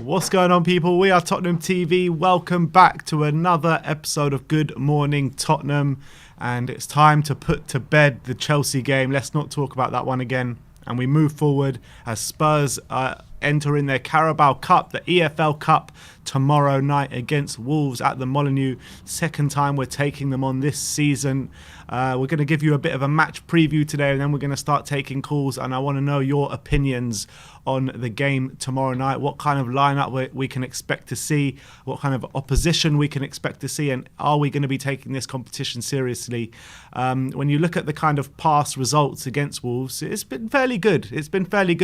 What's going on, people? We are Tottenham TV. Welcome back to another episode of Good Morning Tottenham. And it's time to put to bed the Chelsea game. Let's not talk about that one again. And we move forward as Spurs enter in their Carabao Cup, the EFL Cup, tomorrow night against Wolves at the Molineux. Second time we're taking them on this season. We're going to give you a bit of a match preview today, and then we're going to start taking calls. And I want to know your opinions on the game tomorrow night. What kind of lineup we can expect to see, what kind of opposition we can expect to see, and are we going to be taking this competition seriously? When you look at the kind of past results against Wolves, it's been fairly good.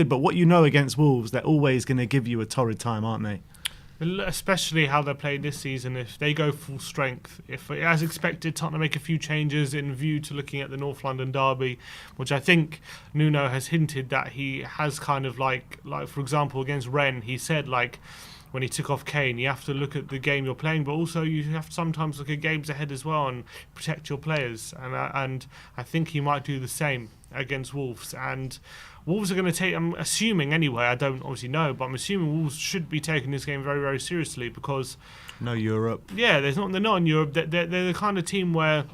But what you know against Wolves, they're always going to give you a torrid time, aren't they? Especially how they're playing this season. If they go full strength, if as expected, Tottenham make a few changes in view to looking at the North London derby, which I think Nuno has hinted that he has kind of like for example against Rennes, he said like when he took off Kane, you have to look at the game you're playing, but also you have to sometimes look at games ahead as well and protect your players. And I think he might do the same against Wolves. And Wolves are going to take, I'm assuming anyway, I don't obviously know, but I'm assuming Wolves should be taking this game very, very seriously because... No Europe. Yeah, they're not in Europe. They're the kind of team where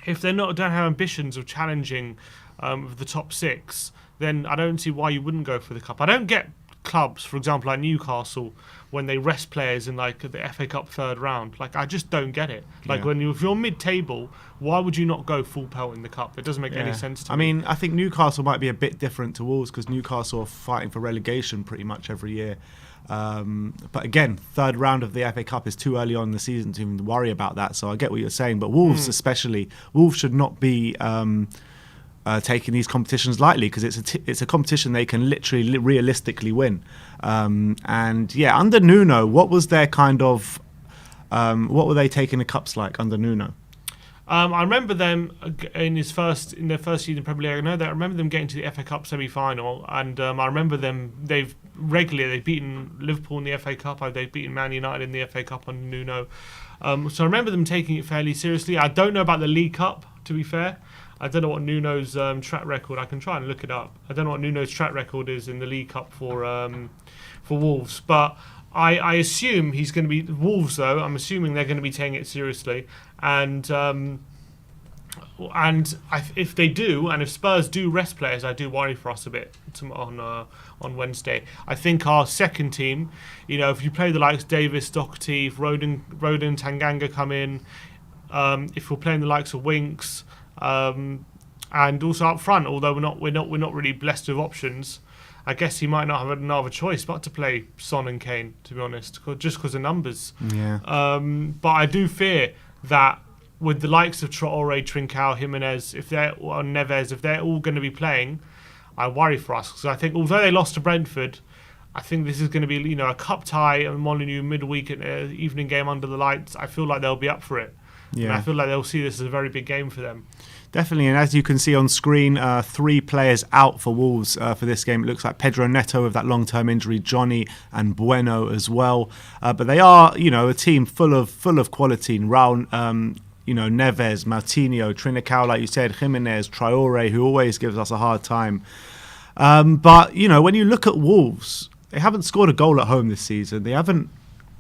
if don't have ambitions of challenging the top six, then I don't see why you wouldn't go for the Cup. I don't get clubs, for example, like Newcastle, when they rest players in like the FA Cup third round. Like, I just don't get it. Like, if you're mid-table, why would you not go full pelt in the Cup? It doesn't make any sense to me. I mean, I think Newcastle might be a bit different to Wolves because Newcastle are fighting for relegation pretty much every year. But again, third round of the FA Cup is too early on in the season to even worry about that. So I get what you're saying. But Wolves especially, Wolves should not be... taking these competitions lightly because it's a competition they can literally realistically win. Under Nuno, what was their kind of what were they taking the cups like under Nuno? I remember them in their first season in Premier League. I remember them getting to the FA Cup semi-final, and I remember them. They've beaten Liverpool in the FA Cup. They've beaten Man United in the FA Cup under Nuno. So I remember them taking it fairly seriously. I don't know about the League Cup, to be fair. I don't know what Nuno's track record. I can try and look it up. I don't know what Nuno's track record is in the League Cup for Wolves, but I assume he's going to be Wolves. Though I'm assuming they're going to be taking it seriously, and if they do, and if Spurs do rest players, I do worry for us a bit on Wednesday. I think our second team, if you play the likes Davis, Doherty, if Rodon, Tanganga come in, if we're playing the likes of Winks. And also up front, although we're not really blessed with options, I guess he might not have another choice but to play Son and Kane, to be honest, just because of numbers. Yeah. But I do fear that with the likes of Traore, Trincao, Jimenez, or Neves, if they're all going to be playing, I worry for us because I think although they lost to Brentford, I think this is going to be a cup tie and Molineux midweek evening game under the lights. I feel like they'll be up for it. Yeah. And I feel like they'll see this as a very big game for them. Definitely, and as you can see on screen, 3 players out for Wolves for this game. It looks like Pedro Neto with that long-term injury, Johnny and Bueno as well. But they are, a team full of quality. Raul, Neves, Martinho, Trincao, like you said, Jimenez, Traore, who always gives us a hard time. But when you look at Wolves, they haven't scored a goal at home this season.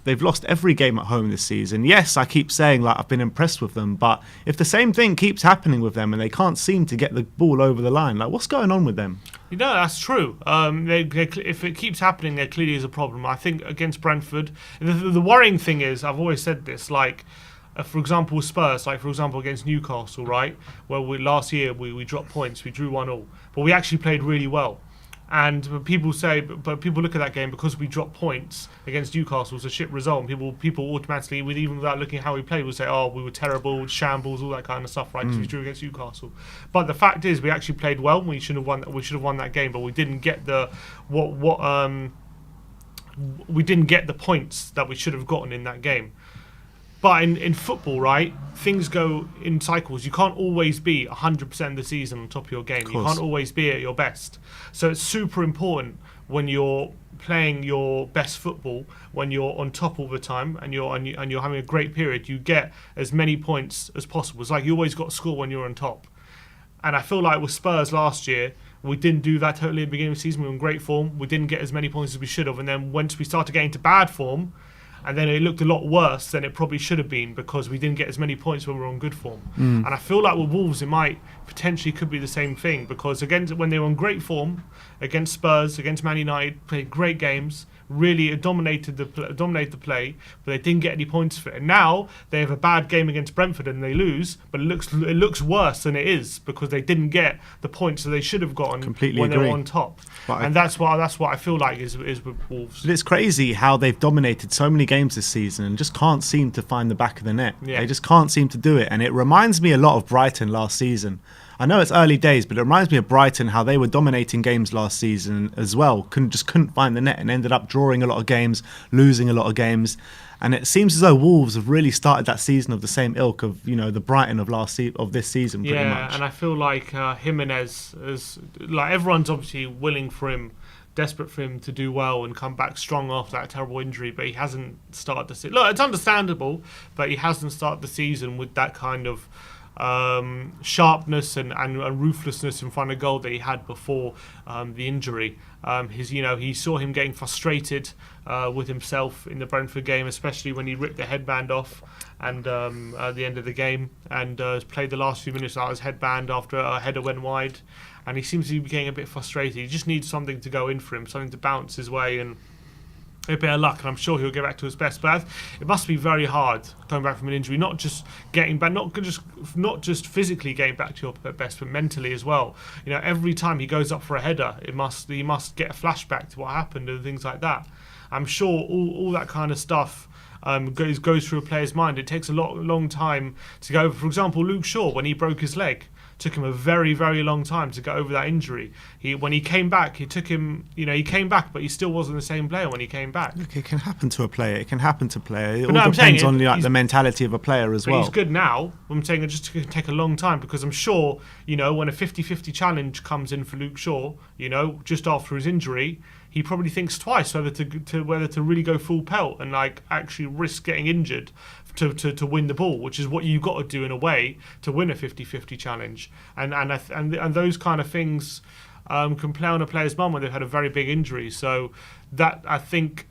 They've lost every game at home this season. Yes, I keep saying I've been impressed with them, but if the same thing keeps happening with them and they can't seem to get the ball over the line, what's going on with them? That's true. If it keeps happening, there clearly is a problem. I think against Brentford, the worrying thing is, I've always said this, for example, Spurs, for example, against Newcastle, right? Well, last year we dropped points, we drew 1-1, but we actually played really well. And people look at that game because we dropped points against Newcastle. It's a shit result. And people automatically, even without looking at how we played, will say, "Oh, we were terrible, shambles, all that kind of stuff," right? Because we drew against Newcastle. But the fact is, we actually played well. We should have won. We should have won that game, but we didn't get we didn't get the points that we should have gotten in that game. But in football, right, things go in cycles. You can't always be 100% of the season on top of your game. You can't always be at your best. So it's super important when you're playing your best football, when you're on top all the time and you're having a great period, you get as many points as possible. It's like you always got to score when you're on top. And I feel like with Spurs last year, We didn't do that totally at the beginning of the season. We were in great form. We didn't get as many points as we should have. And then once we started getting to bad form, and then it looked a lot worse than it probably should have been because we didn't get as many points when we were on good form. And I feel like with Wolves, it might potentially could be the same thing because when they were on great form against Spurs, against Man United, played great games, really dominated the play, but they didn't get any points for it. And now they have a bad game against Brentford and they lose, but it looks worse than it is because they didn't get the points that they should have gotten when they were on top. And that's what I feel like is with Wolves. But it's crazy how they've dominated so many games this season and just can't seem to find the back of the net. Yeah. They just can't seem to do it, and it reminds me a lot of Brighton last season. I know it's early days, but it reminds me of Brighton, how they were dominating games last season as well. Couldn't find the net and ended up drawing a lot of games, losing a lot of games. And it seems as though Wolves have really started that season of the same ilk of, the Brighton of this season pretty much. Yeah, and I feel like Jimenez is like everyone's obviously willing for him, desperate for him to do well and come back strong after that terrible injury, but he hasn't started the season. Look, it's understandable, but he hasn't started the season with that kind of sharpness and ruthlessness in front of goal that he had before the injury. He saw him getting frustrated with himself in the Brentford game, especially when he ripped the headband off and at the end of the game and played the last few minutes without his headband after a header went wide. And he seems to be getting a bit frustrated. He just needs something to go in for him, something to bounce his way and a bit of luck, and I'm sure he'll get back to his best. But it must be very hard coming back from an injury, not just getting back, not just physically getting back to your best, but mentally as well. Every time he goes up for a header, he must get a flashback to what happened and things like that. I'm sure all that kind of stuff goes through a player's mind. It takes a long time to go over. For example, Luke Shaw, when he broke his leg, took him a very, very long time to get over that injury. When he came back, he came back, but he still wasn't the same player when he came back. Look, it can happen to a player. It all depends on the mentality of a player as well. He's good now. I'm saying it just could take a long time because I'm sure, when a 50-50 challenge comes in for Luke Shaw, just after his injury, he probably thinks twice whether to really go full pelt and actually risk getting injured to win the ball, which is what you've got to do in a way to win a 50-50 challenge. And those kind of things can play on a player's mind when they've had a very big injury. So that, I think,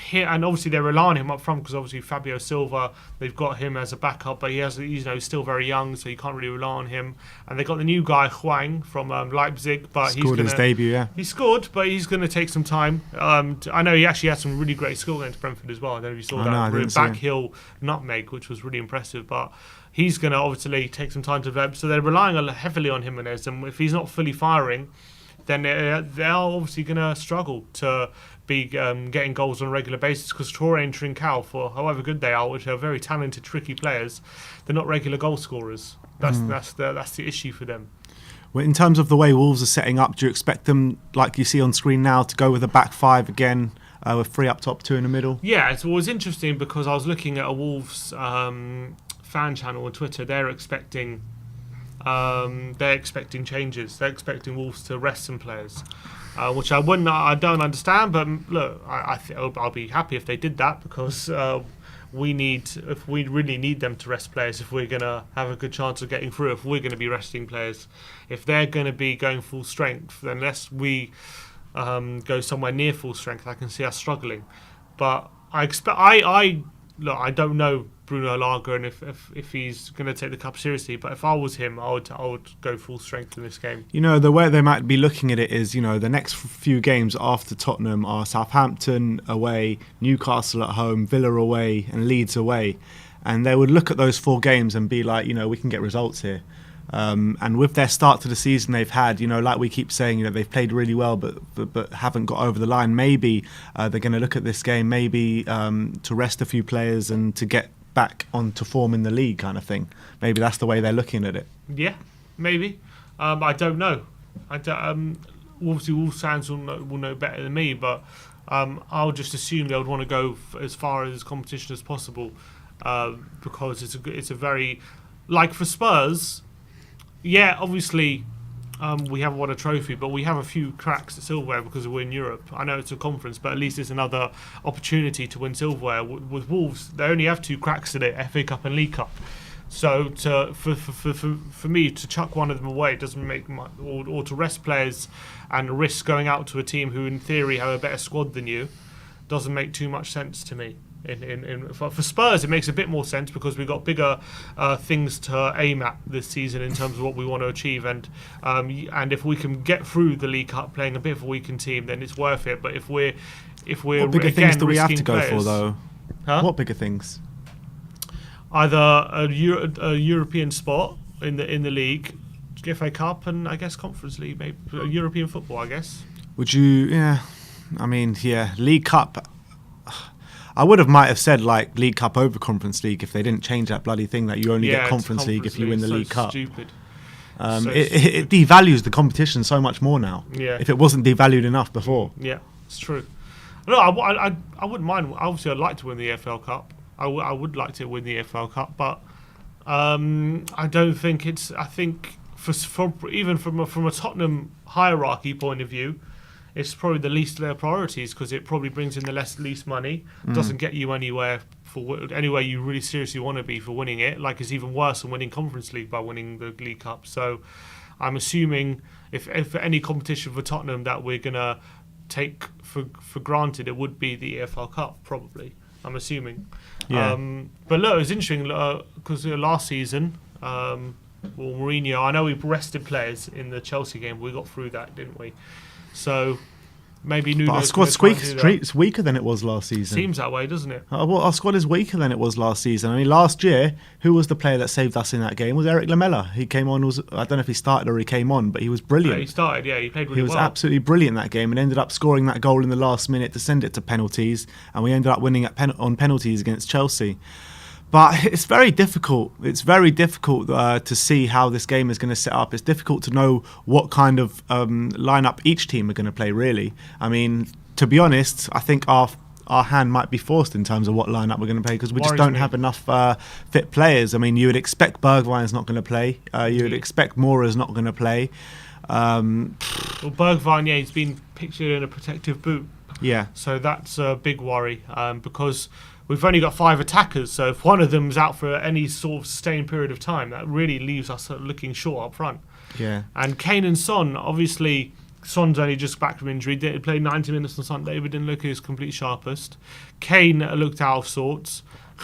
here, and obviously they're relying on him up front because obviously Fabio Silva, they've got him as a backup, but he's still very young, so you can't really rely on him. And they got the new guy Huang from Leipzig, but scored his debut. Yeah, he scored, but he's going to take some time. I know he actually had some really great skill against Brentford as well. I don't know if you saw that backheel nutmeg, which was really impressive, but he's going to obviously take some time to develop. So they're relying heavily on Jimenez, and if he's not fully firing, then they're obviously going to struggle to be getting goals on a regular basis because Traore and Trincao, for however good they are, which are very talented, tricky players, they're not regular goal scorers. That's the issue for them. Well, in terms of the way Wolves are setting up, do you expect them, like you see on screen now, to go with a back five again with 3 up top, 2 in the middle? Yeah, it was interesting because I was looking at a Wolves fan channel on Twitter. They're expecting changes. They're expecting Wolves to rest some players, which I don't understand. But look, I'll be happy if they did that because we really need them to rest players if we're gonna have a good chance of getting through. If we're gonna be resting players, if they're gonna be going full strength, then unless we go somewhere near full strength, I can see us struggling. But I don't know Bruno Lager and if he's going to take the cup seriously, but if I was him, I would go full strength in this game. The way they might be looking at it is, the next few games after Tottenham are Southampton away, Newcastle at home, Villa away, and Leeds away, and they would look at those 4 games and be like, we can get results here. And with their start to the season they've had, like we keep saying, they've played really well, but haven't got over the line. Maybe they're going to look at this game, maybe to rest a few players and to get back onto form in the league, kind of thing. Maybe that's the way they're looking at it. Yeah, maybe. I don't know. Obviously, Wolves fans will know better than me, but I'll just assume they would want to go as far as this competition as possible because it's a very, like for Spurs. Yeah, obviously we haven't won a trophy, but we have a few cracks at silverware because we're in Europe. I know it's a conference, but at least it's another opportunity to win silverware. With Wolves, they only have 2 cracks at it, FA Cup and League Cup. So for me to chuck one of them away doesn't make much, or to rest players and risk going out to a team who in theory have a better squad than you doesn't make too much sense to me. For Spurs, it makes a bit more sense because we've got bigger things to aim at this season in terms of what we want to achieve, and if we can get through the League Cup playing a bit of a weakened team, then it's worth it. But if we're what bigger things do we have to go players, for though? Huh? What bigger things? Either a European spot in the league, FA Cup, and I guess Conference League, maybe European football. I guess. Would you? Yeah, I mean, yeah, League Cup. I might have said like League Cup over Conference League if they didn't change that bloody thing that you only get Conference League if you win the League Cup. Stupid. It devalues the competition so much more now. Yeah. If it wasn't devalued enough before. Yeah, it's true. No, I wouldn't mind. Obviously, I'd like to win the EFL Cup. I would like to win the EFL Cup, but I don't think it's. I think even from a Tottenham hierarchy point of view, it's probably the least of their priorities because it probably brings in the least money, doesn't get you anywhere you really seriously want to be for winning it. Like it's even worse than winning Conference League by winning the League Cup. So I'm assuming if any competition for Tottenham that we're gonna take for granted, it would be the EFL Cup probably. I'm assuming. Yeah. But look, it was interesting because last season, Mourinho. I know we rested players in the Chelsea game. We got through that, didn't we? So maybe Nuno's our squad's weaker than it was last season. Seems that way, doesn't it? Well, our squad is weaker than it was last season. I mean, last year, who was the player that saved us in that game? Was Eric Lamela. He came on. I don't know if he started or he came on, but he was brilliant. Yeah, he started. Yeah, he played really well. He was absolutely brilliant that game and ended up scoring that goal in the last minute to send it to penalties, and we ended up winning on penalties against Chelsea. But it's very difficult. It's very difficult to see how this game is going to set up. It's difficult to know what kind of lineup each team are going to play, really. I mean, to be honest, I think our hand might be forced in terms of what lineup we're going to play because we just don't have enough fit players. I mean, you would expect Bergwijn's not going to play. You would expect Mora's not going to play. Well, Bergwijn, he's been pictured in a protective boot. Yeah. So that's a big worry because we've only got 5 attackers, so if one of them's out for any sort of sustained period of time, that really leaves us looking short up front. Yeah. And Kane and Son, obviously, Son's only just back from injury. He played 90 minutes on Sunday, but didn't look his complete sharpest. Kane looked out of sorts.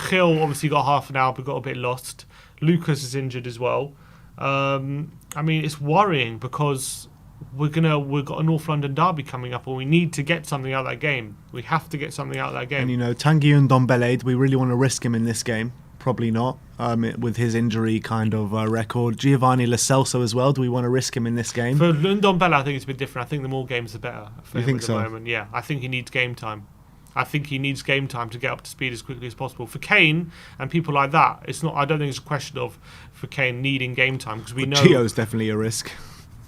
Gil obviously got half an hour, but got a bit lost. Lucas is injured as well. I mean, it's worrying because we've got a North London derby coming up, and we need to get something out of that game. We have to get something out of that game. And Tanguy Ndombele, do we really want to risk him in this game? Probably not. With his injury kind of record, Giovanni Lo Celso as well. Do we want to risk him in this game? For Ndombele, I think it's a bit different. I think the more games, the better. For you him think at so? The moment. Yeah, I think he needs game time. I think he needs game time to get up to speed as quickly as possible. For Kane and people like that, it's not. I don't think it's a question of for Kane needing game time because we know Gio's definitely a risk.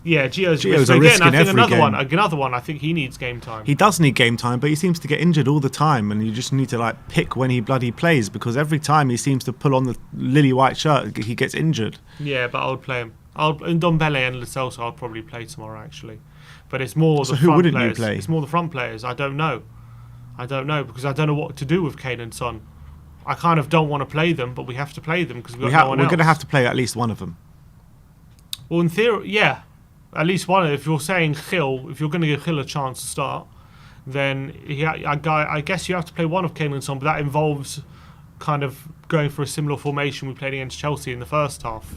Yeah, Gio's a risk in I think every game. Another one. I think he needs game time. He does need game time, but he seems to get injured all the time, and you just need to pick when he bloody plays because every time he seems to pull on the lily white shirt, he gets injured. Yeah, but I would play him. Ndombele and Lo Celso I'll probably play tomorrow actually, but it's more so the who front wouldn't players. You play? It's more the front players. I don't know because I don't know what to do with Kane and Son. I kind of don't want to play them, but we have to play them because we've got no one else. We're going to have to play at least one of them. Well, in theory, yeah. At least one. If you're saying Gil, if you're going to give Gil a chance to start, then I guess you have to play one of Kane and Son, but that involves kind of going for a similar formation we played against Chelsea in the first half,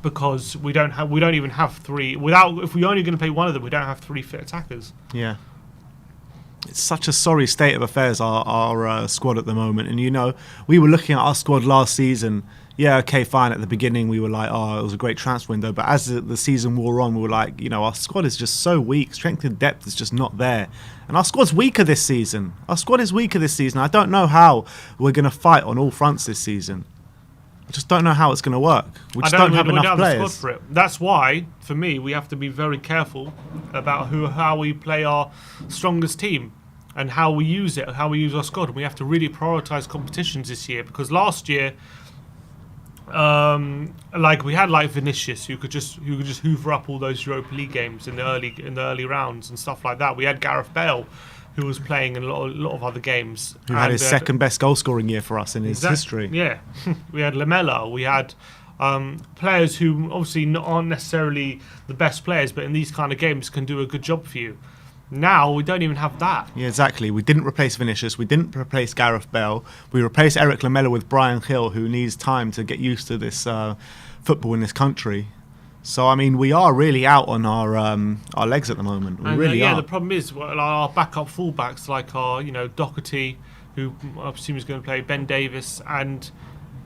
because we don't even have 3. If we're only going to play one of them, we don't have 3 fit attackers. Yeah. It's such a sorry state of affairs, our squad at the moment. And, we were looking at our squad last season. Yeah, okay, fine. At the beginning, we were like, it was a great transfer window. But as the season wore on, we were like, our squad is just so weak. Strength and depth is just not there. And our squad's weaker this season. I don't know how we're going to fight on all fronts this season. I just don't know how it's going to work. We just don't have enough players. For it. That's why, for me, we have to be very careful about how we play our strongest team and how we use it, how we use our squad. And we have to really prioritise competitions this year because last year, we had Vinicius who could just hoover up all those Europa League games in the early rounds and stuff like that. We had Gareth Bale who was playing in a lot of other games. Who had his second best goal scoring year for us in his history. Yeah, we had Lamela, we had players who obviously aren't necessarily the best players, but in these kind of games can do a good job for you. Now we don't even have that. Yeah, exactly. We didn't replace Vinicius. We didn't replace Gareth Bale. We replaced Eric Lamela with Brian Hill, who needs time to get used to this football in this country. So, I mean, we are really out on our legs at the moment. We really are. Yeah, the problem is our backup fullbacks, like our Doherty, who I presume is going to play, Ben Davis, and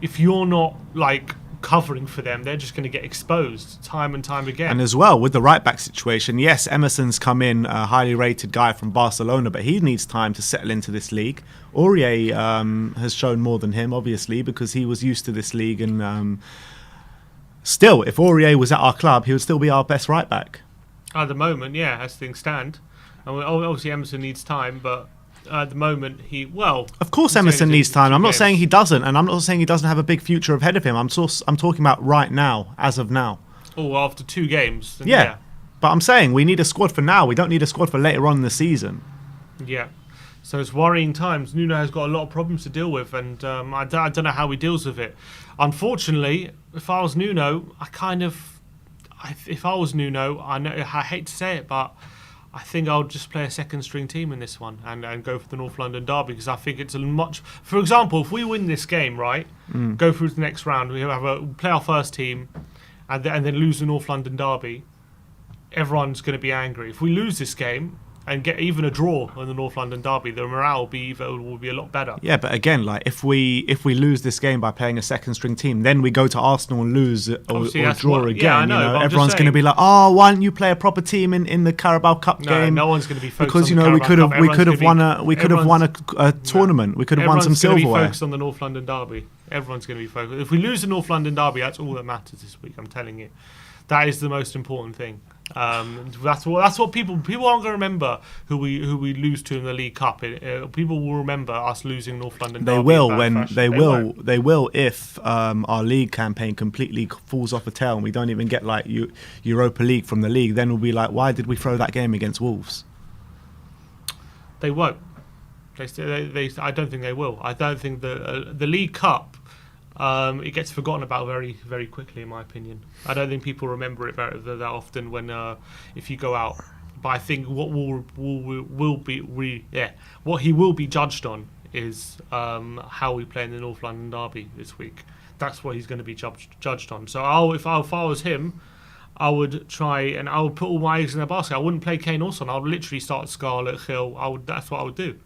if you're not like covering for them, they're just going to get exposed time and time again. And as well with the right back situation, yes, Emerson's come in, a highly rated guy from Barcelona, but he needs time to settle into this league. Aurier has shown more than him, obviously, because he was used to this league. And still, if Aurier was at our club, he would still be our best right back. At the moment, yeah, as things stand. And obviously Emerson needs time, but at the moment, of course Emerson needs time. I'm not saying he doesn't, and I'm not saying he doesn't have a big future ahead of him. I'm talking about right now, as of now. Oh, after 2 games. Yeah, but I'm saying we need a squad for now. We don't need a squad for later on in the season. Yeah, so it's worrying times. Nuno has got a lot of problems to deal with, and I don't know how he deals with it. Unfortunately, if I was Nuno, I hate to say it, but I think I'll just play a second string team in this one and go for the North London derby, because I think it's for example, if we win this game, right, go through to the next round, we play our first team and then lose the North London derby, everyone's going to be angry. If we lose this game and get even a draw in the North London derby, the morale will be a lot better. Yeah, but again, like if we lose this game by playing a second string team, then we go to Arsenal and lose or draw again. Yeah, I know, everyone's going to be like, oh, why don't you play a proper team in the Carabao Cup game? No one's going to be focused because on the Carabao Cup. we could have won a tournament. We could have won some silverware. Everyone's going to be focused on the North London derby. Everyone's going to be focused. If we lose the North London derby, that's all that matters this week. I'm telling you, that is the most important thing. That's what people aren't going to remember who we lose to in the League Cup. People will remember us losing North London. They will they will if our league campaign completely falls off a tail and we don't even get like Europa League from the league. Then we'll be like, why did we throw that game against Wolves? They won't. I don't think they will. I don't think the League Cup. It gets forgotten about very, very quickly, in my opinion. I don't think people remember it that often when if you go out. But I think what what he will be judged on is how we play in the North London derby this week. That's what he's going to be judged on. So if I was him, I would try and I would put all my eggs in a basket. I wouldn't play Kane or Son. I would literally start Scarlett, Hill. That's what I would do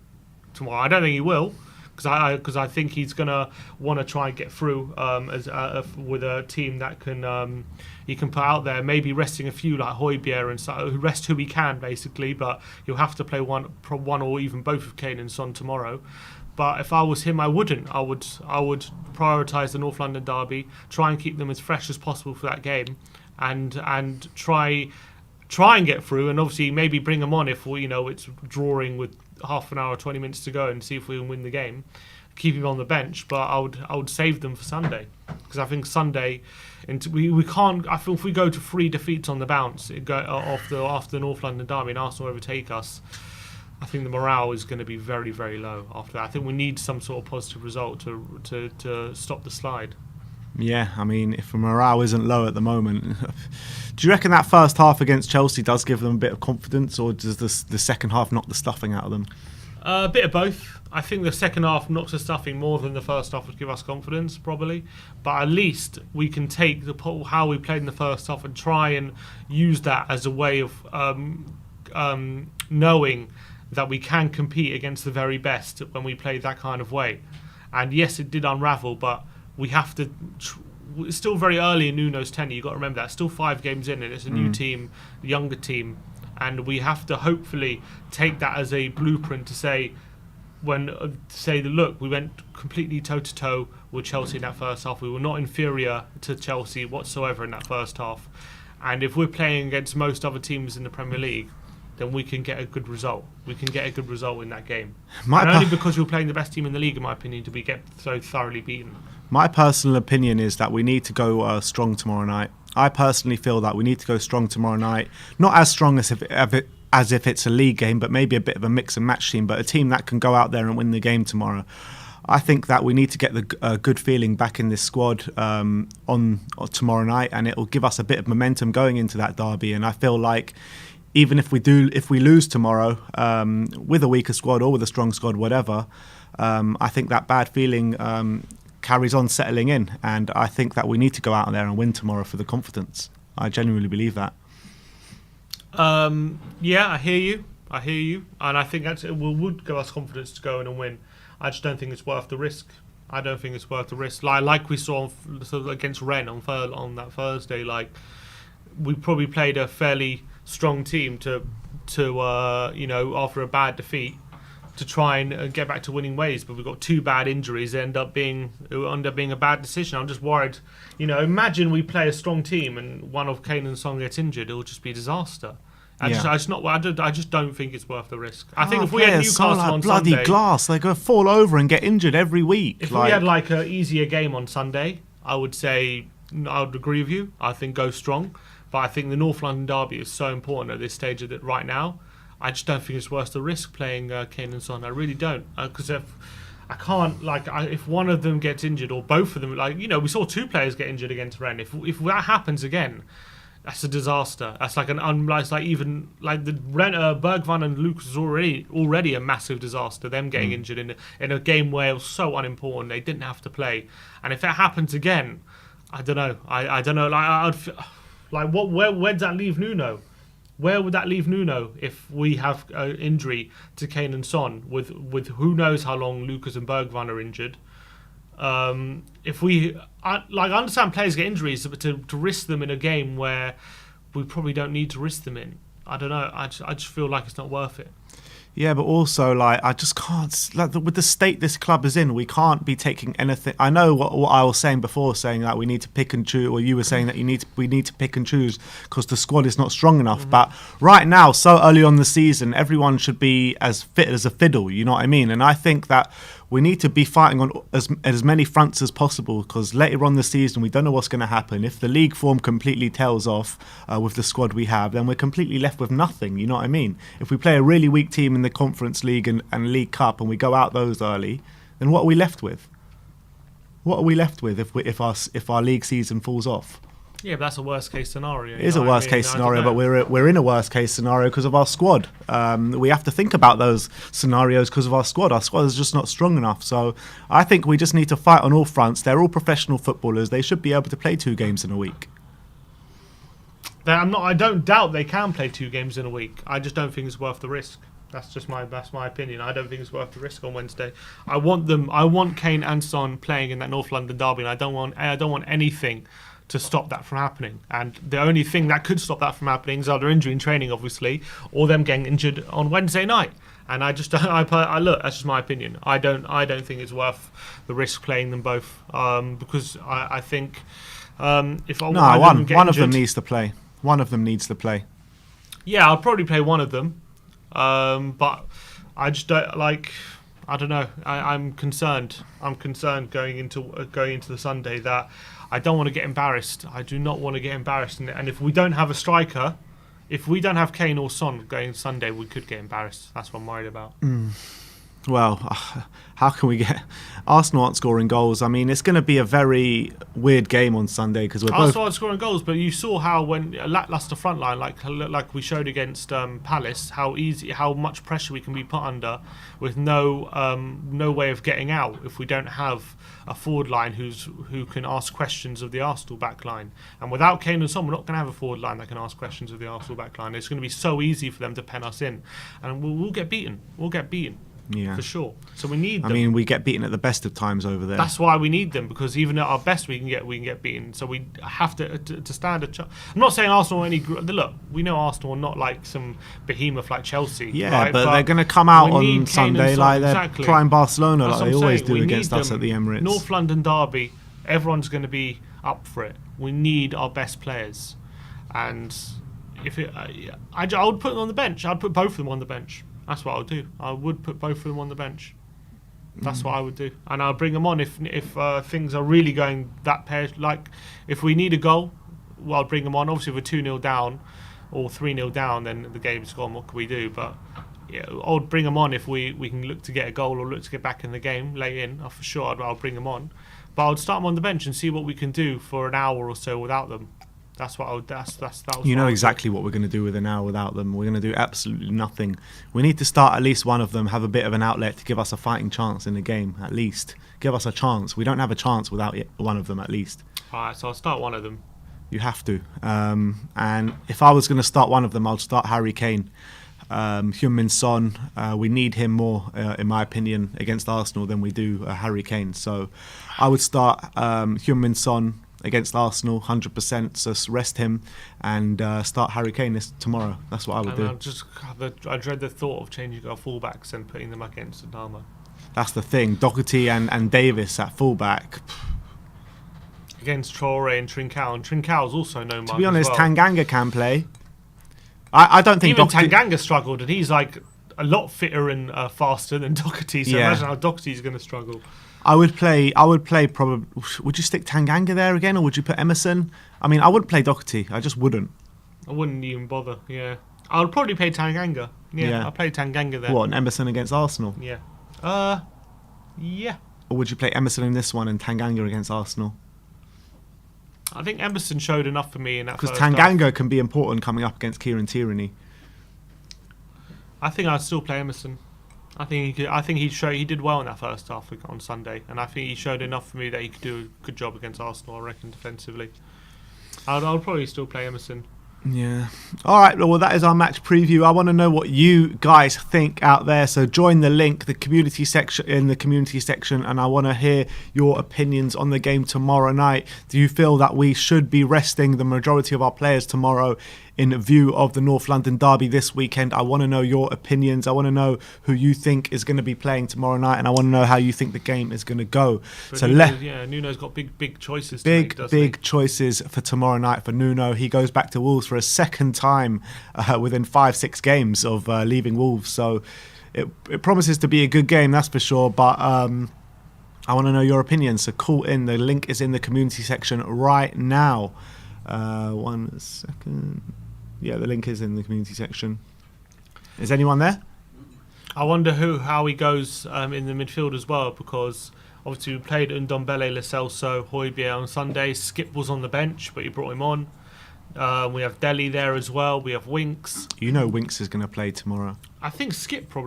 tomorrow. I don't think he will. Because I think he's gonna want to try and get through with a team that can he can put out there, maybe resting a few like Højbjerg and so rest who he can basically, but he'll have to play one or even both of Kane and Son tomorrow. But if I was him, I wouldn't. I would prioritise the North London derby, try and keep them as fresh as possible for that game, and try and get through, and obviously maybe bring them on if it's drawing with half an hour, 20 minutes to go, and see if we can win the game. Keep him on the bench, but I would save them for Sunday, because I think Sunday, we can't. I think if we go to 3 defeats on the bounce, after the North London derby and Arsenal overtake us, I think the morale is going to be very, very low after that. I think we need some sort of positive result to stop the slide. Yeah, I mean, if the morale isn't low at the moment, do you reckon that first half against Chelsea does give them a bit of confidence, or does the second half knock the stuffing out of them? A bit of both. I think the second half knocks the stuffing more than the first half would give us confidence, probably. But at least we can take how we played in the first half and try and use that as a way of knowing that we can compete against the very best when we play that kind of way. And yes, it did unravel, but we have to. It's still very early in Nuno's tenure. You've got to remember that. Still 5 games in, and it's a new team, a younger team, and we have to hopefully take that as a blueprint to say, look, we went completely toe to toe with Chelsea in that first half. We were not inferior to Chelsea whatsoever in that first half, and if we're playing against most other teams in the Premier League, then we can get a good result. We can get a good result in that game. Only because we're playing the best team in the league, in my opinion, do we get so thoroughly beaten. My personal opinion is that we need to go strong tomorrow night. I personally feel that we need to go strong tomorrow night. Not as strong as as if it's a league game, but maybe a bit of a mix and match team, but a team that can go out there and win the game tomorrow. I think that we need to get the good feeling back in this squad on tomorrow night, and it will give us a bit of momentum going into that derby. And I feel like even if we lose tomorrow with a weaker squad or with a strong squad, whatever, I think that bad feeling carries on settling in, and I think that we need to go out there and win tomorrow for the confidence. I genuinely believe that. Yeah, I hear you, and I think it would give us confidence to go in and win. I just don't think it's worth the risk. Like we saw against Rennes on that Thursday. Like, we probably played a fairly strong team to after a bad defeat, to try and get back to winning ways, but we've got 2 bad injuries. It ended up being a bad decision. I'm just worried. Imagine we play a strong team and one of Kane and Son gets injured. It will just be a disaster. I just don't think it's worth the risk. I think if we had Newcastle on bloody Sunday, glass, they go fall over and get injured every week. If we had like an easier game on Sunday, I would say I would agree with you. I think go strong, but I think the North London derby is so important at this stage of it right now. I just don't think it's worth the risk playing Kane and Son. I really don't, because if one of them gets injured or both of them, we saw 2 players get injured against Rennes. If that happens again, that's a disaster. That's like Bergwijn and Lucas is already a massive disaster. Them getting injured in a game where it was so unimportant, they didn't have to play. And if that happens again, I don't know. I don't know. Where does that leave Nuno? Where would that leave Nuno if we have an injury to Kane and Son with who knows how long Lucas and Bergwijn are injured? I understand players get injuries, but to risk them in a game where we probably don't need to risk them in, I don't know. I just feel like it's not worth it. Yeah, but also, I just can't, with the state this club is in, we can't be taking anything. I know what I was saying before, saying that we need to pick and choose, or you were saying that we need to pick and choose because the squad is not strong enough. Mm-hmm. But right now, so early on the season, everyone should be as fit as a fiddle, you know what I mean? And I think that we need to be fighting on as many fronts as possible, because later on the season, we don't know what's going to happen. If the league form completely tails off with the squad we have, then we're completely left with nothing, you know what I mean? If we play a really weak team in the Conference League and League Cup and we go out those early, then what are we left with? What are we left with if our league season falls off? Yeah, but that's a worst case scenario. It is a worst case scenario, but we're in a worst case scenario because of our squad. We have to think about those scenarios because of our squad. Our squad is just not strong enough. So I think we just need to fight on all fronts. They're all professional footballers. They should be able to play 2 games in a week. I don't doubt they can play 2 games in a week. I just don't think it's worth the risk. That's my opinion. I don't think it's worth the risk on Wednesday. I want Kane and Son playing in that North London derby, and I don't want anything to stop that from happening. And the only thing that could stop that from happening is either injury in training, obviously, or them getting injured on Wednesday night. And I just look. That's just my opinion. I don't think it's worth the risk playing them both, because I think if one of them needs to play. One of them needs to play. Yeah, I'll probably play one of them, but I just don't like. I don't know. I'm concerned. I'm concerned going into the Sunday that I don't want to get embarrassed. I do not want to get embarrassed. And if we don't have a striker, if we don't have Kane or Son going Sunday, we could get embarrassed. That's what I'm worried about. Well, how can we get... Arsenal aren't scoring goals. I mean, it's going to be a very weird game on Sunday because Arsenal aren't scoring goals, but you saw how when a lackluster front line, like we showed against Palace, how much pressure we can be put under with no way of getting out if we don't have a forward line who can ask questions of the Arsenal back line. And without Kane and Son, we're not going to have a forward line that can ask questions of the Arsenal back line. It's going to be so easy for them to pen us in, and we'll get beaten. We'll get beaten. Yeah, for sure. So we need them. I mean, we get beaten at the best of times over there. That's why we need them, because even at our best, we can get beaten. So we have to stand a chance. I'm not saying Arsenal look. We know Arsenal are not like some behemoth like Chelsea. Yeah, right? but they're going to come out on Sunday like they're prime Barcelona, like they always do against us at the Emirates. North London derby. Everyone's going to be up for it. We need our best players, and I would put them on the bench. I'd put both of them on the bench. That's what I would do. I would put both of them on the bench. That's what I would do, and I'll bring them on if things are really going that pair. Like if we need a goal, well, I'll bring them on. Obviously, if we're 2-0 down, or 3-0 down, then the game's gone. What can we do? But yeah, I'll bring him on if we can look to get a goal or look to get back in the game late in. For sure, I'll bring him on. But I'll start them on the bench and see what we can do for an hour or so without them. That's what I would. That was. You know exactly what we're going to do with an hour without them. We're going to do absolutely nothing. We need to start at least one of them, have a bit of an outlet to give us a fighting chance in the game. At least give us a chance. We don't have a chance without one of them. At least. All right, so I'll start one of them. You have to. And if I was going to start one of them, I'd start Harry Kane. Heung-min Son, we need him more, in my opinion, against Arsenal than we do Harry Kane. So I would start Heung-min Son against Arsenal, 100%. So rest him and start Harry Kane tomorrow. That's what I would do. I dread the thought of changing our fullbacks and putting them against Dynamo. That's the thing. Doherty and Davis at fullback. Against Traore and Trincao. And Trincao is also no mug. To be honest, as well. Tanganga can play. I don't think even Doherty... Tanganga struggled, and he's like a lot fitter and faster than Doherty. So imagine how Doherty's going to struggle. I would play probably. Would you stick Tanganga there again, or would you put Emerson? I mean, I wouldn't play Doherty. I just wouldn't. I wouldn't even bother. Yeah, I would probably play Tanganga. Yeah. I'll play Tanganga there. What, and Emerson against Arsenal? Yeah. Yeah. Or would you play Emerson in this one and Tanganga against Arsenal? I think Emerson showed enough for me in that. Because Tanganga can be important coming up against Kieran Tierney. I think I'd still play Emerson. I think he did well in that first half on Sunday, and I think he showed enough for me that he could do a good job against Arsenal. I reckon defensively. I'll probably still play Emerson. Yeah. All right. Well, that is our match preview. I want to know what you guys think out there. So join the link, the community section and I want to hear your opinions on the game tomorrow night. Do you feel that we should be resting the majority of our players tomorrow in view of the North London derby this weekend? I want to know your opinions. I want to know who you think is going to be playing tomorrow night, and I want to know how you think the game is going to go. So Nuno's got big choices. Big choices for tomorrow night for Nuno. He goes back to Wolves for a second time within 5-6 games of leaving Wolves. So it promises to be a good game, that's for sure. But I want to know your opinions. So call in. The link is in the community section right now. 1 second. Yeah, the link is in the community section. Is anyone there? I wonder how he goes in the midfield as well, because obviously we played Ndombele, Lo Celso, Højbjerg on Sunday. Skip was on the bench, but he brought him on. We have Dele there as well. We have Winks. You know Winks is going to play tomorrow. I think Skip will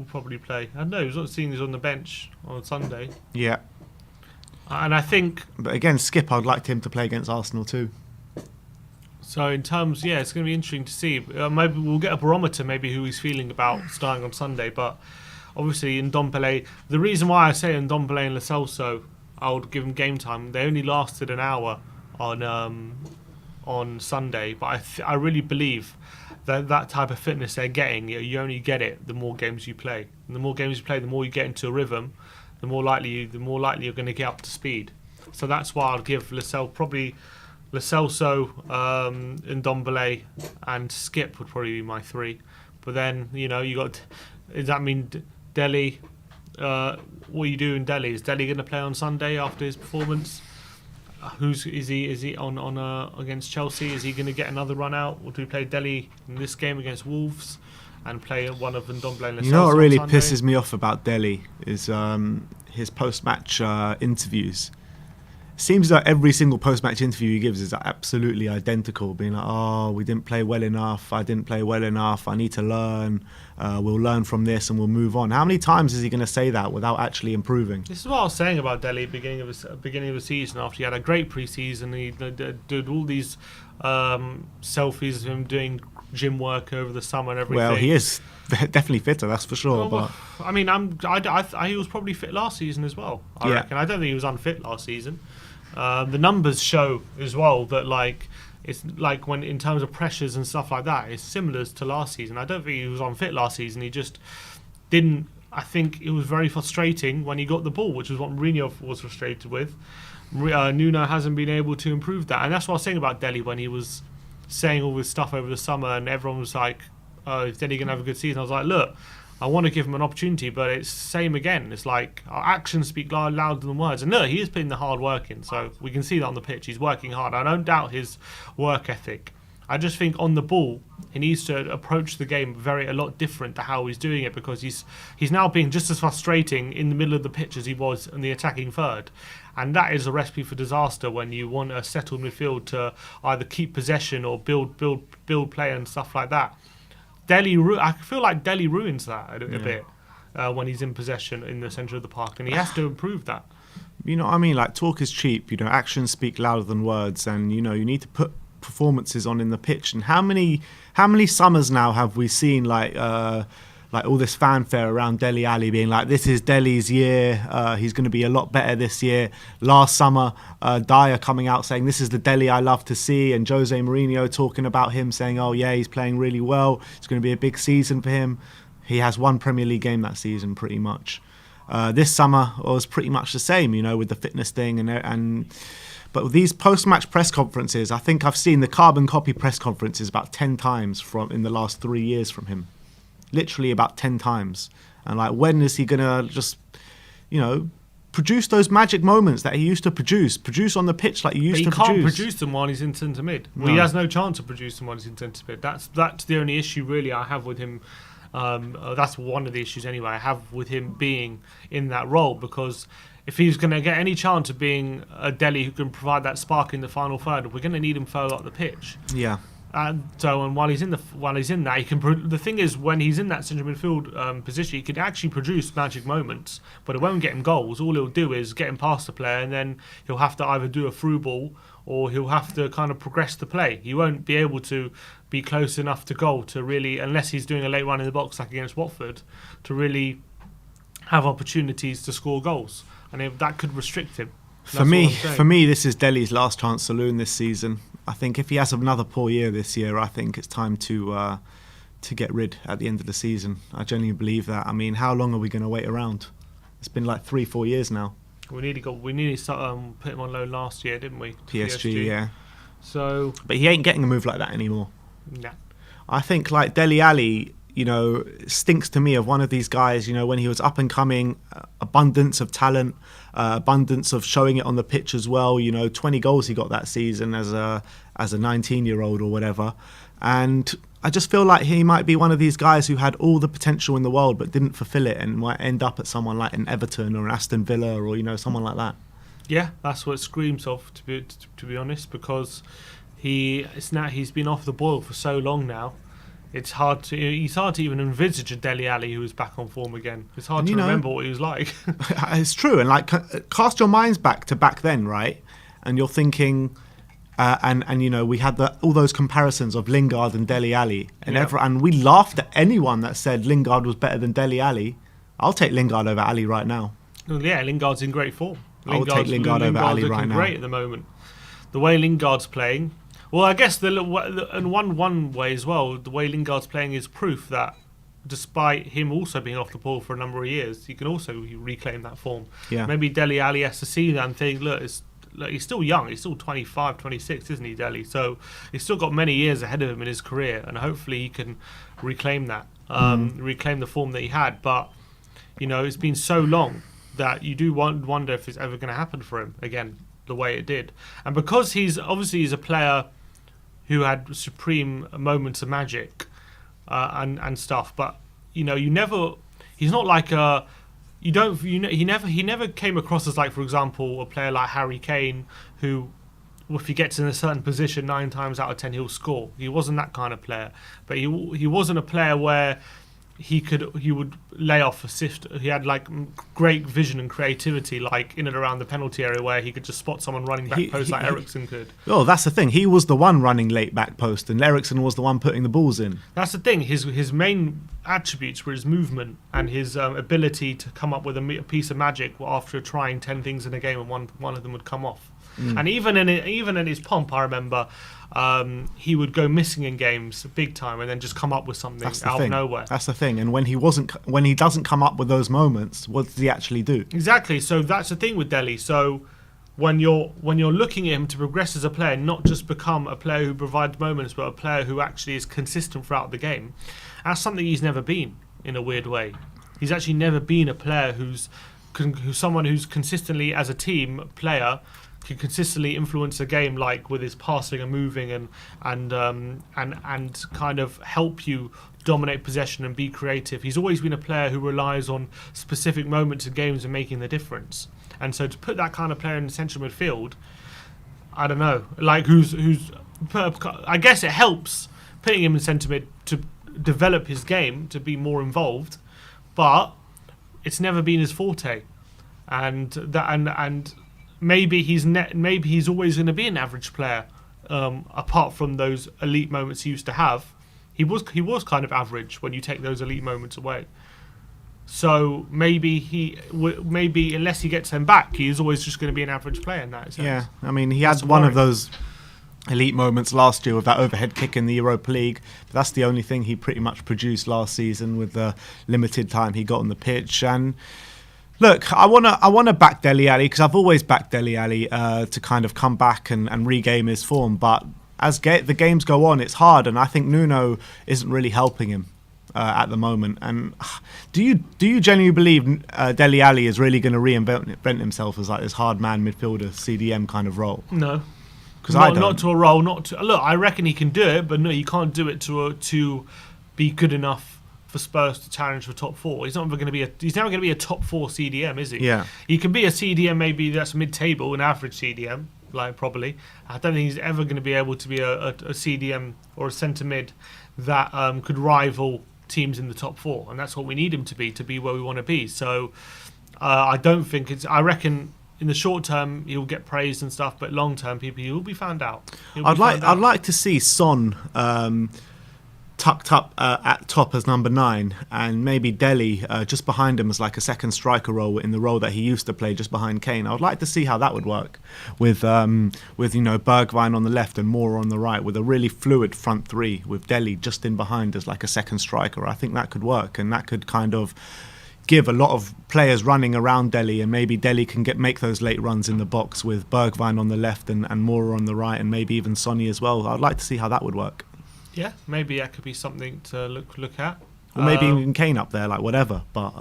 probably play. I don't know. He's not seeing he's on the bench on Sunday. Yeah. And I think... But again, Skip, I'd like him to play against Arsenal too. So in terms, it's going to be interesting to see. Maybe we'll get a barometer, maybe who he's feeling about starting on Sunday. But obviously, Ndombele, the reason why I say Ndombele and Lo Celso, I would give them game time. They only lasted an hour on Sunday, but I really believe that type of fitness they're getting, you only get it the more games you play. And the more games you play, the more you get into a rhythm. The more likely you're going to get up to speed. So that's why I'll give Lo Celso, Ndombele, and Skip would probably be my 3. But then you got. Does that mean Dele? What are you doing, Dele? Is Dele going to play on Sunday after his performance? Is he on against Chelsea? Is he going to get another run out, or do we play Dele in this game against Wolves? And play one of Ndombele and Lo Celso. You know what really pisses me off about Dele is his post-match interviews. Seems like every single post-match interview he gives is absolutely identical, being like, "Oh, we didn't play well enough. I didn't play well enough. I need to learn. We'll learn from this and we'll move on." How many times is he going to say that without actually improving? This is what I was saying about Dele beginning of the season. After he had a great pre-season, he did all these selfies of him doing gym work over the summer and everything. Well, he is definitely fitter, that's for sure. But I mean, he was probably fit last season as well. I reckon. I don't think he was unfit last season. The numbers show as well that it's like when in terms of pressures and stuff like that, it's similar to last season. I don't think he was unfit last season. He just didn't. I think it was very frustrating when he got the ball, which was what Mourinho was frustrated with. Nuno hasn't been able to improve that, and that's what I was saying about Dele when he was saying all this stuff over the summer, and everyone was like, "Oh, is Dele gonna have a good season?" I was like, "Look, I want to give him an opportunity, but it's same again. It's like our actions speak louder than words." And no, he is putting the hard work in, so we can see that on the pitch. He's working hard. I don't doubt his work ethic. I just think on the ball, he needs to approach the game a lot different to how he's doing it, because he's now being just as frustrating in the middle of the pitch as he was in the attacking third. And that is a recipe for disaster when you want a settled midfield to either keep possession or build play and stuff like that. I feel like Delhi ruins that a bit when he's in possession in the centre of the park, and he has to improve that. You know what I mean? Like, talk is cheap. You know, actions speak louder than words, and you know you need to put performances on in the pitch. And how many summers now have we seen like all this fanfare around Dele Alli being like, this is Dele's year, he's going to be a lot better this year. Last summer, Dyer coming out saying, this is the Dele I love to see, and Jose Mourinho talking about him saying, oh yeah, he's playing really well, it's going to be a big season for him. He has one Premier League game that season pretty much. This summer was pretty much the same, you know, with the fitness thing but with these post-match press conferences, I think I've seen the carbon copy press conferences about 10 times in the last 3 years from him. Literally about 10 times. And like, when is he going to just, you know, produce those magic moments that he used to produce on the pitch like he used to produce? He can't produce them while he's in centre mid. No. Well, he has no chance of producing them while he's in centre mid. That's the only issue really I have with him. That's one of the issues anyway I have with him being in that role, because if he's going to get any chance of being a Dele who can provide that spark in the final third, we're going to need him further up the pitch. Yeah. And while he's in that, he can. The thing is, when he's in that central midfield position, he can actually produce magic moments, but it won't get him goals. All he'll do is get him past the player, and then he'll have to either do a through ball or he'll have to kind of progress the play. He won't be able to be close enough to goal to really, unless he's doing a late run in the box like against Watford, to really have opportunities to score goals, and that could restrict him. For me, this is Dele's last chance saloon this season. I think if he has another poor year this year, I think it's time to get rid at the end of the season. I genuinely believe that. I mean, how long are we going to wait around? It's been like 3-4 years now. We nearly start put him on loan last year, didn't we? PSG, yeah. So, but he ain't getting a move like that anymore. Nah. I think like Dele Alli, you know, stinks to me of one of these guys, you know, when he was up and coming, abundance of talent, abundance of showing it on the pitch as well. You know, 20 goals he got that season as a 19-year-old or whatever. And I just feel like he might be one of these guys who had all the potential in the world but didn't fulfill it, and might end up at someone like an Everton or an Aston Villa or, you know, someone like that. Yeah, that's what it screams of, to be honest, because he's been off the boil for so long now. It's hard to even envisage a Dele Alli who is back on form again. It's hard to remember what he was like. It's true, and like, cast your minds back to back then, right? And you're thinking, and you know, we had all those comparisons of Lingard and Dele Alli, and we laughed at anyone that said Lingard was better than Dele Alli. I'll take Lingard over Ali right now. Well, yeah, Lingard's in great form. I would take Lingard over Ali right now. Great at the moment. The way Lingard's playing. Well, I guess in one way as well, the way Lingard's playing is proof that despite him also being off the ball for a number of years, he can also reclaim that form. Yeah. Maybe Dele Alli has to see that and think, look, he's still young. He's still 25, 26, isn't he, Dele? So he's still got many years ahead of him in his career, and hopefully he can reclaim that, reclaim the form that he had. But, you know, it's been so long that you do wonder if it's ever going to happen for him again, the way it did. And because he's a player who had supreme moments of magic and stuff, but you know, he's not like he never came across as, like, for example, a player like Harry Kane, who, if he gets in a certain position 9 times out of 10 he'll score. He wasn't that kind of player, but he wasn't a player where he would lay off a sift. He had like great vision and creativity, like in and around the penalty area, where he could just spot someone running back post like Eriksen could. Oh, that's the thing. He was the one running late back post, and Eriksen was the one putting the balls in. That's the thing. His main attributes were his movement and his ability to come up with a piece of magic after trying 10 things in a game, and one of them would come off. And even in his pomp, I remember he would go missing in games big time and then just come up with something out of nowhere. That's the thing. And when he doesn't come up with those moments, what does he actually do? Exactly. So that's the thing with Dele. So when you're looking at him to progress as a player, not just become a player who provides moments, but a player who actually is consistent throughout the game, that's something he's never been, in a weird way. He's actually never been a player who's someone who's consistently, as a team player, can consistently influence a game, like with his passing and moving and kind of help you dominate possession and be creative. He's always been a player who relies on specific moments in games and making the difference. And so to put that kind of player in the central midfield, I don't know, like who's I guess it helps putting him in centre mid to develop his game to be more involved, but it's never been his forte, and maybe he's always going to be an average player, apart from those elite moments he used to have. He was kind of average when you take those elite moments away. So maybe maybe unless he gets them back, he's always just going to be an average player in that sense. Yeah, I mean, he had one of those elite moments last year with that overhead kick in the Europa League. But that's the only thing he pretty much produced last season with the limited time he got on the pitch. And look, I wanna back Dele Alli because I've always backed Dele Alli to kind of come back and regain his form. But as the games go on, it's hard, and I think Nuno isn't really helping him at the moment. And do you genuinely believe Dele Alli is really going to reinvent himself as like this hard man midfielder CDM kind of role? No, because I don't. Not to a role. Look, I reckon he can do it, but no, you can't do it to be good enough for Spurs to challenge for top four. He's never going to be a top four CDM, is he? Yeah. He can be a CDM, maybe that's mid-table, an average CDM. Like probably, I don't think he's ever going to be able to be a CDM or a centre mid that could rival teams in the top four, and that's what we need him to be where we want to be. So I don't think I reckon in the short term he'll get praised and stuff, but long term he'll be found out. I'd like to see Son tucked up at top as number 9, and maybe Dele just behind him as like a second striker role in the role that he used to play just behind Kane. I would like to see how that would work with Bergwijn on the left and Moore on the right, with a really fluid front three with Dele just in behind as like a second striker. I think that could work, and that could kind of give a lot of players running around Dele, and maybe Dele can make those late runs in the box with Bergwijn on the left and Moore on the right, and maybe even Sonny as well. I'd like to see how that would work. Yeah, maybe that could be something to look at. Or maybe even Kane up there, like whatever. But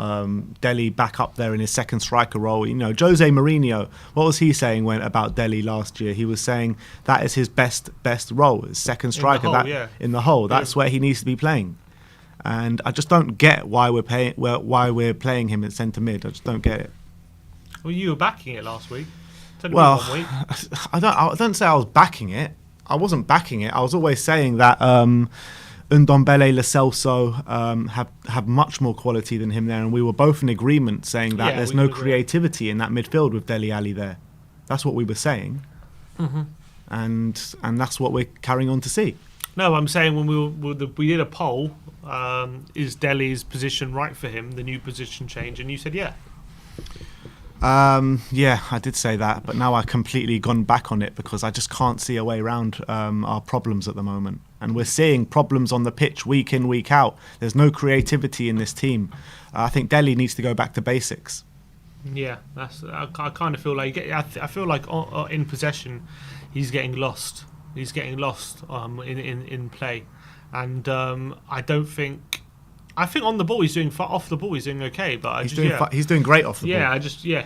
Dele back up there in his second striker role. You know, Jose Mourinho, what was he saying about Dele last year? He was saying that is his best role, his second striker. In the hole, that's where he needs to be playing. And I just don't get why we're playing him at centre mid. I just don't get it. Well, you were backing it last week. Well, I don't say I was backing it. I wasn't backing it. I was always saying that Ndombele, Lo Celso have much more quality than him there, and we were both in agreement saying that there's no creativity in that midfield with Dele Alli there. That's what we were saying, and that's what we're carrying on to see. No, I'm saying when we did a poll, is Dele's position right for him, the new position change, and you said yeah. Yeah, I did say that, but now I've completely gone back on it because I just can't see a way around our problems at the moment. And we're seeing problems on the pitch week in, week out. There's no creativity in this team. I think Dele needs to go back to basics. Yeah, I kind of feel like I feel like in possession, he's getting lost. He's getting lost in play, and I don't think. I think on the ball he's doing off the ball he's doing okay, but he's doing great off the ball.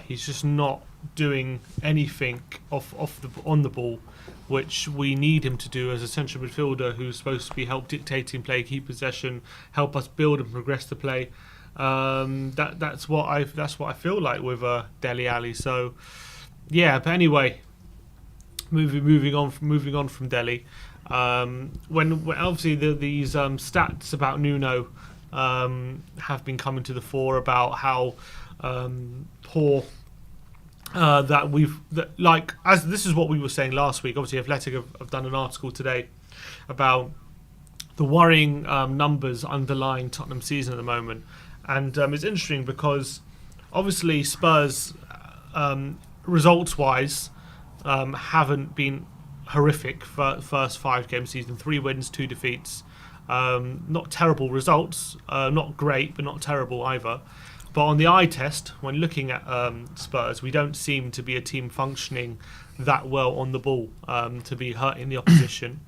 He's just not doing anything on the ball, which we need him to do as a central midfielder who's supposed to be help dictating play, keep possession, help us build and progress the play. That's what I feel like with Dele Alli. So yeah, but anyway, moving on from Dele. When obviously these stats about Nuno have been coming to the fore about how poor this is what we were saying last week. Obviously, Athletic have done an article today about the worrying numbers underlying Tottenham's season at the moment, and it's interesting because obviously Spurs results-wise haven't been horrific for first 5 game season. 3 wins, 2 defeats. Not terrible results, not great, but not terrible either. But on the eye test, when looking at Spurs, we don't seem to be a team functioning that well on the ball to be hurting the opposition.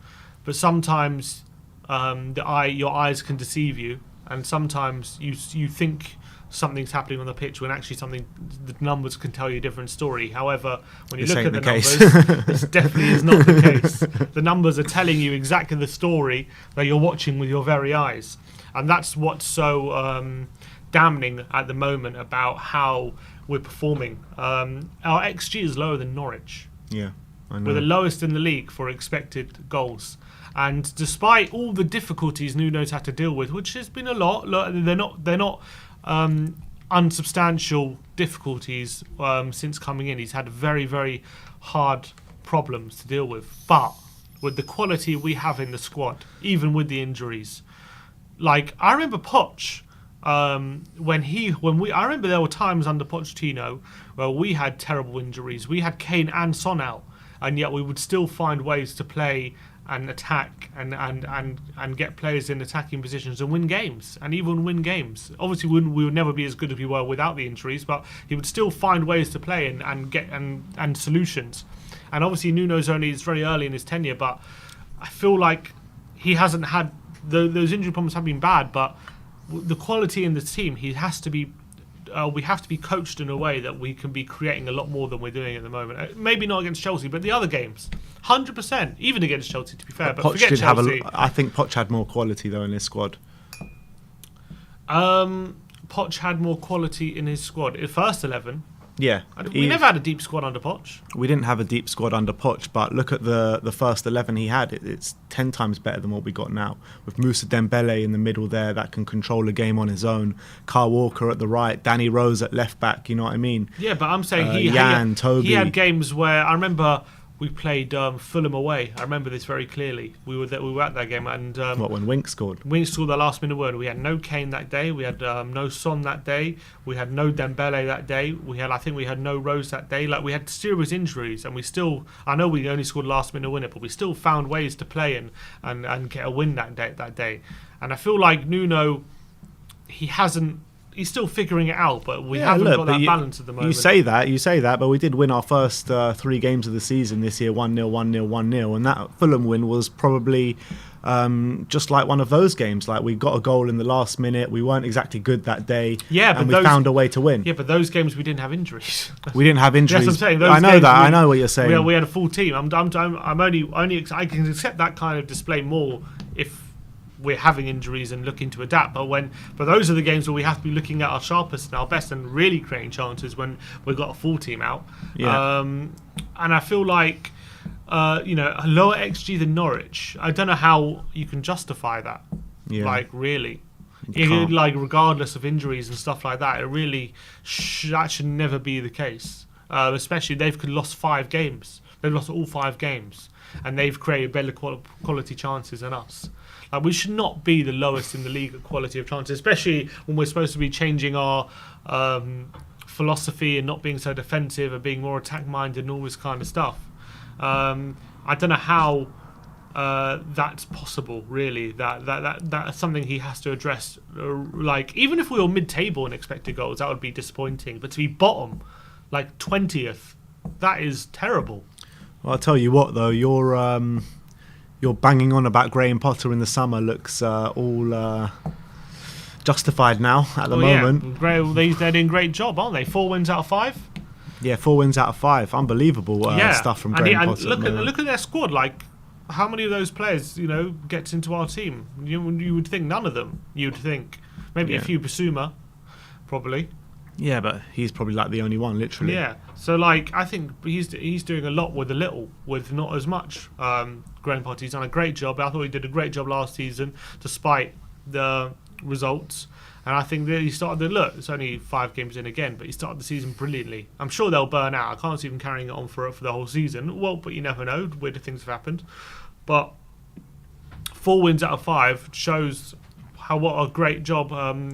But sometimes your eyes can deceive you, and sometimes you think something's happening on the pitch when actually the numbers can tell you a different story. However, when you look at the numbers, this definitely is not the case. The numbers are telling you exactly the story that you're watching with your very eyes, and that's what's so damning at the moment about how we're performing. Our XG is lower than Norwich. Yeah, I know. We're the lowest in the league for expected goals. And despite all the difficulties Nuno's had to deal with, which has been a lot, they're not unsubstantial difficulties since coming in. He's had very, very hard problems to deal with. But with the quality we have in the squad, even with the injuries, like I remember Poch, I remember there were times under Pochettino where we had terrible injuries. We had Kane and Son out, and yet we would still find ways to play and attack and get players in attacking positions and win games, and even win games. Obviously, we would never be as good as we were without the injuries, but he would still find ways to play and get solutions. And obviously, it's very early in his tenure, but I feel like he hasn't had those injury problems have been bad, but the quality in the team, we have to be coached in a way that we can be creating a lot more than we're doing at the moment. Maybe not against Chelsea, but the other games, 100%, even against Chelsea, to be fair. But forget Chelsea. I think Poch had more quality though in his squad. Poch had more quality in his squad. In first 11. Yeah. We never had a deep squad under Poch. We didn't have a deep squad under Poch, but look at the first 11 he had. It's 10 times better than what we got now. With Moussa Dembele in the middle there that can control a game on his own. Kyle Walker at the right. Danny Rose at left back, you know what I mean? Yeah, but I'm saying Toby. He had games where, I remember we played Fulham away. I remember this very clearly. We were at that game, and when Winks scored? Winks scored the last minute win. We had no Kane that day. We had no Son that day. We had no Dembele that day. I think we had no Rose that day. Like, we had serious injuries, and we still. I know we only scored last minute winner, but we still found ways to play and get a win that day. And I feel like Nuno, he's still figuring it out, but we haven't got that balance at the moment. You say that, but we did win our first 3 games of the season this year, 1-0, 1-0, 1-0, and that Fulham win was probably just like one of those games. Like, we got a goal in the last minute, we weren't exactly good that day, and we found a way to win. Yeah, but those games we didn't have injuries. We didn't have injuries. Yes, I'm saying. I know what you're saying. We had a full team. I can accept that kind of display more if we're having injuries and looking to adapt, but those are the games where we have to be looking at our sharpest and our best and really creating chances when we've got a full team out. Yeah. And I feel like a lower XG than Norwich. I don't know how you can justify that. Yeah. Like, really. Like, regardless of injuries and stuff like that, it really that should never be the case. Especially they've lost 5 games. They've lost all 5 games, and they've created better quality chances than us. Like, we should not be the lowest in the league at quality of chances, especially when we're supposed to be changing our philosophy and not being so defensive and being more attack-minded and all this kind of stuff. I don't know how that's possible, really. That's something he has to address. Like, even if we were mid-table in expected goals, that would be disappointing. But to be bottom, like 20th, that is terrible. Well, I'll tell you what, though, you're banging on about Graham Potter in the summer looks all justified now at the moment. Yeah. They're doing a great job, aren't they? 4 wins out of 5? Yeah, 4 wins out of 5. Unbelievable stuff from Graham Potter. Look at their squad. Like, how many of those players, gets into our team? You would think none of them. You'd think maybe a few Basuma, probably. Yeah, but he's probably like the only one, literally. Yeah. So, like, I think he's doing a lot with a little, with not as much. Graham Potter, he's done a great job. I thought he did a great job last season, despite the results. And I think that he started it's only 5 games in again, but he started the season brilliantly. I'm sure they'll burn out. I can't see them carrying it on for the whole season. Well, but you never know. Weird things have happened. But 4 wins out of 5 shows what a great job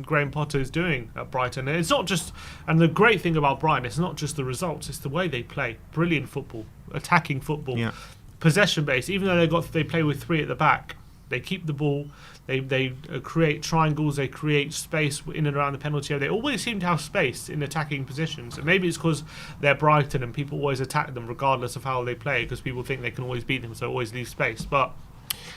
Graham Potter is doing at Brighton. And it's not just, and the great thing about Brighton, it's not just the results, it's the way they play. Brilliant football, attacking football, possession based. Even though they play with 3 at the back, they keep the ball. They create triangles. They create space in and around the penalty area. They always seem to have space in attacking positions. And maybe it's because they're Brighton and people always attack them regardless of how they play, because people think they can always beat them, so always leave space. But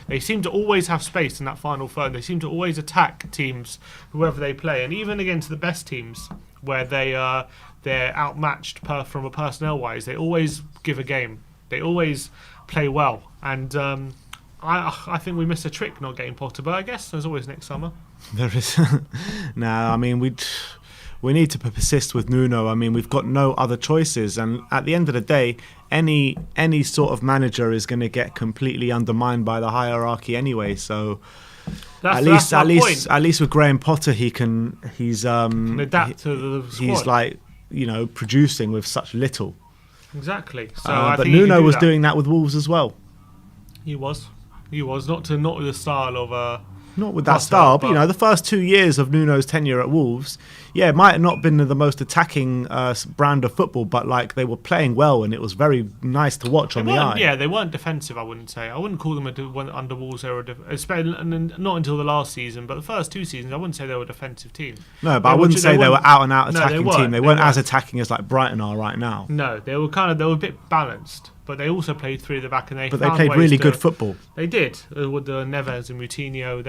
They seem to always have space in that final third. They seem to always attack teams, whoever they play, and even against the best teams where they're outmatched from a personnel wise, they always give a game. They always play well, and I think we missed a trick not getting Potter, but I guess there's always next summer. There is. No, I mean, we need to persist with Nuno. I mean, we've got no other choices, and at the end of the day, any sort of manager is going to get completely undermined by the hierarchy anyway. So at least with Graham Potter, he's can adapt to the squad. He's like, producing with such little. Exactly. So but Nuno was doing that with Wolves as well. He was not with the style of. Not with that style, but the first 2 years of Nuno's tenure at Wolves, it might have not been the most attacking brand of football, but they were playing well, and it was very nice to watch on the eye. Yeah, they weren't defensive. I wouldn't say. I wouldn't call them under Wolves. They were not until the last season, but the first 2 seasons, I wouldn't say they were a defensive team. No, but I wouldn't say they were out and out attacking team. They weren't as attacking as Brighton are right now. No, they were a bit balanced. But they also played 3 at the back, and they played really good football. They did with the Neves and Moutinho,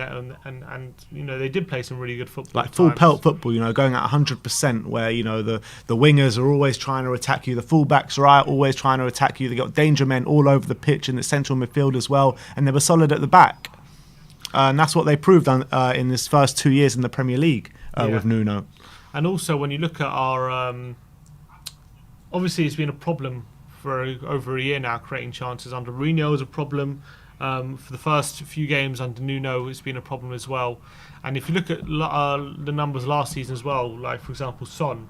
and they did play some really good football. Full pelt football, going at 100%, where the wingers are always trying to attack you, the fullbacks are always trying to attack you. They got danger men all over the pitch in the central midfield as well, and they were solid at the back. And that's what they proved in this first 2 years in the Premier League with Nuno. And also, when you look at our, obviously, it's been a problem for over a year now, creating chances. Under Mourinho was a problem. For the first few games under Nuno, it's been a problem as well. And if you look at the numbers last season as well, for example, Son,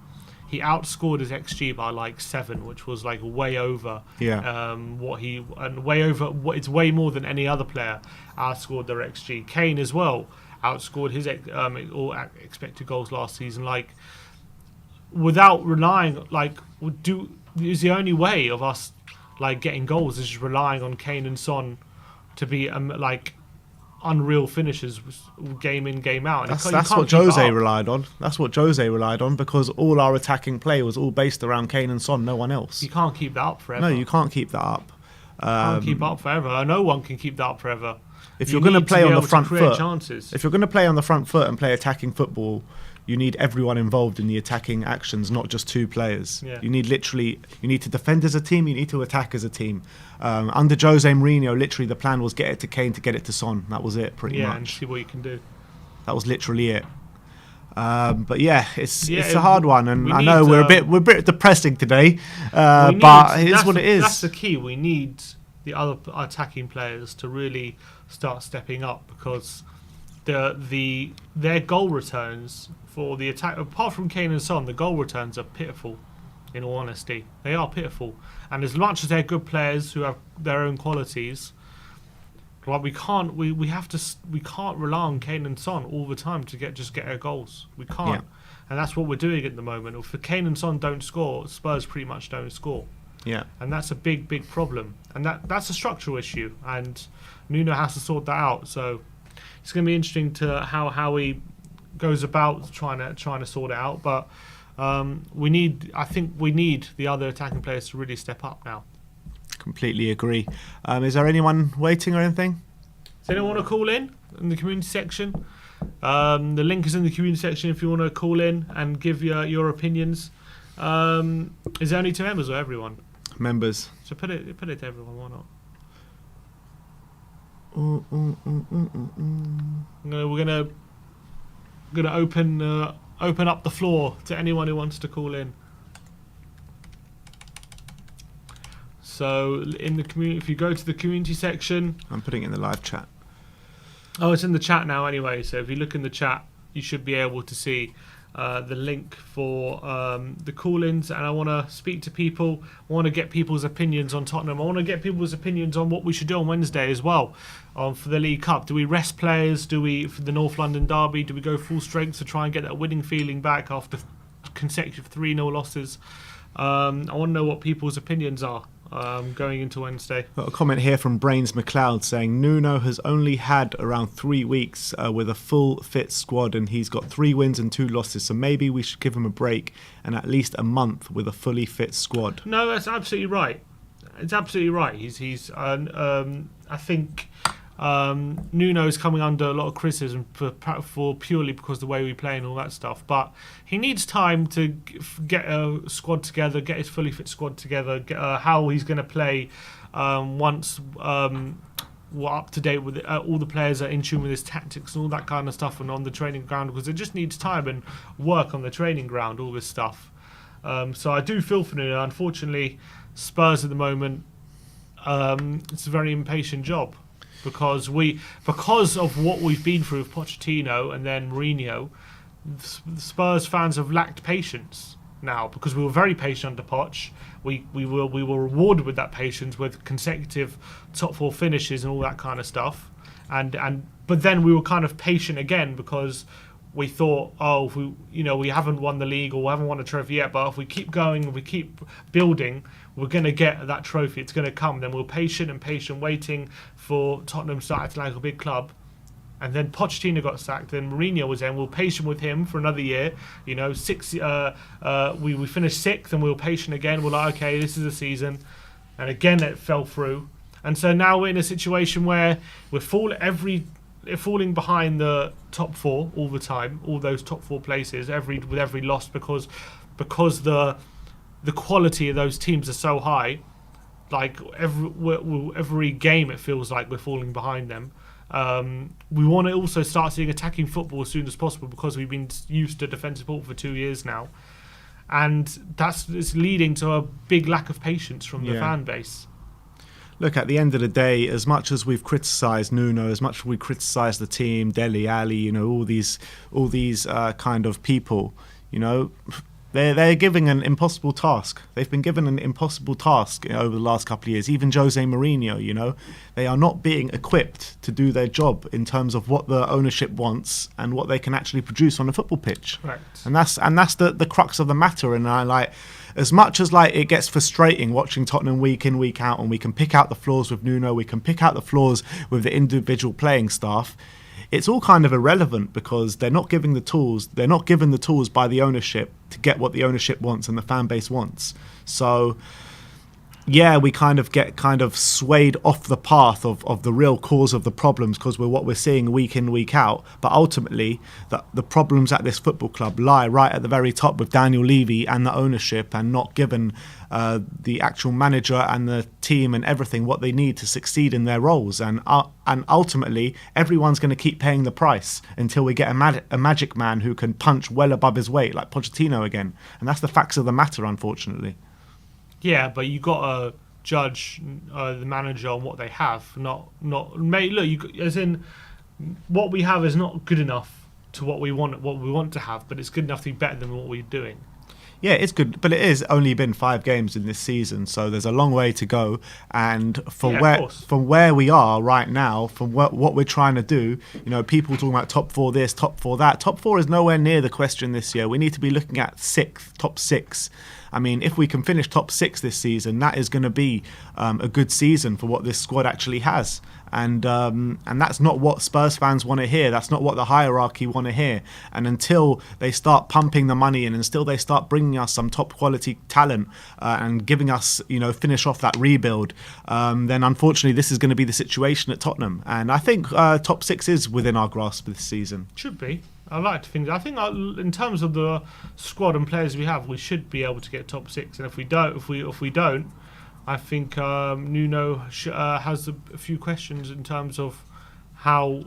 he outscored his XG by 7, which was way over it's way more than any other player outscored their XG. Kane as well outscored his all expected goals last season. Without relying, is the only way of us getting goals is just relying on Kane and Son to be unreal finishers game in, game out. That's what Jose relied on. That's what Jose relied on, because all our attacking play was all based around Kane and Son, no one else. You can't keep that up forever. No, you can't keep that up. Can't keep up forever. No one can keep that up forever. If you're going to play on the front foot, if you're going to play on the front foot and play attacking football, you need everyone involved in the attacking actions, not just 2 players. Yeah. You need to defend as a team, you need to attack as a team. Under Jose Mourinho, literally the plan was get it to Kane to get it to Son. That was it, pretty much. Yeah, and see what you can do. That was literally it. But it's a hard one, and I know we're a bit depressing today, but it is what it is. That's the key. We need the other attacking players to really start stepping up, because their goal returns for the attack, apart from Kane and Son, the goal returns are pitiful. In all honesty, they are pitiful. And as much as they're good players who have their own qualities, we can't rely on Kane and Son all the time to get our goals. We can't, and that's what we're doing at the moment. If Kane and Son don't score, Spurs pretty much don't score. Yeah, and that's a big problem, and that's a structural issue, and Nuno has to sort that out. So it's going to be interesting to how he goes about trying to sort it out. But I think we need the other attacking players to really step up now. Completely agree. Is there anyone waiting or anything? Does anyone want to call in the community section? The link is in the community section if you want to call in and give your opinions. Is there only 2 members or everyone? Members. So put it to everyone. Why not? We're gonna open up the floor to anyone who wants to call in. So in the community, if you go to the community section, I'm putting it in the live chat. Oh, it's in the chat now anyway. So if you look in the chat, you should be able to see the link for the call-ins. And I want to speak to people. I want to get people's opinions on Tottenham. I want to get people's opinions on what we should do on Wednesday as well for the League Cup. Do we rest players? Do we, for the North London derby, do we go full strength to try and get that winning feeling back after consecutive 3-0 losses? I want to know what people's opinions are going into Wednesday. Got a comment here from Brains McLeod saying Nuno has only had around 3 weeks with a full fit squad, and he's got 3 wins and 2 losses, so maybe we should give him a break and at least a month with a fully fit squad. No, that's absolutely right. It's absolutely right. He's I think Nuno's coming under a lot of criticism for purely because of the way we play and all that stuff. But he needs time to get a squad together, get his fully fit squad together, get how he's going to play once we're up to date with all the players are in tune with his tactics and all that kind of stuff and on the training ground, because it just needs time and work on the training ground, all this stuff. So I do feel for Nuno. Unfortunately, Spurs at the moment, it's a very impatient job. Because of what we've been through with Pochettino and then Mourinho, Spurs fans have lacked patience now, because we were very patient under Poch. We were rewarded with that patience with consecutive top 4 finishes and all that kind of stuff. But then we were kind of patient again because we thought, if we haven't won the league or we haven't won a trophy yet, but if we keep going and we keep building, we're going to get that trophy. It's going to come. Then we're patient, waiting for Tottenham to start acting like a big club. And then Pochettino got sacked. Then Mourinho was in. We were patient with him for another year. We finished 6th, and we were patient again. We're like, okay, this is a season. And again, it fell through. And so now we're in a situation where we're falling behind the top 4 all the time, all those top 4 places, with every loss, because the quality of those teams are so high. Like every game, it feels like we're falling behind them. We want to also start seeing attacking football as soon as possible, because we've been used to defensive football for 2 years now, and it's leading to a big lack of patience from the fan base. Look, at the end of the day, as much as we've criticised Nuno, as much as we criticised the team, Dele Alli, all these kind of people, they're giving an impossible task. They've been given an impossible task over the last couple of years. Even Jose Mourinho, they are not being equipped to do their job in terms of what the ownership wants and what they can actually produce on a football pitch. Right. And that's the crux of the matter. And as much as it gets frustrating watching Tottenham week in, week out, and we can pick out the flaws with Nuno, we can pick out the flaws with the individual playing staff, it's all kind of irrelevant, because they're not given the tools by the ownership to get what the ownership wants and the fan base wants. So yeah, we kind of get swayed off the path of the real cause of the problems, because what we're seeing week in, week out. But ultimately, the problems at this football club lie right at the very top with Daniel Levy and the ownership, and not given the actual manager and the team and everything what they need to succeed in their roles. And ultimately, everyone's going to keep paying the price until we get a magic man who can punch well above his weight, like Pochettino again. And that's the facts of the matter, unfortunately. Yeah, but you got to judge the manager on what they have, not. As in, what we have is not good enough to what we want to have, but it's good enough to be better than what we're doing. Yeah, it's good, but it has only been 5 games in this season, so there's a long way to go. And from where we are right now, from what we're trying to do, people talking about top 4 this, top 4 that. Top 4 is nowhere near the question this year. We need to be looking at top 6. I mean, if we can finish top 6 this season, that is going to be a good season for what this squad actually has. And that's not what Spurs fans want to hear. That's not what the hierarchy want to hear. And until they start pumping the money in, and until they start bringing us some top quality talent and giving us, finish off that rebuild, then unfortunately this is going to be the situation at Tottenham. And I think top 6 is within our grasp this season. Should be. I like to think. I think in terms of the squad and players we have, we should be able to get top 6. And if we don't, I think Nuno has a few questions in terms of how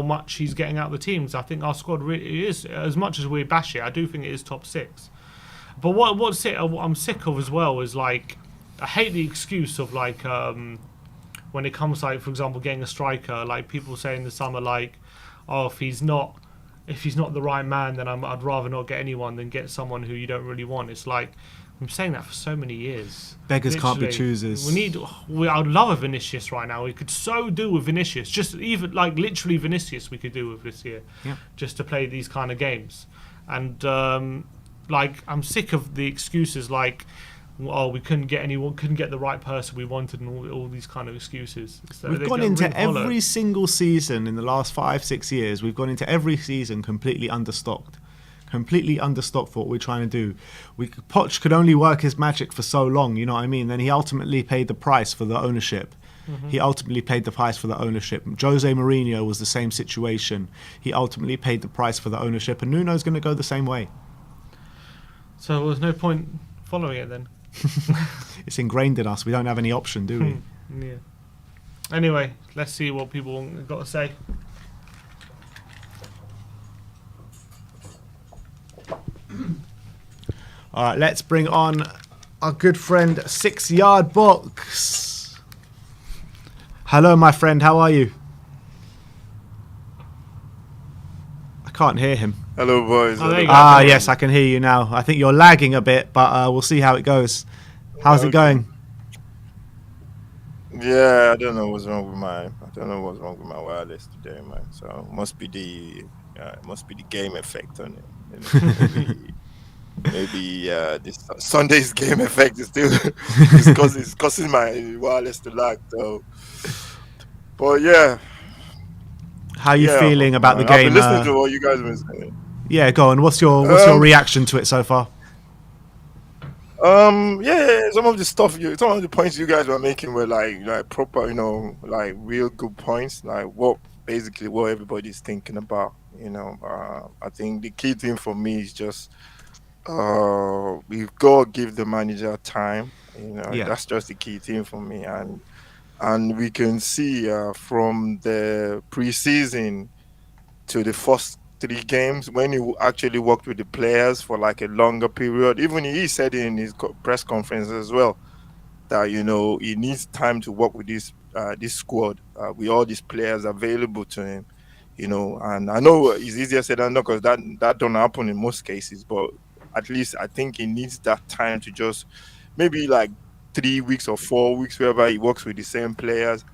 much he's getting out of the teams. I think our squad really is, as much as we bash it, I do think it is top 6. But what I'm sick of as well is I hate the excuse of when it comes for example, getting a striker. People say in the summer if he's not the right man, then I'd rather not get anyone than get someone who you don't really want. It's I'm saying that for so many years. Beggars can't be choosers. I'd love a Vinicius right now. We could so do with Vinicius. Just even literally Vinicius we could do with this year. Yeah. Just to play these kind of games. And I'm sick of the excuses we couldn't get anyone, couldn't get the right person we wanted, and all these kind of excuses. So we've gone into every single season in the last 5-6 years. We've gone into every season completely understocked for what we're trying to do. Poch could only work his magic for so long, you know what I mean? Then he ultimately paid the price for the ownership. He ultimately paid the price for the ownership. Jose Mourinho was the same situation. He ultimately paid the price for the ownership, and Nuno's going to go the same way. So there's no point following it then. It's ingrained in us. We don't have any option, do we? Yeah. Anyway, let's see what people have got to say. All right, let's bring on our good friend 6 Yard Box. Hello, my friend. How are you? I can't hear him. Hello, boys. Oh, there you go. Yes, I can hear you now. I think you're lagging a bit, but we'll see how it goes. How's it going? Yeah, I don't know what's wrong with my wireless today, man. So must be the game effect on it. You know, maybe this Sunday's game effect is still it's causing my wireless to lag. So, but yeah. How are you feeling about the I've game? been listening to what you guys have been saying. Yeah, go on. What's your reaction to it so far? Yeah, some of the points you guys were making were like proper, like real good points, like what everybody's thinking about. I think the key thing for me is just we've got to give the manager time. Yeah. That's just the key thing for me, and we can see from the preseason to the first 3 games when he actually worked with the players for like a longer period. Even he said in his press conference as well that he needs time to work with this squad with all these players available to him. And I know it's easier said than done because that don't happen in most cases, but at least I think he needs that time to just maybe like 3 weeks or 4 weeks wherever he works with the same players,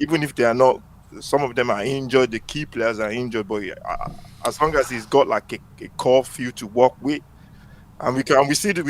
even if they are not. Some of them are injured. The key players are injured, but as long as he's got like a core few to work with, and we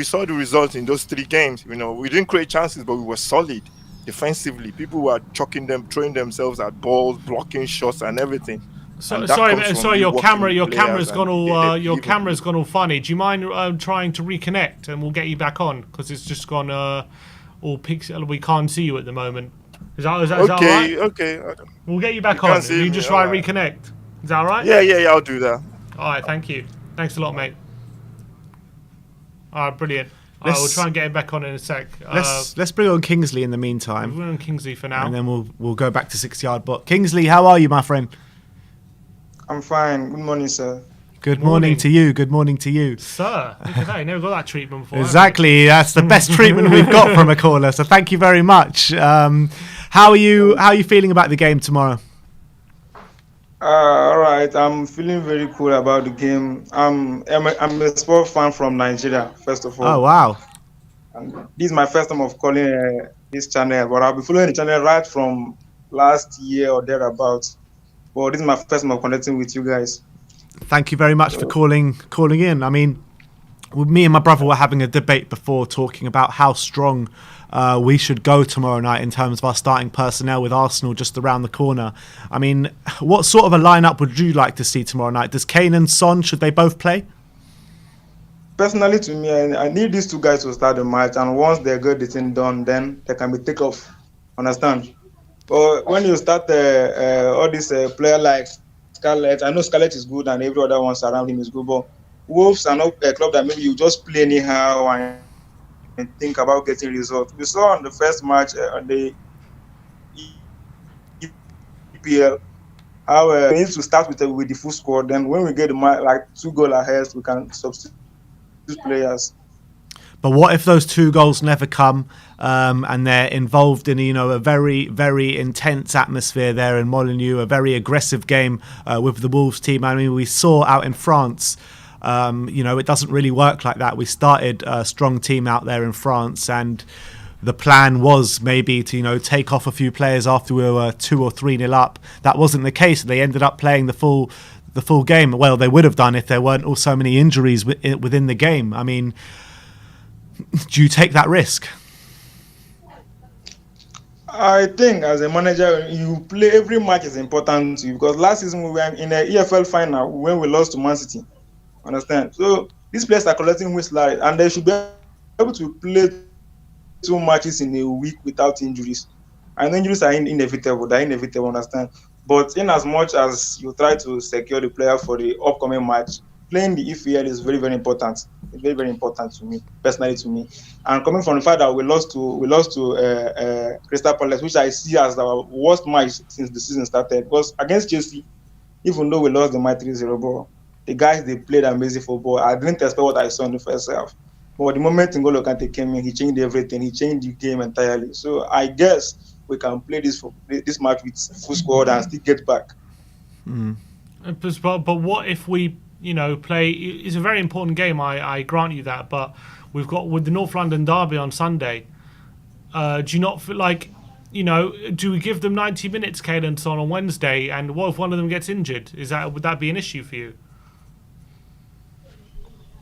saw the results in those 3 games. We didn't create chances, but we were solid defensively. People were throwing themselves at balls, blocking shots, and everything. Sorry, your camera's gone all funny. Do you mind trying to reconnect, and we'll get you back on because it's just gone all pixel. We can't see you at the moment. Is that all right? Okay. We'll get you back on. You just try and reconnect. Is that all right? Yeah, I'll do that. All right, thank you. Thanks a lot, mate. All right, brilliant. All right, we'll try and get him back on in a sec. Let's bring on Kingsley in the meantime. We're on Kingsley for now. And then we'll go back to 6 Yard Box. Kingsley, how are you, my friend? I'm fine. Good morning, sir. Good morning to you. Good morning to you. Sir, look at that. You never got that treatment before. Exactly. That's the best treatment we've got from a caller. So thank you very much. How are you feeling about the game tomorrow? All right. I'm feeling very cool about the game. I'm a sport fan from Nigeria, first of all. Oh, wow. And this is my first time of calling this channel, but I've been following the channel right from last year or thereabouts. But this is my first time of connecting with you guys. Thank you very much for calling in. I mean, me and my brother were having a debate before talking about how strong we should go tomorrow night in terms of our starting personnel with Arsenal just around the corner. I mean, what sort of a lineup would you like to see tomorrow night? Does Kane and Son, should they both play? Personally, to me, I need these 2 guys to start the match, and once they get the thing done, then they can be take off. Understand? But when you start all these player like Scarlett, I know Scarlett is good and every other one around him is good, but Wolves are not a club that maybe you just play anyhow and think about getting results. We saw on the first match on the EPL how we need to start with the full squad. Then when we get the match, like 2 goals ahead, we can substitute players. But what if those 2 goals never come and they're involved in a very, very intense atmosphere there in Molineux, a very aggressive game with the Wolves team? I mean, we saw out in France, it doesn't really work like that. We started a strong team out there in France, and the plan was maybe to take off a few players after we were 2 or 3-0 up. That wasn't the case. They ended up playing the full game. Well, they would have done if there weren't also many injuries within the game. I mean, do you take that risk? I think as a manager, you play every match is important to you, because last season we were in the EFL final when we lost to Man City. Understand? So these players are collecting whistle, and they should be able to play 2 matches in a week without injuries. I know injuries are inevitable. They're inevitable, understand. But in as much as you try to secure the player for the upcoming match, playing the EFL is very, very important. It's very, very important to me, personally to me. And coming from the fact that we lost to Crystal Palace, which I see as our worst match since the season started. Because against Chelsea, even though we lost the match 3-0, but the guys they played amazing football. I didn't expect what I saw in the first half. But the moment N'Golo Kante came in, he changed everything. He changed the game entirely. So I guess we can play this match with full squad and still get back. But what if we, play? It's a very important game. I grant you that. But we've got with the North London derby on Sunday. Do you not feel like, do we give them 90 minutes, Kane and Son, on Wednesday? And what if one of them gets injured? Would that be an issue for you?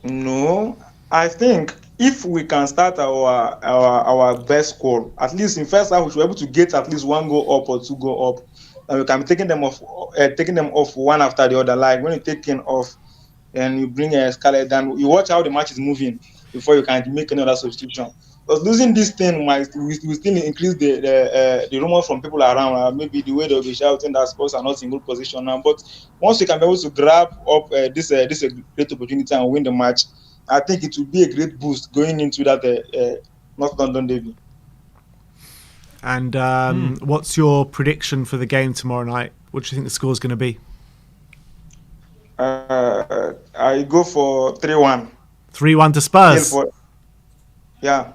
No, I think if we can start our best score, at least in first half, we should be able to get at least one goal up or two goal up, and we can be taking them off one after the other. Like when you take him off and you bring a Scarlett down, you watch how the match is moving before you can make another substitution. Because losing this thing might will still increase the rumor from people around. Maybe the way they'll be shouting that Spurs are not in good position now. But once we can be able to grab up this great opportunity and win the match, I think it will be a great boost going into that North London derby. And what's your prediction for the game tomorrow night? What do you think the score's going to be? I go for 3-1. 3-1 to Spurs. Yeah,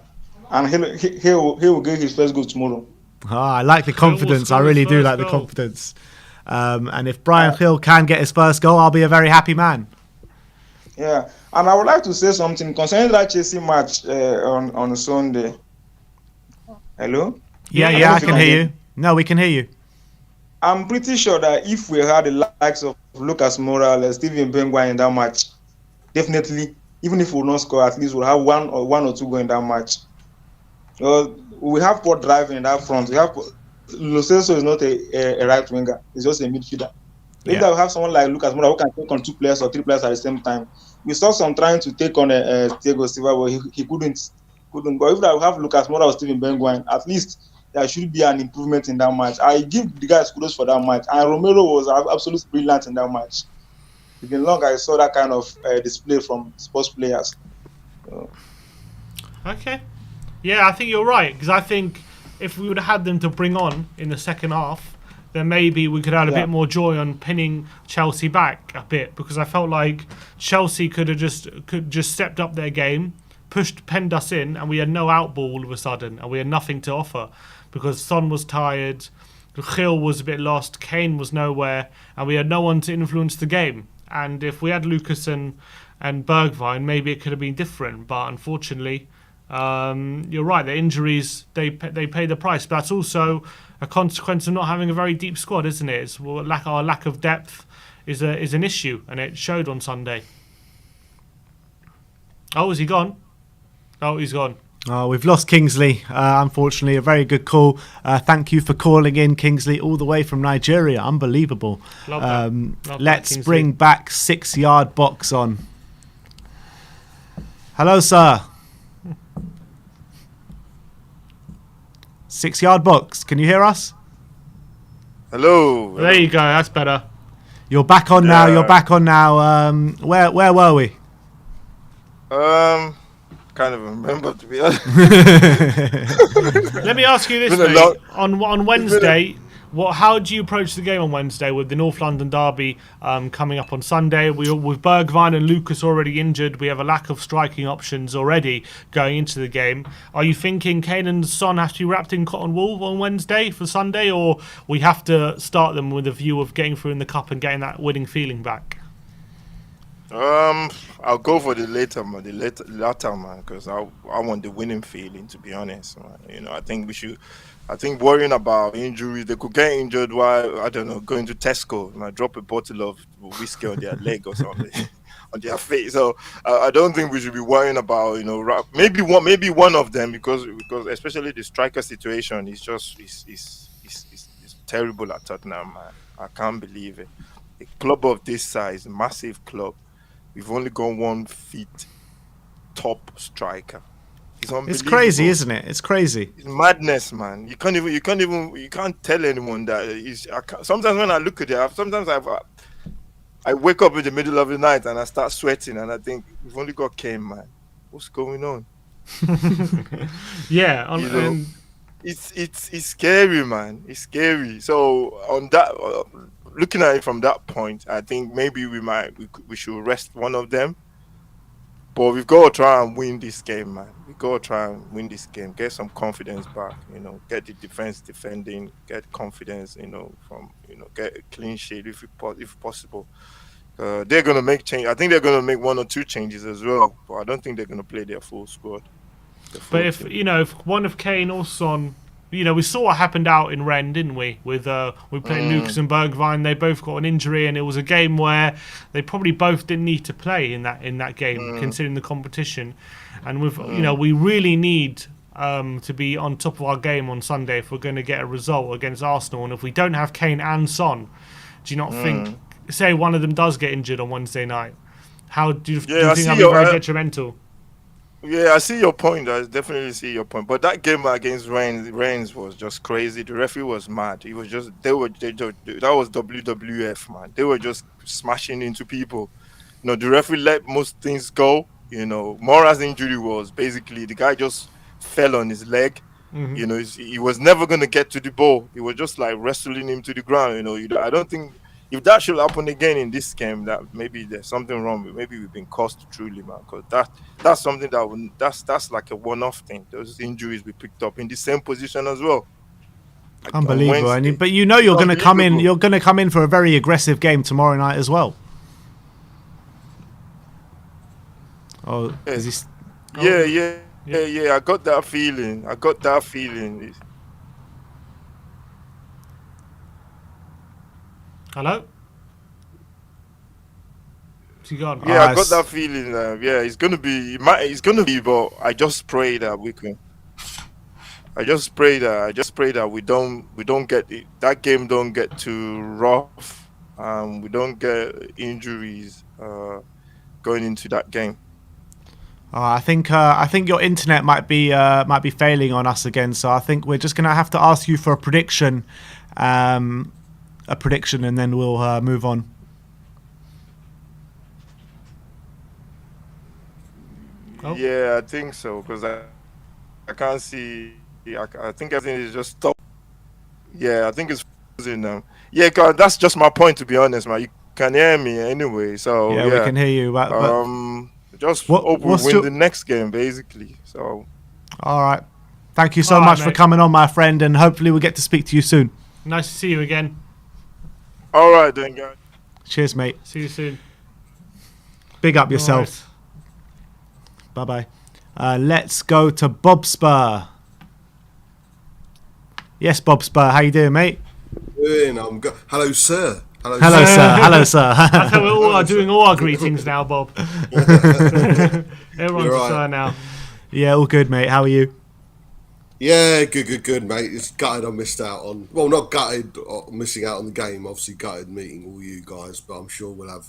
and he will get his first goal tomorrow. I like the confidence. I really do like the confidence. And if Brian Hill can get his first goal, I'll be a very happy man. Yeah, and I would like to say something concerning that Chelsea match on Sunday. Hello? Yeah, I can hear you. No, we can hear you. I'm pretty sure that if we had the likes of Lucas Moura and Steven Bergwijn in that match, definitely, even if we will not score, at least we'll have one or two goals in that match. We have poor driving in that front. Lo Celso is not a right winger; he's just a midfielder. If we have someone like Lucas Moura who can take on two players or three players at the same time, we saw some trying to take on Thiago Silva, but he couldn't. But if we have Lucas Moura or Steven Bergwijn, at least there should be an improvement in that match. I give the guys kudos for that match, and Romero was absolutely brilliant in that match. It's been long I saw that kind of display from sports players. Okay. Yeah, I think you're right, because I think if we would have had them to bring on in the second half, then maybe we could have had a bit more joy on pinning Chelsea back a bit, because I felt like Chelsea could just stepped up their game, penned us in, and we had no outball all of a sudden, and we had nothing to offer, because Son was tired, Gil was a bit lost, Kane was nowhere, and we had no one to influence the game. And if we had Lucas and Bergwijn, maybe it could have been different. But unfortunately, you're right. The injuries they pay the price. But that's also a consequence of not having a very deep squad, isn't it? Our lack of depth is an issue, and it showed on Sunday. Oh, is he gone? Oh, he's gone. Oh, we've lost Kingsley, unfortunately. A very good call. Thank you for calling in, Kingsley, all the way from Nigeria. Unbelievable. Love that. Let's bring back 6 Yard Box on. Hello, sir. 6 Yard Box. Can you hear us? Hello. There you go. That's better. You're back on now. Where were we? Kind of remember, to be honest. Let me ask you this, mate. On Wednesday, how do you approach the game on Wednesday with the North London derby coming up on Sunday? With Bergwijn and Lucas already injured, we have a lack of striking options already going into the game. Are you thinking Kane and Son have to be wrapped in cotton wool on Wednesday for Sunday, or we have to start them with a view of getting through in the cup and getting that winning feeling back? I'll go for the latter man, because I want the winning feeling, to be honest, man. I think worrying about injuries, they could get injured while, I don't know, going to Tesco and drop a bottle of whiskey on their leg or something on their face. So I don't think we should be worrying about, maybe one of them, because especially the striker situation is just is terrible at Tottenham, man. I can't believe it. A club of this size, massive club, we've only got 1 feet top striker. It's unbelievable. It's crazy, isn't it? It's crazy. It's madness, man. You can't tell anyone that. Sometimes when I look at it, I wake up in the middle of the night and I start sweating and I think we've only got Kane, man. What's going on? Yeah, it's scary, man. It's scary. So on that, looking at it from that point, I think maybe we should rest one of them. But we've got to try and win this game, man. We've got to try and win this game. Get some confidence back, get the defense defending, get confidence, get a clean sheet if possible. They're going to make change. I think they're going to make 1 or 2 changes as well. But I don't think they're going to play their full squad. But if one of Kane or Son, we saw what happened out in Rennes, didn't we? With we played Lucas and Bergwijn. They both got an injury, and it was a game where they probably both didn't need to play in that game, considering the competition. And we really need to be on top of our game on Sunday if we're going to get a result against Arsenal. And if we don't have Kane and Son, do you not think? Say one of them does get injured on Wednesday night, how do you think that'll be very detrimental? Yeah, I see your point. I definitely see your point. But that game against Rennes was just crazy. The referee was mad. He was just that was WWF, man. They were just smashing into people. The referee let most things go. Mora's injury was basically the guy just fell on his leg. He was never gonna get to the ball. He was just like wrestling him to the ground. I don't think. If that should happen again in this game, that maybe there's something wrong. Maybe we've been cursed truly, man. Because that's something that's like a one-off thing. Those injuries we picked up in the same position as well. Like unbelievable. But you're going to come in. You're going to come in for a very aggressive game tomorrow night as well. Oh, yeah. Is he? Yeah. I got that feeling. Hello? Is he gone? Yeah, I got that feeling. It's gonna be. But I just pray that we can. I just pray that we don't get it. That game don't get too rough. We don't get injuries going into that game. I think your internet might be failing on us again. So I think we're just gonna have to ask you for a prediction. And then we'll move on. Oh. Yeah, I think so, because I can't see. I think everything is just stopped. Yeah, I think it's frozen now. Yeah, cause that's just my point, to be honest, man. You can hear me anyway, so yeah. We can hear you. But just hope we win the next game, basically. So. All right. Thank you so much for coming on, my friend, and hopefully we'll get to speak to you soon. Nice to see you again. All right, then, guys. Cheers, mate. See you soon. Big up yourself. Right. Bye-bye. Let's go to Bob Spur. Yes, Bob Spur. How you doing, mate? I'm good. Hello, sir. Hello, sir. Hello, sir. That's how we all are doing all our greetings now, Bob. Everyone's a sir now. Yeah, all good, mate. How are you? Yeah, good, mate. It's gutted I missed out on... Well, not gutted missing out on the game. Obviously gutted meeting all you guys, but I'm sure we'll have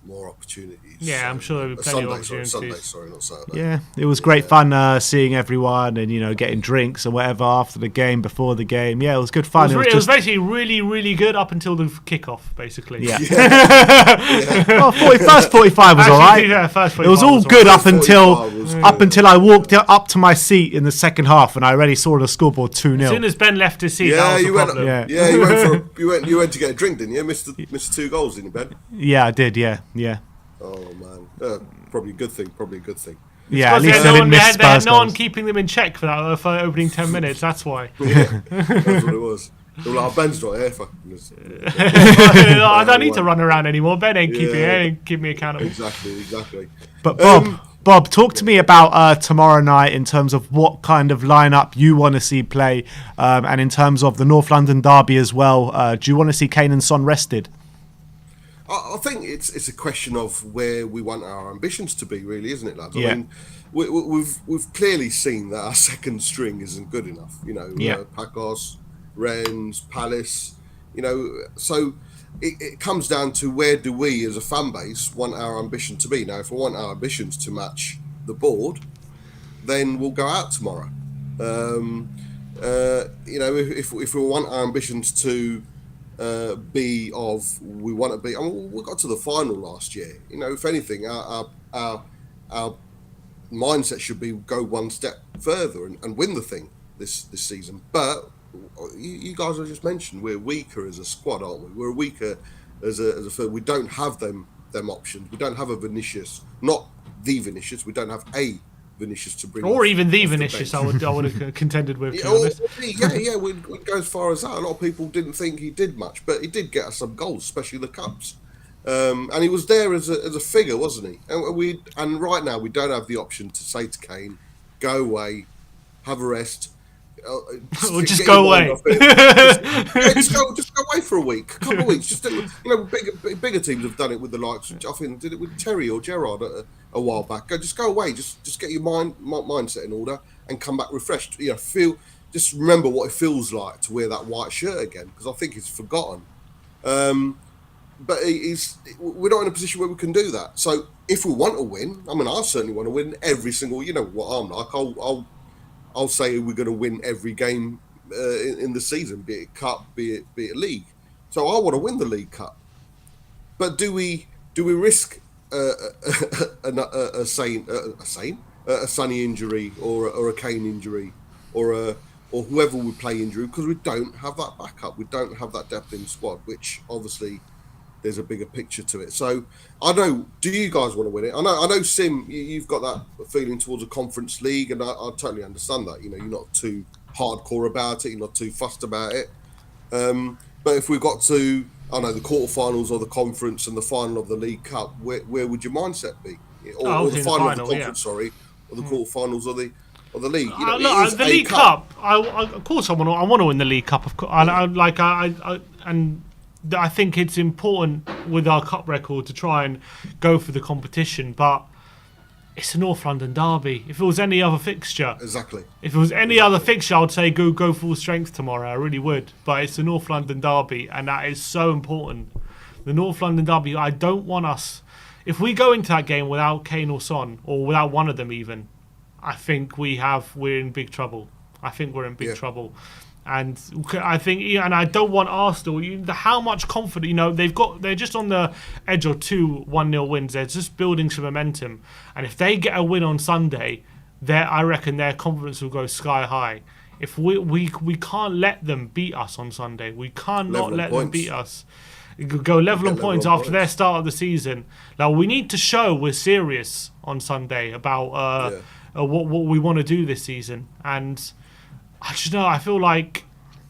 more opportunities. Yeah, I'm sure there'll be plenty of opportunities. Sunday, not Saturday. Yeah, it was great fun seeing everyone and, getting drinks and whatever after the game, before the game. Yeah, it was good fun. It was basically really, really good up until the kickoff, basically. Yeah. Well, first 45 was all right. Yeah, first 45 it was all good up until I walked up to my seat in the second half and I already saw the scoreboard 2-0. As soon as Ben left his seat, that was the problem. You went to get a drink, didn't you? Missed 2 goals, didn't you, Ben? Yeah, I did. Yeah. Oh man, probably a good thing. Yeah, at least they didn't miss Spurs They had no one goals. keeping them in check for that for opening 10 minutes. That's why. Yeah, that's what it was. They were like, Ben's not here. I don't need to run around anymore. Ben ain't keep me accountable. Exactly. But Bob, talk to me about tomorrow night in terms of what kind of lineup you want to see play, and in terms of the North London derby as well. Do you want to see Kane and Son rested? I think it's a question of where we want our ambitions to be, really, isn't it, lads? Yeah. I mean, we've clearly seen that our second string isn't good enough. Pacos, Rennes, Palace. So it comes down to where do we, as a fan base, want our ambition to be. Now, if we want our ambitions to match the board, then we'll go out tomorrow. If we want our ambitions to we want to be. I mean, we got to the final last year. If anything, our mindset should be go one step further and win the thing this season. But you guys have just mentioned we're weaker as a squad, aren't we? We're weaker as a firm. We don't have them options. We don't have a Vinicius, not the Vinicius. We don't have a Vinicius to bring, or even the Vinicius. I would have contended with. We'd go as far as that. A lot of people didn't think he did much, but he did get us some goals, especially the cups. And he was there as a figure, wasn't he? And right now we don't have the option to say to Kane, go away, have a rest. Just go away. Just go away for a week, a couple of weeks. Just bigger teams have done it with the likes. I think did it with Terry or Gerrard a while back. Just go away. Just get your mindset in order and come back refreshed. Just remember what it feels like to wear that white shirt again, because I think it's forgotten. But we're not in a position where we can do that. So if we want to win, I mean, I certainly want to win every single. You know what I'm like. I'll say we're going to win every game in the season, be it cup, be it league. So I want to win the League Cup. But do we risk a Sonny injury or a Kane injury or whoever we play injury, because we don't have that backup, we don't have that depth in the squad, which obviously there's a bigger picture to it. So I know, do you guys want to win it? I know, Sim, you've got that feeling towards a Conference League, and I totally understand that. You're not too hardcore about it, you're not too fussed about it. But if we got to, the quarterfinals or the conference and the final of the League Cup, where would your mindset be? Or the final of the conference, or the quarterfinals or the league. The League Cup. Of course, I want to win the League Cup. Of course, I think it's important with our cup record to try and go for the competition, but it's a North London derby. If it was any other fixture, If it was any other fixture, I'd say go full strength tomorrow. I really would. But it's a North London derby, and that is so important. The North London derby. I don't want us. If we go into that game without Kane or Son, or without one of them even, I think we're in big trouble. I think we're in big trouble. And I think, and I don't want Arsenal. How much confidence? They're just on the edge of 2 1-0 wins. They're just building some momentum. And if they get a win on Sunday, I reckon their confidence will go sky high. If we can't let them beat us on Sunday. We can't not let them beat us. Go level on points after their start of the season. Now we need to show we're serious on Sunday about what we want to do this season. And I just know. I feel like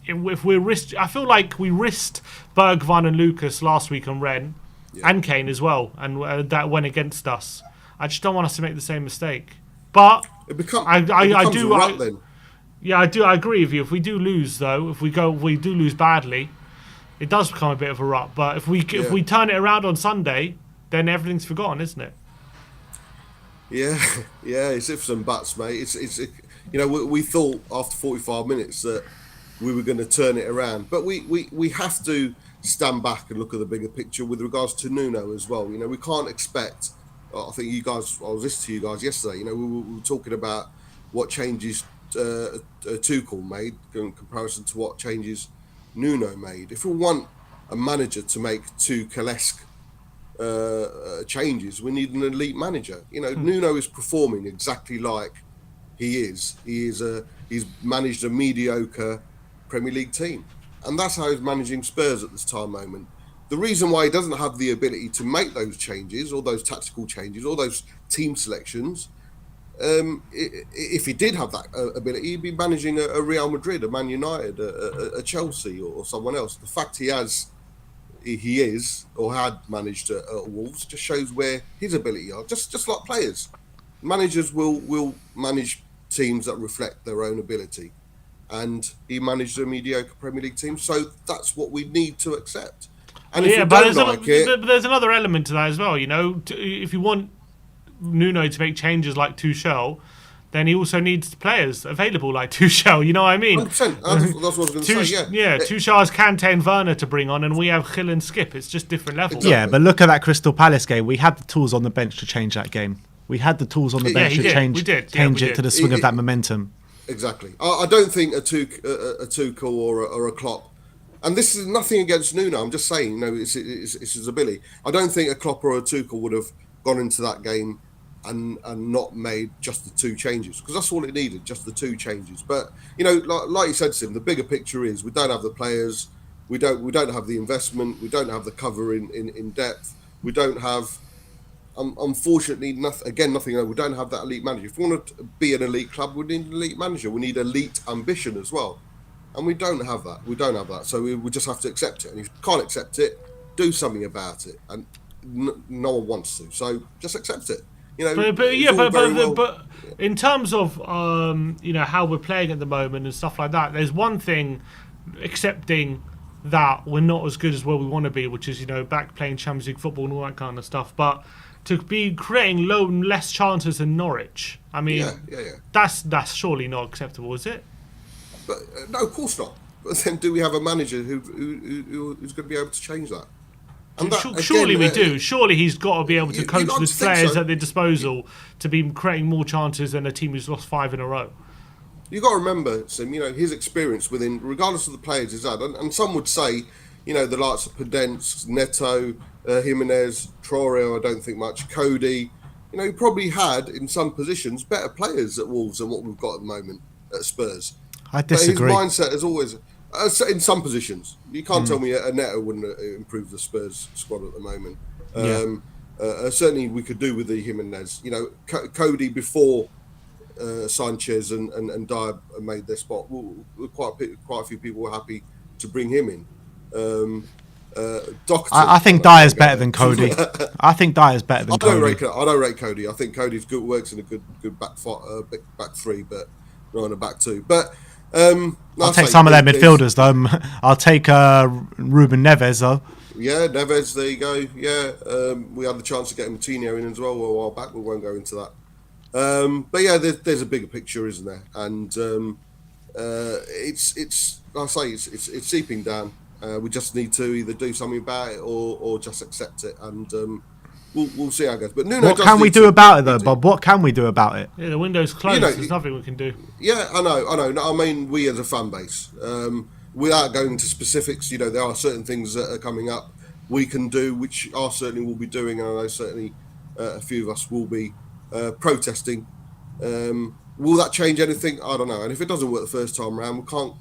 if we risked Bergwijn and Lucas last week on Rennes, and Kane as well, and that went against us. I just don't want us to make the same mistake. But I agree with you. If we do lose, though, if we do lose badly, it does become a bit of a rut. But if we turn it around on Sunday, then everything's forgotten, isn't it? Yeah, it's ifs and buts, mate. We thought after 45 minutes that we were going to turn it around, but we have to stand back and look at the bigger picture with regards to Nuno as well. We can't expect. I think I was listening to you guys yesterday. We were talking about what changes Tuchel made in comparison to what changes Nuno made. If we want a manager to make Tuchel-esque changes, we need an elite manager. Nuno is performing exactly like he is. He's managed a mediocre Premier League team, and that's how he's managing Spurs at this moment. The reason why he doesn't have the ability to make those changes, or those tactical changes, or those team selections, if he did have that ability, he'd be managing a Real Madrid, a Man United, a Chelsea, or someone else. The fact he is or had managed Wolves just shows where his ability are. Just like players, managers will manage teams that reflect their own ability, and he managed a mediocre Premier League team, so that's what we need to accept. And but there's another element to that as well. If you want Nuno to make changes like Tuchel, then he also needs players available like Tuchel. You know what I mean? 100%. That's what I was going to say. Yeah. Tuchel has Kante and Werner to bring on, and we have Gil and Skip. It's just different levels. Exactly. Yeah, but look at that Crystal Palace game. We had the tools on the bench to change that game. We had the tools on the bench to did. change We did. change Yeah, it we to the did. swing of that momentum. Exactly. I don't think a Tuchel or a Klopp, and this is nothing against Nuno. I'm just saying, it's his ability. I don't think a Klopp or a Tuchel would have gone into that game and not made just the 2 changes, because that's all it needed, just the 2 changes. But like you said, Sim, the bigger picture is we don't have the players, we don't have the investment, we don't have the cover in depth, we don't have. Unfortunately, nothing. We don't have that elite manager. If we want to be an elite club, we need an elite manager. We need elite ambition as well, and we don't have that. So we just have to accept it. And if you can't accept it, do something about it. And no one wants to. So just accept it. But in terms of how we're playing at the moment and stuff like that, there's one thing, accepting that we're not as good as where we want to be, which is back playing Champions League football and all that kind of stuff. But to be creating less chances than Norwich, I mean, that's surely not acceptable, is it? But no, of course not. But then, do we have a manager who's going to be able to change that? And surely we do. Surely he's got to be able to coach with players at their disposal to be creating more chances than a team who's lost 5 in a row. You've got to remember, Sim, his experience within, regardless of the players he's had, and some would say, the likes of Podence, Neto, Jimenez, Traoré, I don't think much, Cody, he probably had, in some positions, better players at Wolves than what we've got at the moment at Spurs. I disagree. But his mindset is always, in some positions, you can't tell me a Neto wouldn't improve the Spurs squad at the moment. Certainly we could do with the Jimenez. Cody before Sanchez and Dyer made their spot. Quite a few people were happy to bring him in. I think Dyer's better than Cody. I think Dyer's better than Cody. I don't rate Cody. I think Cody's good, works in a good back 3, but not in a back 2. But I'll take some of their midfielders though. I'll take Ruben Neves though. Yeah, Neves. There you go. Yeah, we had the chance to get Moutinho in as well a while back. We won't go into that. But yeah, there's a bigger picture, isn't there? And it's I say it's seeping down. We just need to either do something about it or just accept it, and we'll see how it goes. But Nuno, what can we do about it though, Bob? What can we do about it? Yeah, the window's closed. There's nothing we can do. Yeah, I know. No, I mean, we as a fan base, without going into specifics, there are certain things that are coming up we can do, which I certainly will be doing, and I know certainly a few of us will be protesting. Will that change anything? I don't know. And if it doesn't work the first time around, we can't.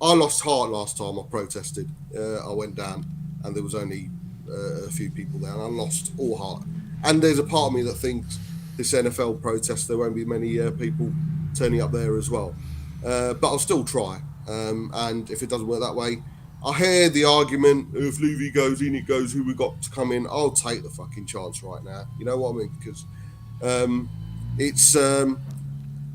I lost heart last time I protested. I went down, and there was only a few people there, and I lost all heart. And there's a part of me that thinks this NFL protest, there won't be many people turning up there as well. But I'll still try. And if it doesn't work that way, I hear the argument, if Levy goes, Enid goes, who we got to come in? I'll take the fucking chance right now. You know what I mean? Because it's...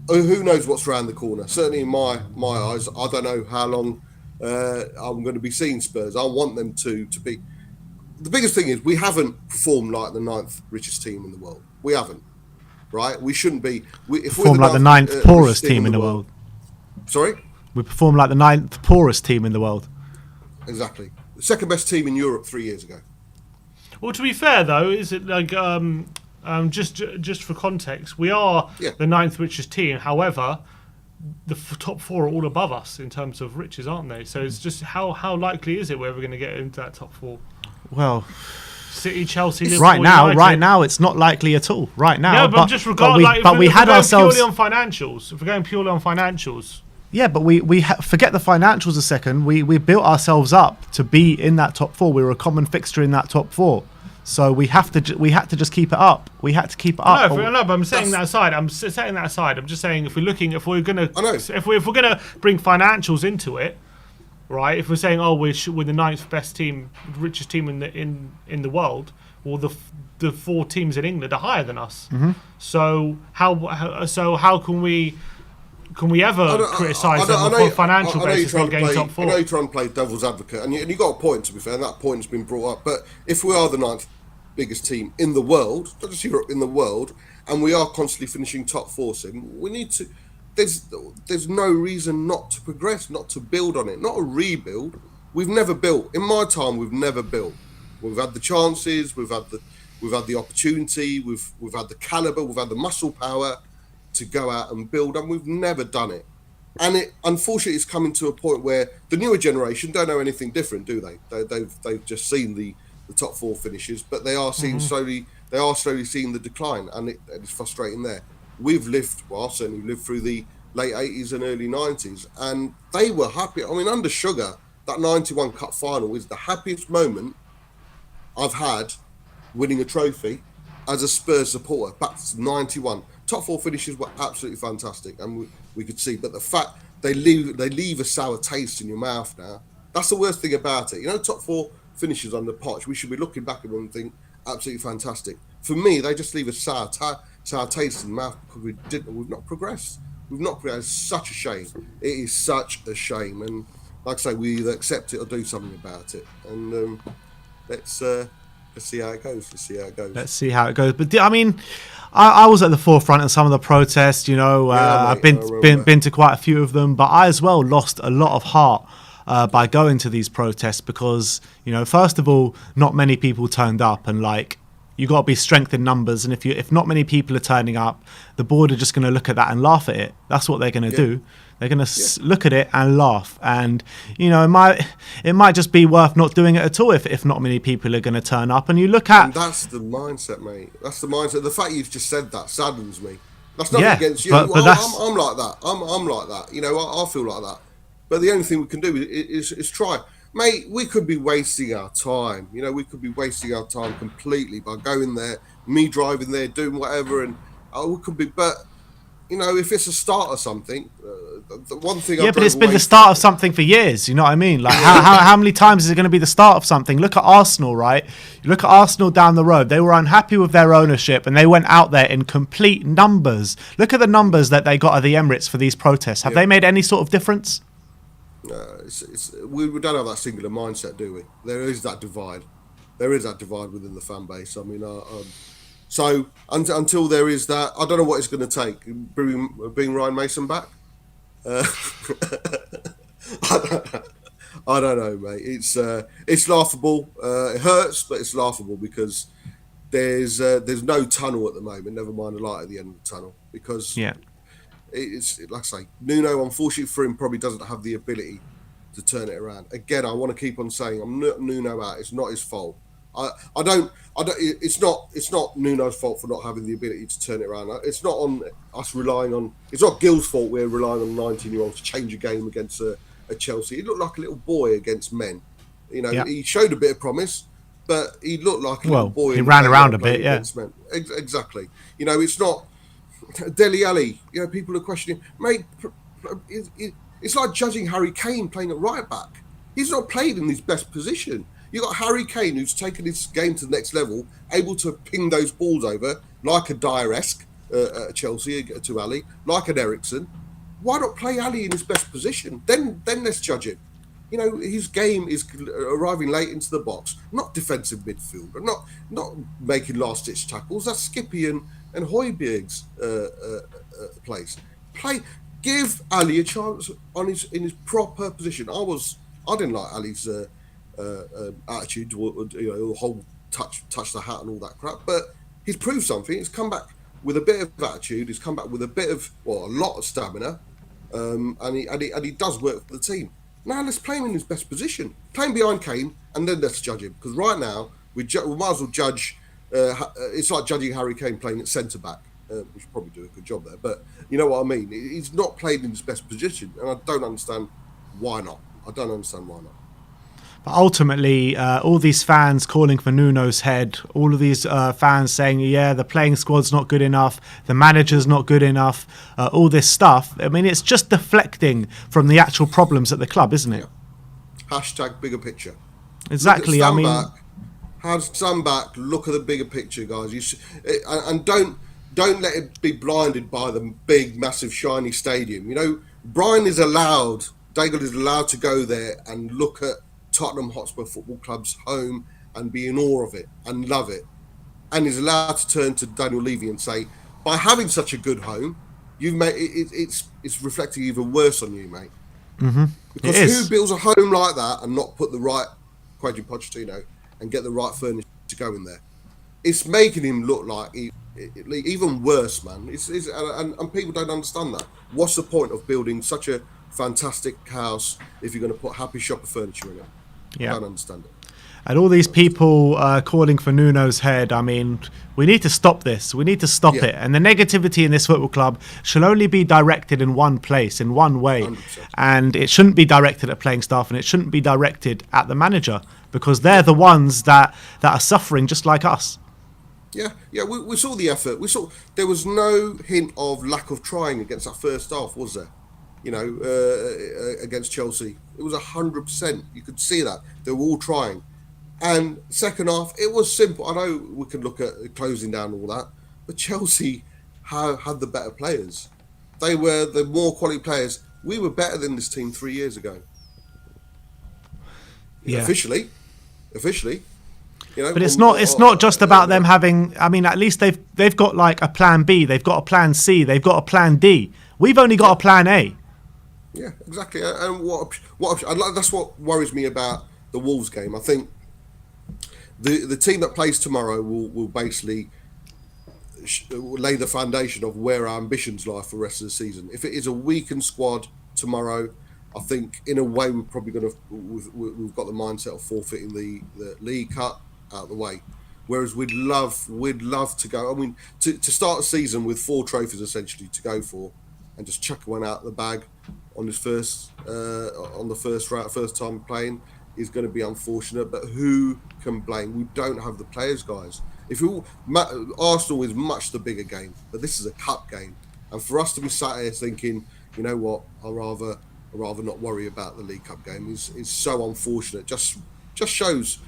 who knows what's around the corner? Certainly in my eyes, I don't know how long I'm going to be seeing Spurs. I want them to be... The biggest thing is we haven't performed like the 9th richest team in the world. We haven't, right? We shouldn't be... Performed like the 9th poorest team in the world. Sorry? We performed like the 9th poorest team in the world. Exactly. The second best team in Europe 3 years ago. Well, to be fair, though, is it like... just for context, we are the 9th richest team. However, the top 4 are all above us in terms of riches, aren't they? So it's just how likely is it we're ever going to get into that top 4? Well, City, Chelsea, Liverpool, right now, it's not likely at all. Right now, no, but just regardless, we had ourselves purely on financials. If we're going purely on financials. Yeah, but we forget the financials a second. We built ourselves up to be in that top 4. We were a common fixture in that top 4. So we had to just keep it up. We had to keep it up. No, but I'm setting that aside. I'm just saying if we're gonna bring financials into it, right? If we're saying we're the 9th best team, richest team in the world, well the 4 teams in England are higher than us. Mm-hmm. So how can we ever criticise them on a financial basis for getting top 4? I know you're trying to play devil's advocate, and you got a point, to be fair, and that point's been brought up. But if we are the 9th biggest team in the world, not just Europe, in the world, and we are constantly finishing top 4, we need to... There's no reason not to progress, not to build on it, not a rebuild. We've never built. In my time, we've never built. We've had the chances, we've had we've had the opportunity, we've had the caliber, we've had the muscle power to go out and build, and we've never done it. And it, unfortunately, it's coming to a point where the newer generation don't know anything different, do they? They've just seen the top 4 finishes, but they are seeing slowly seeing the decline, and it's frustrating there. We've lived, well, I've certainly lived through the late 80s and early 90s, and they were happy. I mean, under Sugar, that 91 Cup final is the happiest moment I've had winning a trophy as a Spurs supporter. Back to 91. Top 4 finishes were absolutely fantastic, and we could see. But the fact they leave a sour taste in your mouth now, that's the worst thing about it. You know, top 4 finishes on the Poch, we should be looking back at them and think, absolutely fantastic. For me, they just leave a sour taste in the mouth because we've not progressed. We've not progressed. It's such a shame. It is such a shame. And like I say, we either accept it or do something about it. And let's see how it goes. Let's see how it goes. But I mean, I was at the forefront of some of the protests. You know, I've been to quite a few of them, but I as well lost a lot of heart by going to these protests because, you know, first of all, not many people turned up, and like, you got to be strength in numbers, and if not many people are turning up, the board are just going to look at that and laugh at it. That's what they're going to do. They're going to look at it and laugh, and you know, it might just be worth not doing it at all if not many people are going to turn up. And you look at, and that's the mindset, mate. That's the mindset. The fact you've just said that saddens me. That's nothing against you. But I'm like that. I'm like that. You know, I feel like that. But the only thing we can do is try. Mate, we could be wasting our time. You know, we could be wasting our time completely by going there, me driving there, doing whatever, and we could be. But you know, if it's a start of something, the one thing. Yeah, but it's been the start of something for years. You know what I mean? Like, how many times is it going to be the start of something? Look at Arsenal, right? You look at Arsenal down the road. They were unhappy with their ownership, and they went out there in complete numbers. Look at the numbers that they got at the Emirates for these protests. Have they made any sort of difference? We don't have that singular mindset, do we? There is that divide. There is that divide within the fan base. I mean, so until there is that, I don't know what it's going to take. Bring Ryan Mason back. I don't know, mate. It's laughable. It hurts, but it's laughable because there's no tunnel at the moment. Never mind the light at the end of the tunnel, because it's like I say, Nuno, unfortunately for him, probably doesn't have the ability to turn it around. Again, I want to keep on saying, I'm not Nuno out. It's not his fault. I don't. It's not Nuno's fault for not having the ability to turn it around. It's not on us relying on. It's not Gil's fault. We're relying on 19-year-olds to change a game against a Chelsea. He looked like a little boy against men. You know, he showed a bit of promise, but he looked like a little boy. He ran around a bit, men. Exactly. You know, it's not Dele Alli. You know, people are questioning, mate. It's like judging Harry Kane playing at right back. He's not played in his best position. You got Harry Kane, who's taken his game to the next level, able to ping those balls over like a Dyer-esque at Chelsea to Ali, like an Eriksen. Why not play Ali in his best position? Then let's judge him. You know, his game is arriving late into the box, not defensive midfield, not making last-ditch tackles. That's Skippy and Højbjerg's place. Give Ali a chance in his proper position. I didn't like Ali's attitude, you know, the whole touch the hat and all that crap. But he's proved something. He's come back with a bit of attitude. He's come back with a lot of stamina, and he does work for the team. Now let's play him in his best position. Play him behind Kane, and then let's judge him. Because right now we might as well judge. It's like judging Harry Kane playing at centre back. We should probably do a good job there, but you know what I mean. He's not played in his best position, and I don't understand why not. But ultimately, all these fans calling for Nuno's head, all of these fans saying, the playing squad's not good enough, the manager's not good enough, all this stuff. I mean, it's just deflecting from the actual problems at the club, isn't it? Yeah. Hashtag bigger picture. Exactly. Stand back, look at the bigger picture, guys. And don't let it be blinded by the big, massive, shiny stadium. You know, Daigle is allowed to go there and look at Tottenham Hotspur Football Club's home and be in awe of it and love it. And he's allowed to turn to Daniel Levy and say, by having such a good home, you've made it's reflecting even worse on you, mate. Mm-hmm. Because who builds a home like that and not put the right Quentin Pochettino and get the right furniture to go in there? it's making him look like even worse, man. And people don't understand that. What's the point of building such a fantastic house if you're going to put happy shopper furniture in it? I don't understand it. And all these people calling for Nuno's head, I mean, we need to stop this. We need to stop it. And the negativity in this football club should only be directed in one place, in one way. 100%. And it shouldn't be directed at playing staff, and it shouldn't be directed at the manager, because they're the ones that are suffering just like us. Yeah, we saw the effort. We saw there was no hint of lack of trying against that first half, was there? You know, against Chelsea, it was 100%. You could see that they were all trying. And second half, it was simple. I know we could look at closing down all that, but Chelsea had the better players. They were the more quality players. We were better than this team 3 years ago. Yeah. Officially. You know, but it's not just about them having. I mean, at least they've got like a plan B, they've got a plan C, they've got a plan D. We've only got a plan A. Yeah, exactly. And that's what worries me about the Wolves game. I think the team that plays tomorrow will basically lay the foundation of where our ambitions lie for the rest of the season. If it is a weakened squad tomorrow, I think in a way we're probably we've got the mindset of forfeiting the League Cup out of the way. Whereas we'd love to go. I mean, to start a season with 4 trophies essentially to go for, and just chuck one out of the bag on this first time playing is going to be unfortunate. But who can blame? We don't have the players, guys. Arsenal is much the bigger game, but this is a cup game, and for us to be sat here thinking, you know what, I'd rather not worry about the League Cup game is so unfortunate. Just shows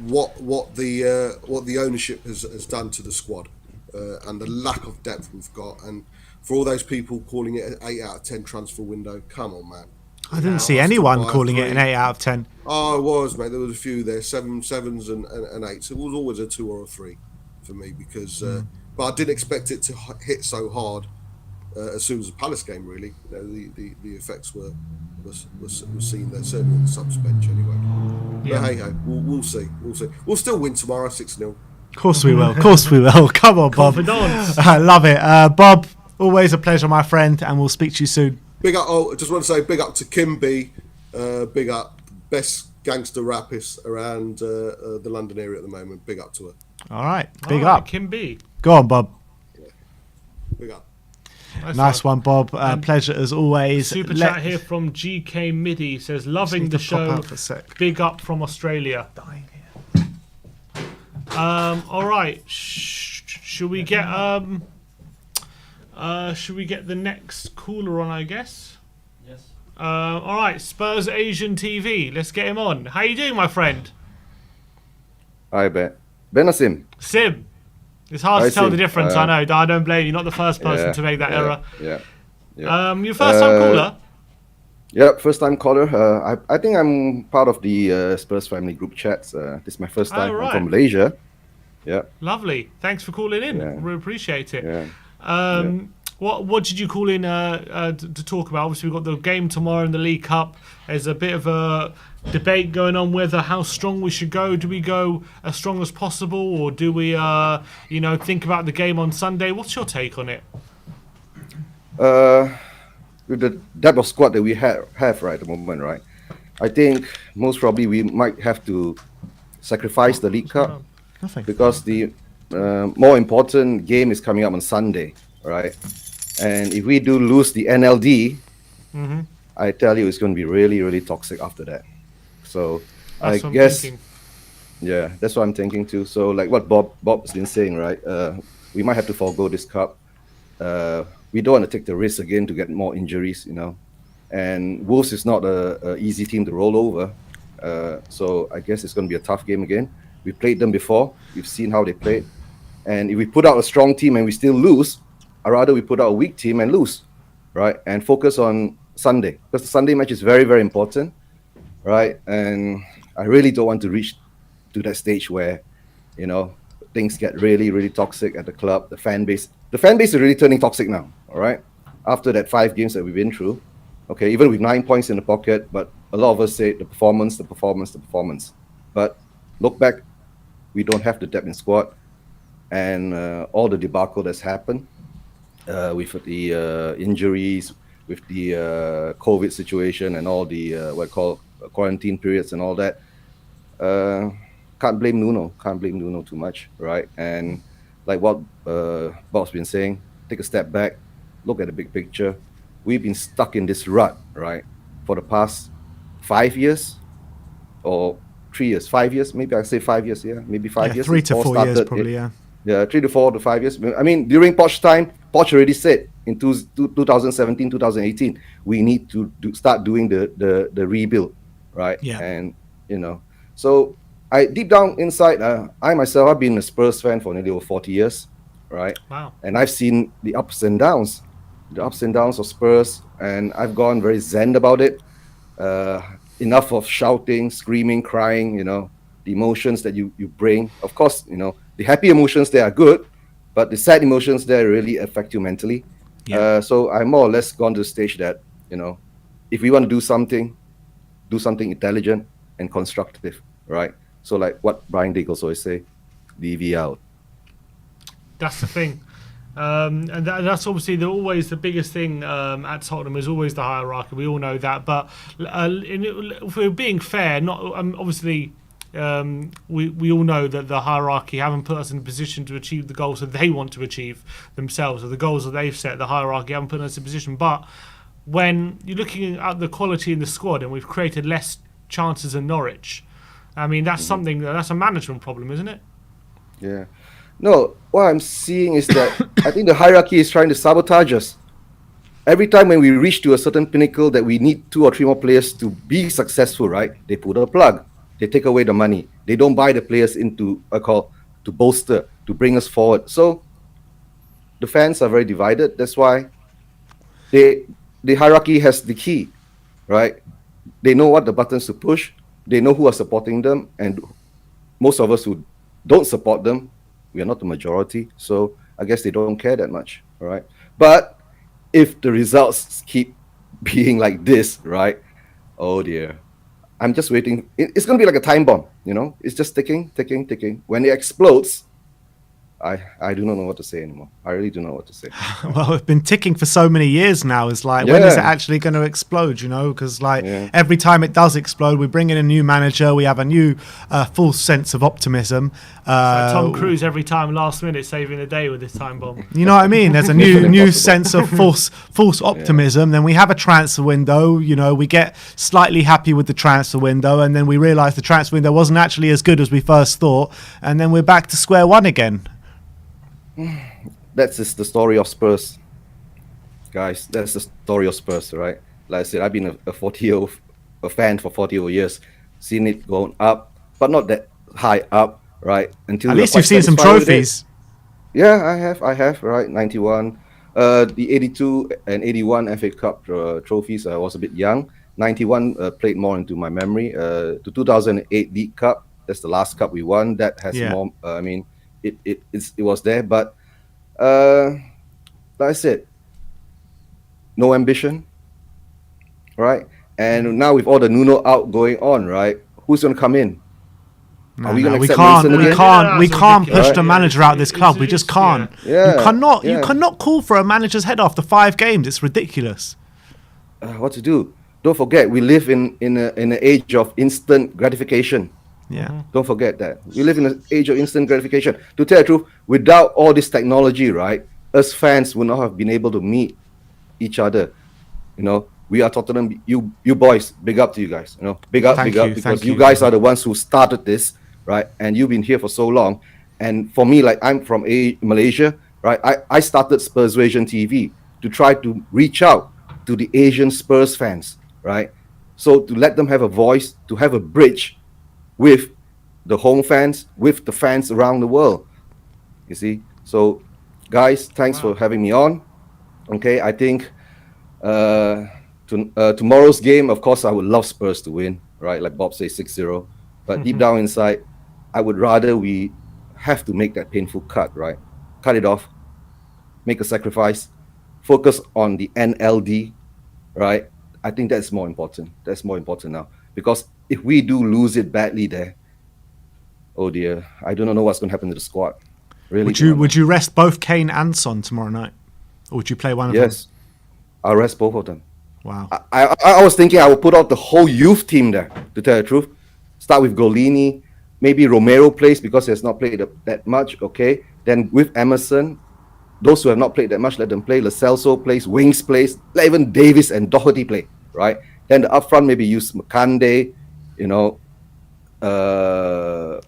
what the ownership has done to the squad, and the lack of depth we've got. And for all those people calling it an 8 out of 10 transfer window, come on, man. I didn't see anyone calling it an 8 out of 10. Oh, it was, mate. There was a few there, sevens and 8s. It was always a 2 or a 3 for me because, but I didn't expect it to hit so hard as soon as the Palace game. Really, you know, the effects were seen there, certainly on the subs bench anyway. Yeah. But hey ho, we'll see. We'll still win tomorrow, 6-0. Of course we will. Come on, Bob. I love it, Bob. Always a pleasure, my friend, and we'll speak to you soon. Big up! I just want to say big up to Kim B. Big up, best gangster rapist around the London area at the moment. Big up to her. All right, big up, Kim B. Go on, Bob. Yeah. Big up. Nice one, Bob. Pleasure as always. Super chat here from GK Midi says, loving the show. Big up from Australia. All right. Should we get the next caller on, I guess? Yes. All right, Spurs Asian TV. Let's get him on. How you doing, my friend? Hi, Ben. Sim. It's hard to tell the difference, I know. I don't blame you. Not the first person to make that error. Yeah. Your first time caller? Yeah, first time caller. I think I'm part of the Spurs family group chats. This is my first time. Right. I'm from Malaysia. Yeah. Lovely. Thanks for calling in. Yeah. We appreciate it. Yeah. What did you call in to talk about? Obviously, we've got the game tomorrow in the League Cup. There's a bit of a debate going on whether how strong we should go. Do we go as strong as possible, or do we, think about the game on Sunday? What's your take on it? With the type of squad that we have right at the moment, right? I think most probably we might have to sacrifice the League Cup because the more important game is coming up on Sunday, right? And if we do lose the NLD, I tell you, it's going to be really, really toxic after that. So that's I guess, that's what I'm thinking too. So like what Bob's been saying, right? We might have to forego this cup. We don't want to take the risk again to get more injuries, you know. And Wolves is not a easy team to roll over. So I guess it's going to be a tough game again. We played them before. We've seen how they played. And if we put out a strong team and we still lose, I'd rather we put out a weak team and lose, right? And focus on Sunday, because the Sunday match is very, very important, right? And I really don't want to reach to that stage where, you know, things get really, really toxic at the club. The fan base is really turning toxic now, all right? After that 5 games that we've been through, okay, even with 9 points in the pocket, but a lot of us say the performance. But look back We don't have the depth in squad, and all the debacle that's happened with the injuries, with the COVID situation, and all the what I call quarantine periods and all that. Uh, can't blame Nuno. Can't blame Nuno too much, right? And like what Bob's been saying, take a step back, look at the big picture. We've been stuck in this rut, right, for the past 5 years or 3 years, 5 years, maybe I say 5 years, yeah, maybe 5 years. 3 to 4 years probably, yeah. Yeah, 3 to 4 to 5 years. I mean, during Poch time, Poch already said in 2017, 2018, we need to start doing the rebuild, right? Yeah. And so I deep down inside, I myself, I've been a Spurs fan for nearly over 40 years, right? Wow. And I've seen the ups and downs of Spurs, and I've gone very zen about it. Enough of shouting, screaming, crying, the emotions that you bring. Of course, the happy emotions, they are good, but the sad emotions there really affect you mentally. Yeah. So I more or less gone to the stage that, if we want to do something intelligent and constructive, right? So like what Brian Diggles always say, DV out. That's the thing. And that's obviously always the biggest thing at Tottenham is always the hierarchy. We all know that. But if we're being fair, not obviously we all know that the hierarchy haven't put us in a position to achieve the goals that they want to achieve themselves, or the goals that they've set. The hierarchy haven't put us in a position. But when you're looking at the quality in the squad, and we've created less chances than Norwich, I mean that's something that's a management problem, isn't it? Yeah. No, what I'm seeing is that I think the hierarchy is trying to sabotage us. Every time when we reach to a certain pinnacle that we need 2 or 3 more players to be successful, right? They put a plug. They take away the money. They don't buy the players into to bolster, to bring us forward. So the fans are very divided. That's why the hierarchy has the key, right? They know what the buttons to push. They know who are supporting them, and most of us who don't support them, we are not the majority, so I guess they don't care that much, all right? But if the results keep being like this, right? Oh dear. I'm just waiting. It's going to be like a time bomb, It's just ticking, ticking, ticking. When it explodes, I do not know what to say anymore. I really do not know what to say. Well, it's been ticking for so many years now. It's like, when is it actually going to explode, Because every time it does explode, we bring in a new manager. We have a new full sense of optimism. Tom Cruise every time last minute saving the day with this time bomb. You know what I mean? There's a new sense of false optimism. Then we have a transfer window. We get slightly happy with the transfer window, and then we realise the transfer window wasn't actually as good as we first thought, and then we're back to square one again. That's just the story of Spurs, guys. That's the story of Spurs, right? Like I said, I've been a fan for 40 over years, seen it going up, but not that high up, right? Until at least you've seen some trophies. Yeah, I have, right? 91, the 82 and 81 FA Cup trophies. I was a bit young. 91 played more into my memory. The 2008 League Cup, that's the last cup we won. That has more. It was there, but like I said, no ambition, right? And now with all the Nuno out going on, right? Who's going to come in? Are we going to accept Mason again? We can't push the manager out of this club. We just can't. Yeah. You cannot call for a manager's head after 5 games. It's ridiculous. What to do? Don't forget, we live in an age of instant gratification. Yeah. Don't forget that. We live in an age of instant gratification. To tell the truth, without all this technology, right, us fans would not have been able to meet each other. We are Tottenham. You boys, big up to you guys. Big up, because you guys are the ones who started this, right? And you've been here for so long. And for me, like I'm from Malaysia, right? I started Spursvasion TV to try to reach out to the Asian Spurs fans, right? So to let them have a voice, to have a bridge with the home fans, with the fans around the world. You see? So, guys, thanks for having me on. Okay, I think tomorrow's game, of course, I would love Spurs to win, right? Like Bob says, 6-0. But deep down inside, I would rather we have to make that painful cut, right? Cut it off, make a sacrifice, focus on the NLD, right? I think that's more important. That's more important now. Because if we do lose it badly there, oh dear, I do not know what's going to happen to the squad. Really, Would you rest both Kane and Son tomorrow night, or would you play one of them? Yes, I'll rest both of them. Wow. I was thinking I would put out the whole youth team there, to tell the truth. Start with Golini, maybe Romero plays because he has not played that much, okay? Then with Emerson, those who have not played that much, let them play. Lo Celso plays, Wings plays, let even Davis and Doherty play, right? Then the up front, maybe use Makande,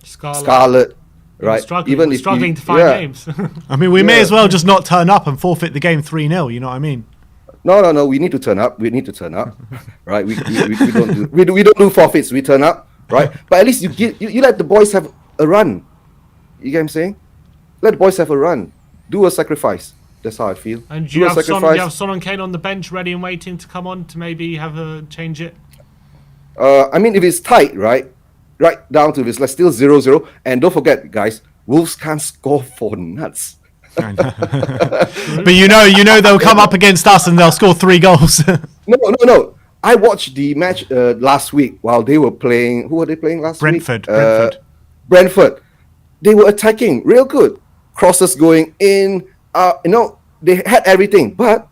Scarlett, right? We're struggling to find names. I mean, we may as well just not turn up and forfeit the game 3-0, you know what I mean? No. We need to turn up. Right? We don't do forfeits. We turn up, right? But at least you let the boys have a run. You get what I'm saying? Let the boys have a run. Do a sacrifice. That's how I feel. And do you have Son and Kane on the bench ready and waiting to come on to maybe change it? I mean, if it's tight, right down to this, like still 0-0, and don't forget, guys, Wolves can't score for nuts. But you know they'll come up against us and they'll score 3 goals. No. I watched the match last week while they were playing. Who were they playing last week? Brentford. They were attacking real good. Crosses going in. They had everything. But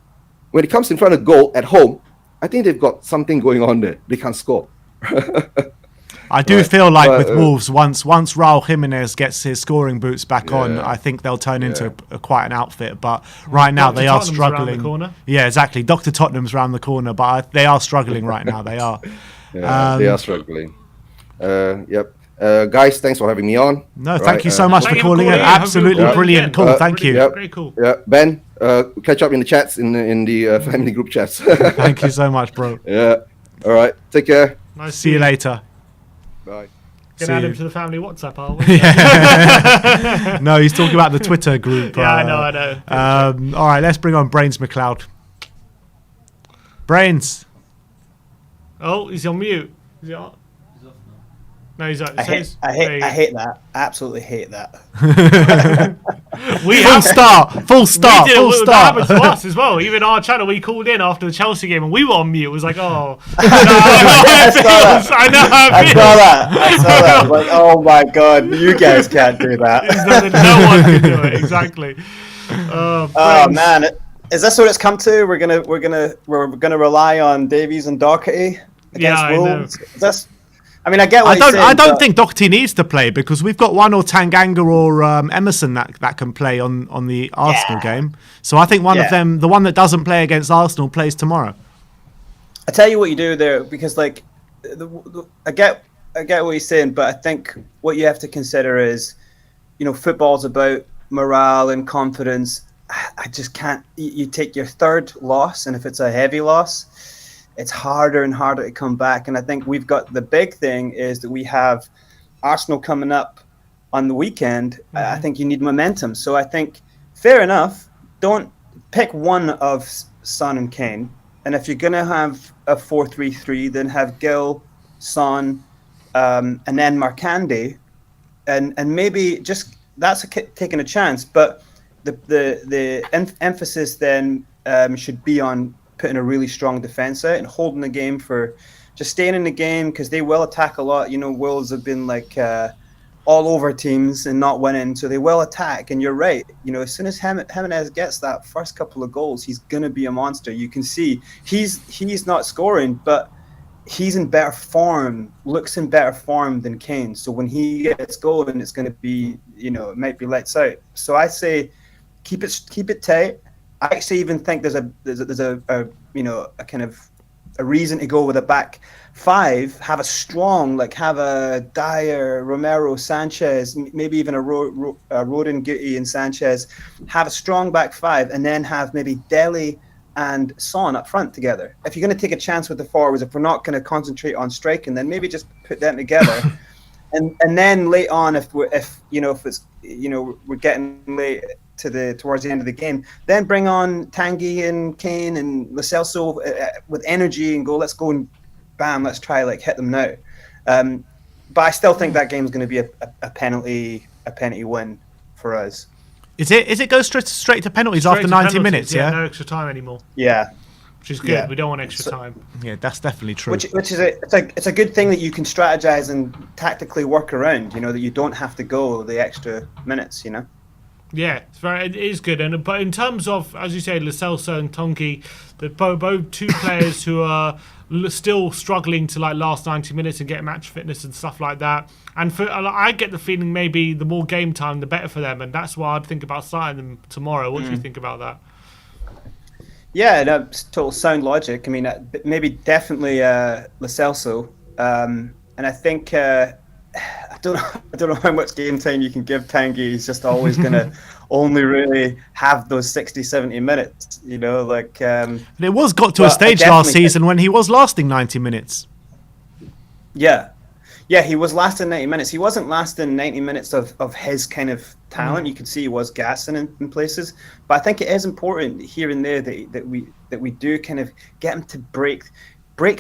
when it comes in front of goal at home, I think they've got something going on there. They can't score. I do feel like with Wolves, once Raul Jimenez gets his scoring boots back on, I think they'll turn into quite an outfit. But right now they are struggling. Around the corner. Yeah, exactly. Dr. Tottenham's around the corner, but they are struggling right now. They are. They are struggling. Yep. Guys, thanks for having me on. No, thank you so much for calling in. Absolutely brilliant call. Thank you. Very cool. Yeah, Ben, catch up in the chats in the family group chats. Thank you so much, bro. Yeah. All right. Take care. Nice. See you later. Bye. Can add him to the family WhatsApp, are we? No, he's talking about the Twitter group. Yeah, I know. All right, let's bring on Brains McLeod. Brains. Oh, he's on mute. Is he on? No, he's on. I hate that. I absolutely hate that. Full start. That happened to us as well. Even our channel, we called in after the Chelsea game and we were on mute. It was like, oh, I know how it feels. I saw that. I was like, oh my god, you guys can't do that. No one can do it. Exactly. Oh man, is this what it's come to? We're gonna rely on Davies and Doherty against Wolves. I get what I don't think Doherty needs to play because we've got one or Tanganga or Emerson that can play on the Arsenal game. So I think one of them, the one that doesn't play against Arsenal, plays tomorrow. I tell you what you do there, because I get what you're saying, but I think what you have to consider is, football's about morale and confidence. I just can't. You take your third loss, and if it's a heavy loss, it's harder and harder to come back. And I think we've got the big thing is that we have Arsenal coming up on the weekend. I think you need momentum. So I think, fair enough, don't pick one of Son and Kane. And if you're going to have a 4-3-3, then have Gil, Son, and then Markande. And maybe just that's taking a chance. But the emphasis then should be on putting a really strong defense out and holding the game for just staying in the game, because they will attack a lot. Wolves have been like all over teams and not winning, so they will attack. And you're right. As soon as Jimenez gets that first couple of goals, he's gonna be a monster. You can see he's not scoring, but he's in better form. Looks in better form than Kane. So when he gets going, it's gonna be it might be lights out. So I say keep it tight. I actually even think there's a kind of a reason to go with a back five. Have a strong, have a Dyer, Romero, Sanchez, maybe even a Rodin, Guti, and Sanchez. Have a strong back five, and then have maybe Dele and Son up front together. If you're going to take a chance with the forwards, if we're not going to concentrate on striking, then maybe just put them together. And then late on, if we're getting late towards the end of the game, then bring on Tanguy and Kane and Lo Celso with energy and let's go and bam, let's try hit them now. But I still think that game is going to be a penalty win for us. Is it go straight to penalties after 90 minutes? Yeah, no extra time anymore. Yeah. which is good. Yeah. We don't want extra time. Yeah, that's definitely true. Which is it's a good thing that you can strategize and tactically work around. You know, that you don't have to go the extra minutes. You know. Yeah, it is good. But in terms of, as you say, Lo Celso and Tongi, they're both two players who are still struggling to like last 90 minutes and get match fitness and stuff like that. And I get the feeling maybe the more game time, the better for them, and that's why I'd think about starting them tomorrow. What do you think about that? Yeah, that's total sound logic. I mean, maybe definitely Lo Celso, and I think I don't know how much game time you can give Tanguy. He's just always going to only really have those 60, 70 minutes, you know, like... it was got to a stage last season when he was lasting 90 minutes. Yeah. Yeah, he was lasting 90 minutes. He wasn't lasting 90 minutes of his kind of talent. You could see he was gassing in places. But I think it is important here and there that we do kind of get him to break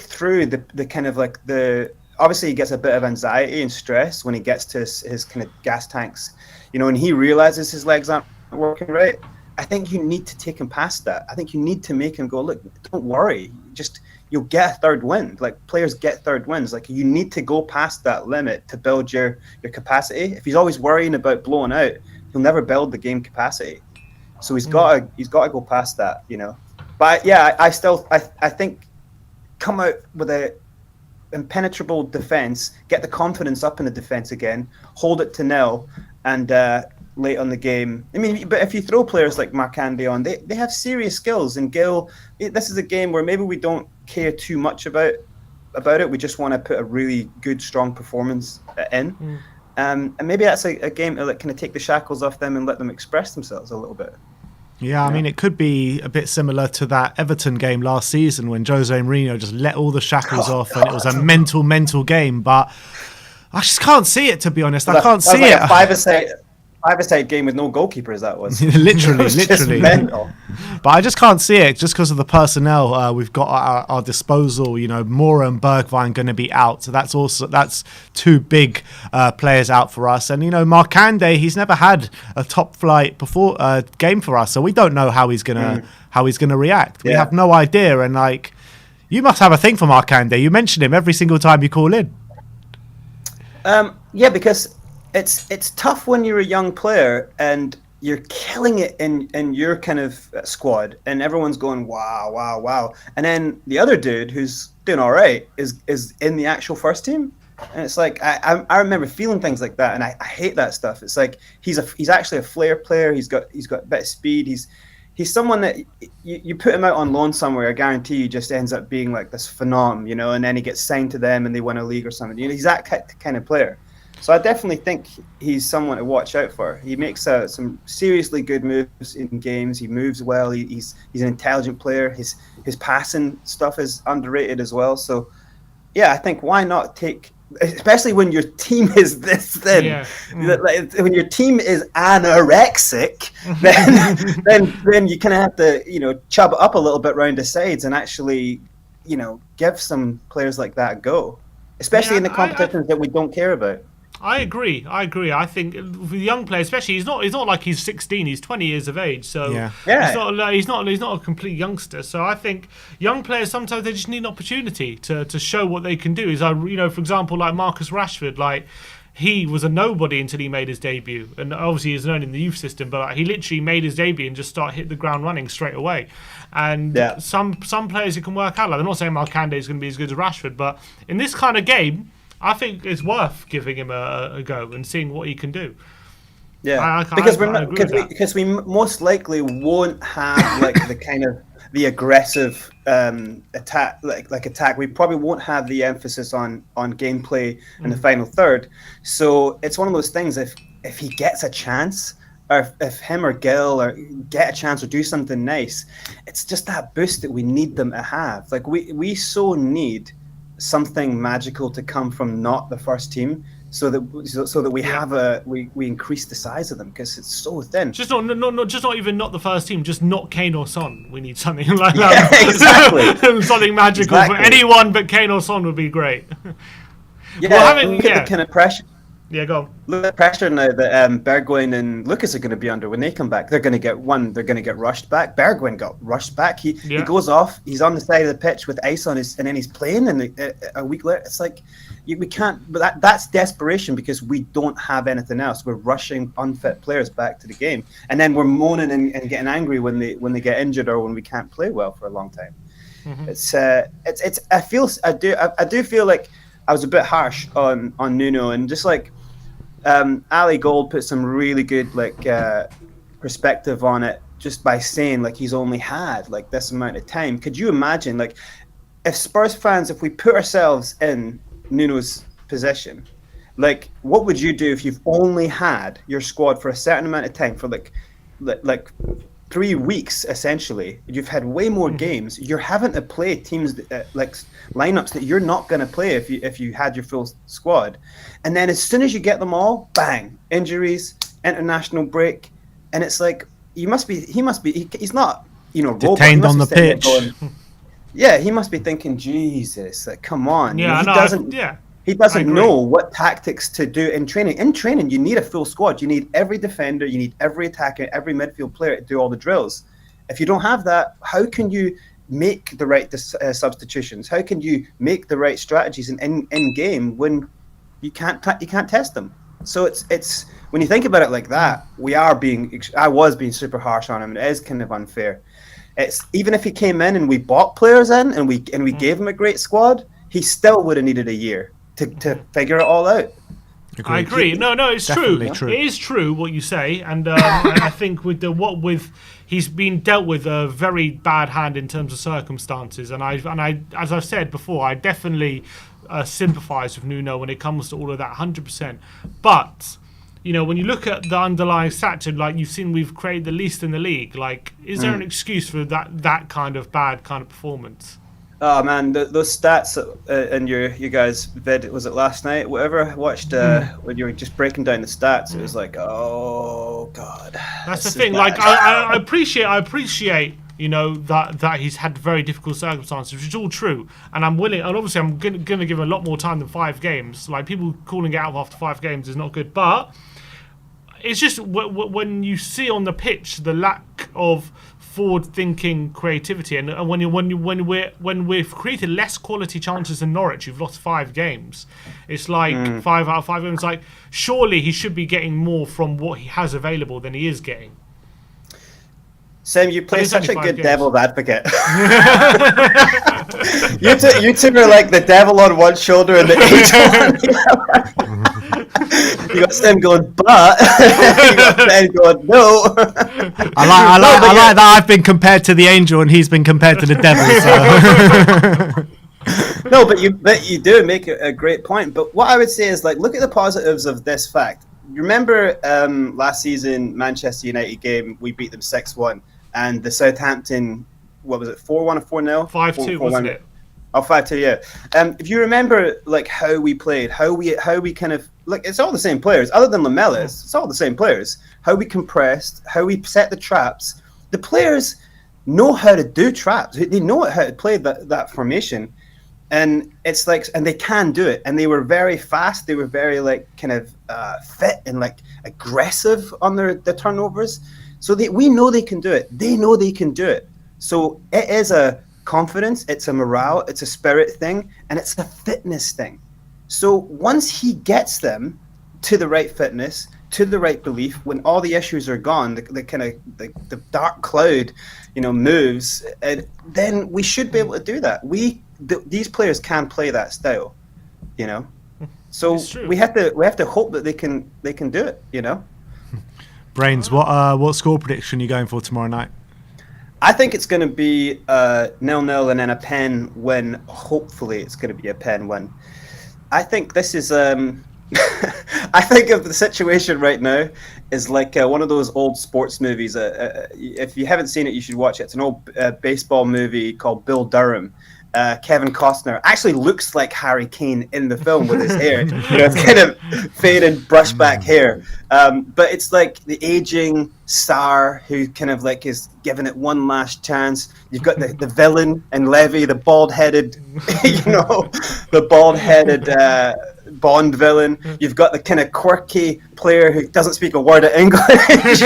through the kind of like the... Obviously, he gets a bit of anxiety and stress when he gets to his kind of gas tanks, you know, and he realizes his legs aren't working right. I think you need to take him past that. I think you need to make him go, look, don't worry, you'll get a third win. Like, players get third wins. Like, you need to go past that limit to build your capacity. If he's always worrying about blowing out, he'll never build the game capacity. So he's got to go past that, you know. But yeah, I think come out with a impenetrable defense, get the confidence up in the defense again, hold it to nil, and late on the game. I mean, but if you throw players like Markande on, they have serious skills. And Gil, this is a game where maybe we don't care too much about it. We just want to put a really good, strong performance in. And maybe that's a game that kind of take the shackles off them and let them express themselves a little bit. Yeah, I mean, it could be a bit similar to that Everton game last season when Jose Mourinho just let all the shackles off and it was a mental game. But I just can't see it, to be honest. I can't see it. A five-a-side game with no goalkeepers, that was. literally. But I just can't see it just because of the personnel we've got at our disposal. You know, Moura and Bergwijn going to be out. So that's two big players out for us. And, you know, Markande, he's never had a top flight game for us. So we don't know how he's going to react. We have no idea. And, like, you must have a thing for Markande. You mention him every single time you call in. Yeah, because it's tough when you're a young player and you're killing it in your kind of squad and everyone's going wow, and then the other dude who's doing all right is in the actual first team, and it's like I remember feeling things like that, and I hate that stuff. It's like he's actually a flair player. He's got a bit of speed. He's someone that you put him out on loan somewhere, I guarantee you just ends up being like this phenom, you know, and then he gets signed to them and they win a league or something. You know, he's that kind of player. So I definitely think he's someone to watch out for. He makes some seriously good moves in games. He moves well. He's an intelligent player. His passing stuff is underrated as well. So yeah, I think why not take, especially when your team is this thin. Yeah. Like, when your team is anorexic, then you kind of have to, you know, chub it up a little bit round the sides and actually, you know, give some players like that a go, especially in the competitions that we don't care about. I agree. I think with young players, especially, he's not like he's 16. He's 20 years of age, so he's not a complete youngster. So I think young players sometimes they just need an opportunity to show what they can do. You know, for example, like Marcus Rashford, like he was a nobody until he made his debut, and obviously he's known in the youth system, but like, he literally made his debut and just hit the ground running straight away. And some players it can work out. Like, I'm not saying Markande is going to be as good as Rashford, but in this kind of game, I think it's worth giving him a go and seeing what he can do. Yeah, because we most likely won't have like the kind of the aggressive attack, like attack. We probably won't have the emphasis on gameplay in the final third. So it's one of those things. If he gets a chance, or if him or Gil or get a chance or do something nice, it's just that boost that we need them to have. Like we so need something magical to come from not the first team, so that we have we increase the size of them because it's so thin. Just not even the first team, just not Kane or Son. We need something like that. Yeah, exactly. Something magical for anyone but Kane or Son would be great. Yeah, the kind of pressure. Yeah, go on. Look at the pressure now that Bergwijn and Lucas are going to be under when they come back. They're going to get rushed back. Bergwijn got rushed back. He goes off. He's on the side of the pitch with ice on his, and then he's playing. And a week later, it's like we can't. But that's desperation because we don't have anything else. We're rushing unfit players back to the game, and then we're moaning and getting angry when they get injured or when we can't play well for a long time. Mm-hmm. It's. I do feel like I was a bit harsh on Nuno, and just like. Ali Gold put some really good perspective on it just by saying like he's only had like this amount of time. Could you imagine like if Spurs fans, if we put ourselves in Nuno's position, like what would you do if you've only had your squad for a certain amount of time for like 3 weeks essentially? You've had way more games. You're having to play teams like lineups that you're not going to play if you had your full squad, and then as soon as you get them all, bang, injuries, international break, and it's like he's not detained on the pitch. He must be thinking, Jesus, like, come on. He doesn't know what tactics to do in training. In training, you need a full squad. You need every defender, you need every attacker, every midfield player to do all the drills. If you don't have that, how can you make the right substitutions? How can you make the right strategies in game when you can't test them? So it's when you think about it like that, I was being super harsh on him. It is kind of unfair. It's even if he came in and we bought players in and we gave him a great squad, he still would have needed a year to figure it all out. I agree. No, it's true. It is true what you say, and I think he's been dealt with a very bad hand in terms of circumstances, and I as I've said before, I definitely sympathise with Nuno when it comes to all of that, 100%. But when you look at the underlying stats, like you've seen, we've created the least in the league. Like, is there an excuse for that kind of bad kind of performance? Oh man, those stats in your guys' vid, was it last night? Whatever I watched when you were just breaking down the stats, it was like, oh god. That's the thing. Like I appreciate that he's had very difficult circumstances, which is all true, and I'm willing. And obviously, I'm going to give him a lot more time than 5 games. Like people calling it out after 5 games is not good, but it's just when you see on the pitch the lack of forward-thinking creativity, and when we've created less quality chances than Norwich, you've lost 5 games. It's like 5 out of 5 games. Like surely he should be getting more from what he has available than he is getting. Sam, you play such a good devil's advocate. you two are like the devil on one shoulder and the angel on the other. You got Sam going, but you got Ben going, no. I like that I've been compared to the angel and he's been compared to the devil. So. No, but you do make a great point. But what I would say is, like, look at the positives of this fact. You remember last season, Manchester United game, we beat them 6-1. And the Southampton, what was it, 4-1 or 4-0? 5-2, wasn't it? Oh, 5-2, yeah. If you remember, like, how we played, how we kind of, like, it's all the same players, other than Lamella's, it's all the same players. How we compressed, how we set the traps. The players know how to do traps. They know how to play that formation. And it's like, and they can do it. And they were very fast. They were very, like, kind of fit and, like, aggressive on their turnovers. So we know they can do it. They know they can do it. So it is a confidence, it's a morale, it's a spirit thing, and it's a fitness thing. So once he gets them to the right fitness, to the right belief, when all the issues are gone, the kind of the dark cloud, moves, and then we should be able to do that. These players can play that style, So we have to hope that they can do it, Brains, what score prediction are you going for tomorrow night? I think it's going to be 0-0 and then a pen win. Hopefully, it's going to be a pen win. I think this is. I think of the situation right now is like one of those old sports movies. If you haven't seen it, you should watch it. It's an old baseball movie called Bill Durham. Kevin Costner actually looks like Harry Kane in the film with his hair. It's kind of faded, brush back hair. But it's like the aging star who kind of like is giving it one last chance. You've got the villain and Levy, the bald-headed, the bald-headed Bond villain. You've got the kind of quirky player who doesn't speak a word of English.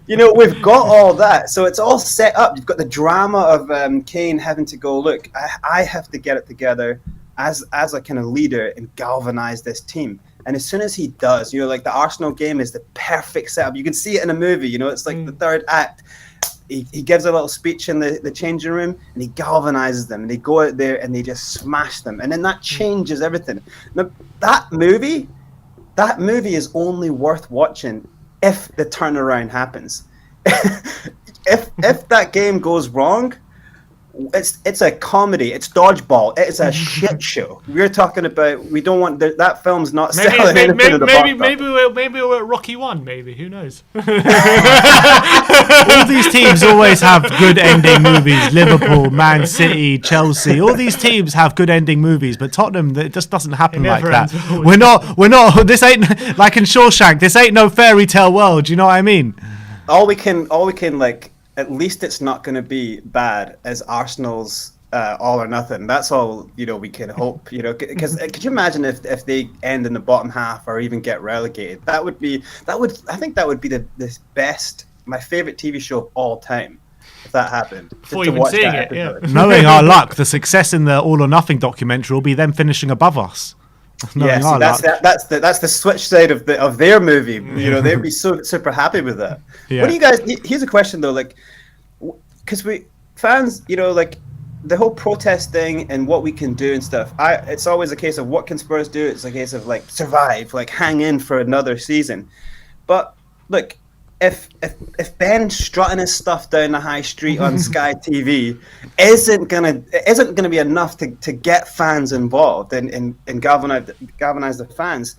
We've got all that. So it's all set up. You've got the drama of Kane having to go, look, I have to get it together as a kind of leader and galvanize this team. And as soon as he does, like the Arsenal game is the perfect setup. You can see it in a movie, it's like the third act. He gives a little speech in the changing room and he galvanizes them and they go out there and they just smash them. And then that changes everything. Now, that movie is only worth watching if the turnaround happens. if that game goes wrong, it's a comedy. It's dodgeball. It's a shit show. We're talking about. We don't want that film's not selling anything. Maybe we're at Rocky 1. Maybe, who knows? All these teams always have good ending movies. Liverpool, Man City, Chelsea. All these teams have good ending movies, but Tottenham, it just doesn't happen like that. We're not. This ain't like in Shawshank. This ain't no fairy tale world. You know what I mean? All we can like. At least it's not going to be bad as Arsenal's all or nothing. That's all we can hope. Because could you imagine if they end in the bottom half or even get relegated? I think that would be the best, my favorite TV show of all time if that happened. Before even seeing it, yeah. Knowing our luck, the success in the All or Nothing documentary will be them finishing above us. That's the switch side of their movie. They'd be so super happy with that. Yeah. What do you guys? Here's a question though, like, because we fans, like the whole protest thing and what we can do and stuff. It's always a case of what can Spurs do. It's a case of like survive, like hang in for another season. But look, if Ben strutting his stuff down the high street on Sky TV isn't gonna be enough to get fans involved and galvanize the fans,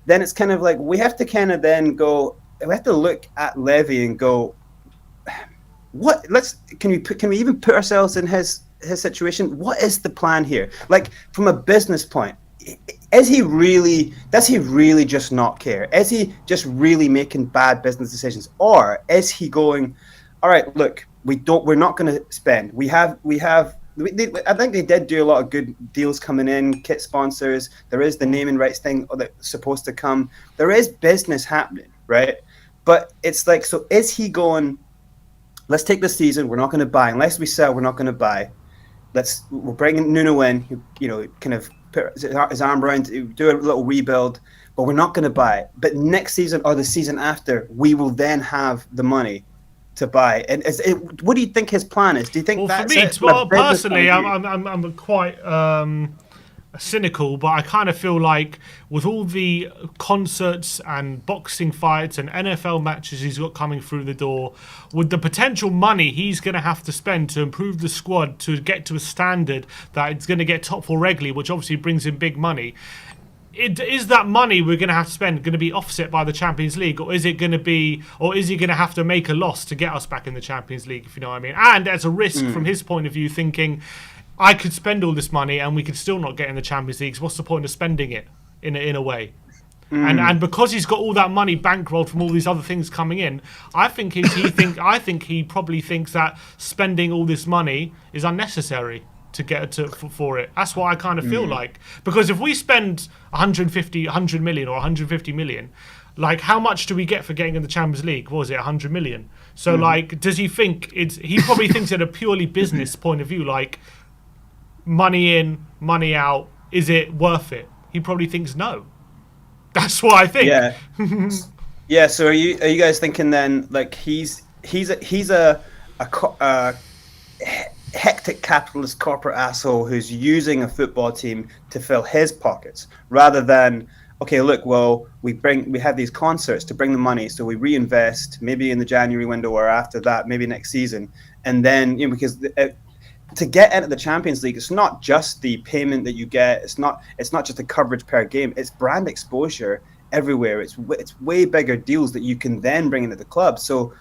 then it's kind of like we have to kind of then go. We have to look at Levy and go, what? Can we even put ourselves in his situation? What is the plan here? Like from a business point. Does he really just not care? Is he just really making bad business decisions? Or is he going, all right, look, we're not going to spend. I think they did do a lot of good deals coming in, kit sponsors. There is the naming rights thing that's supposed to come. There is business happening, right? But it's like, so is he going, let's take this season, we're not going to buy. Unless we sell, we're not going to buy. We're bringing Nuno in, kind of put his arm around, do a little rebuild, but we're not going to buy it. But next season or the season after, we will then have the money to buy. And what do you think his plan is? Do you think that's it? Well, personally, I'm quite cynical, but I kind of feel like with all the concerts and boxing fights and NFL matches he's got coming through the door, with the potential money he's going to have to spend to improve the squad to get to a standard that it's going to get top four regularly, which obviously brings in big money. Is that money we're going to have to spend going to be offset by the Champions League, or is he going to have to make a loss to get us back in the Champions League, if you know what I mean? And as a risk from his point of view, thinking, I could spend all this money and we could still not get in the Champions League. So what's the point of spending it in a way? And because he's got all that money bankrolled from all these other things coming in, I think he probably thinks that spending all this money is unnecessary to get for it. That's what I kind of feel like. Because if we spend 100 million or 150 million, like how much do we get for getting in the Champions League? What was it, 100 million? So like, does he think he probably thinks at a purely business point of view, like, money in, money out, is it worth it? He probably thinks no. That's what I think. Yeah. Yeah. So are you guys thinking then, like he's a hectic capitalist corporate asshole who's using a football team to fill his pockets rather than, okay, look, well, we have these concerts to bring the money, so we reinvest maybe in the January window or after that, maybe next season, and then because. To get into the Champions League, it's not just the payment that you get. It's not just the coverage per game. It's brand exposure everywhere. It's way bigger deals that you can then bring into the club. So,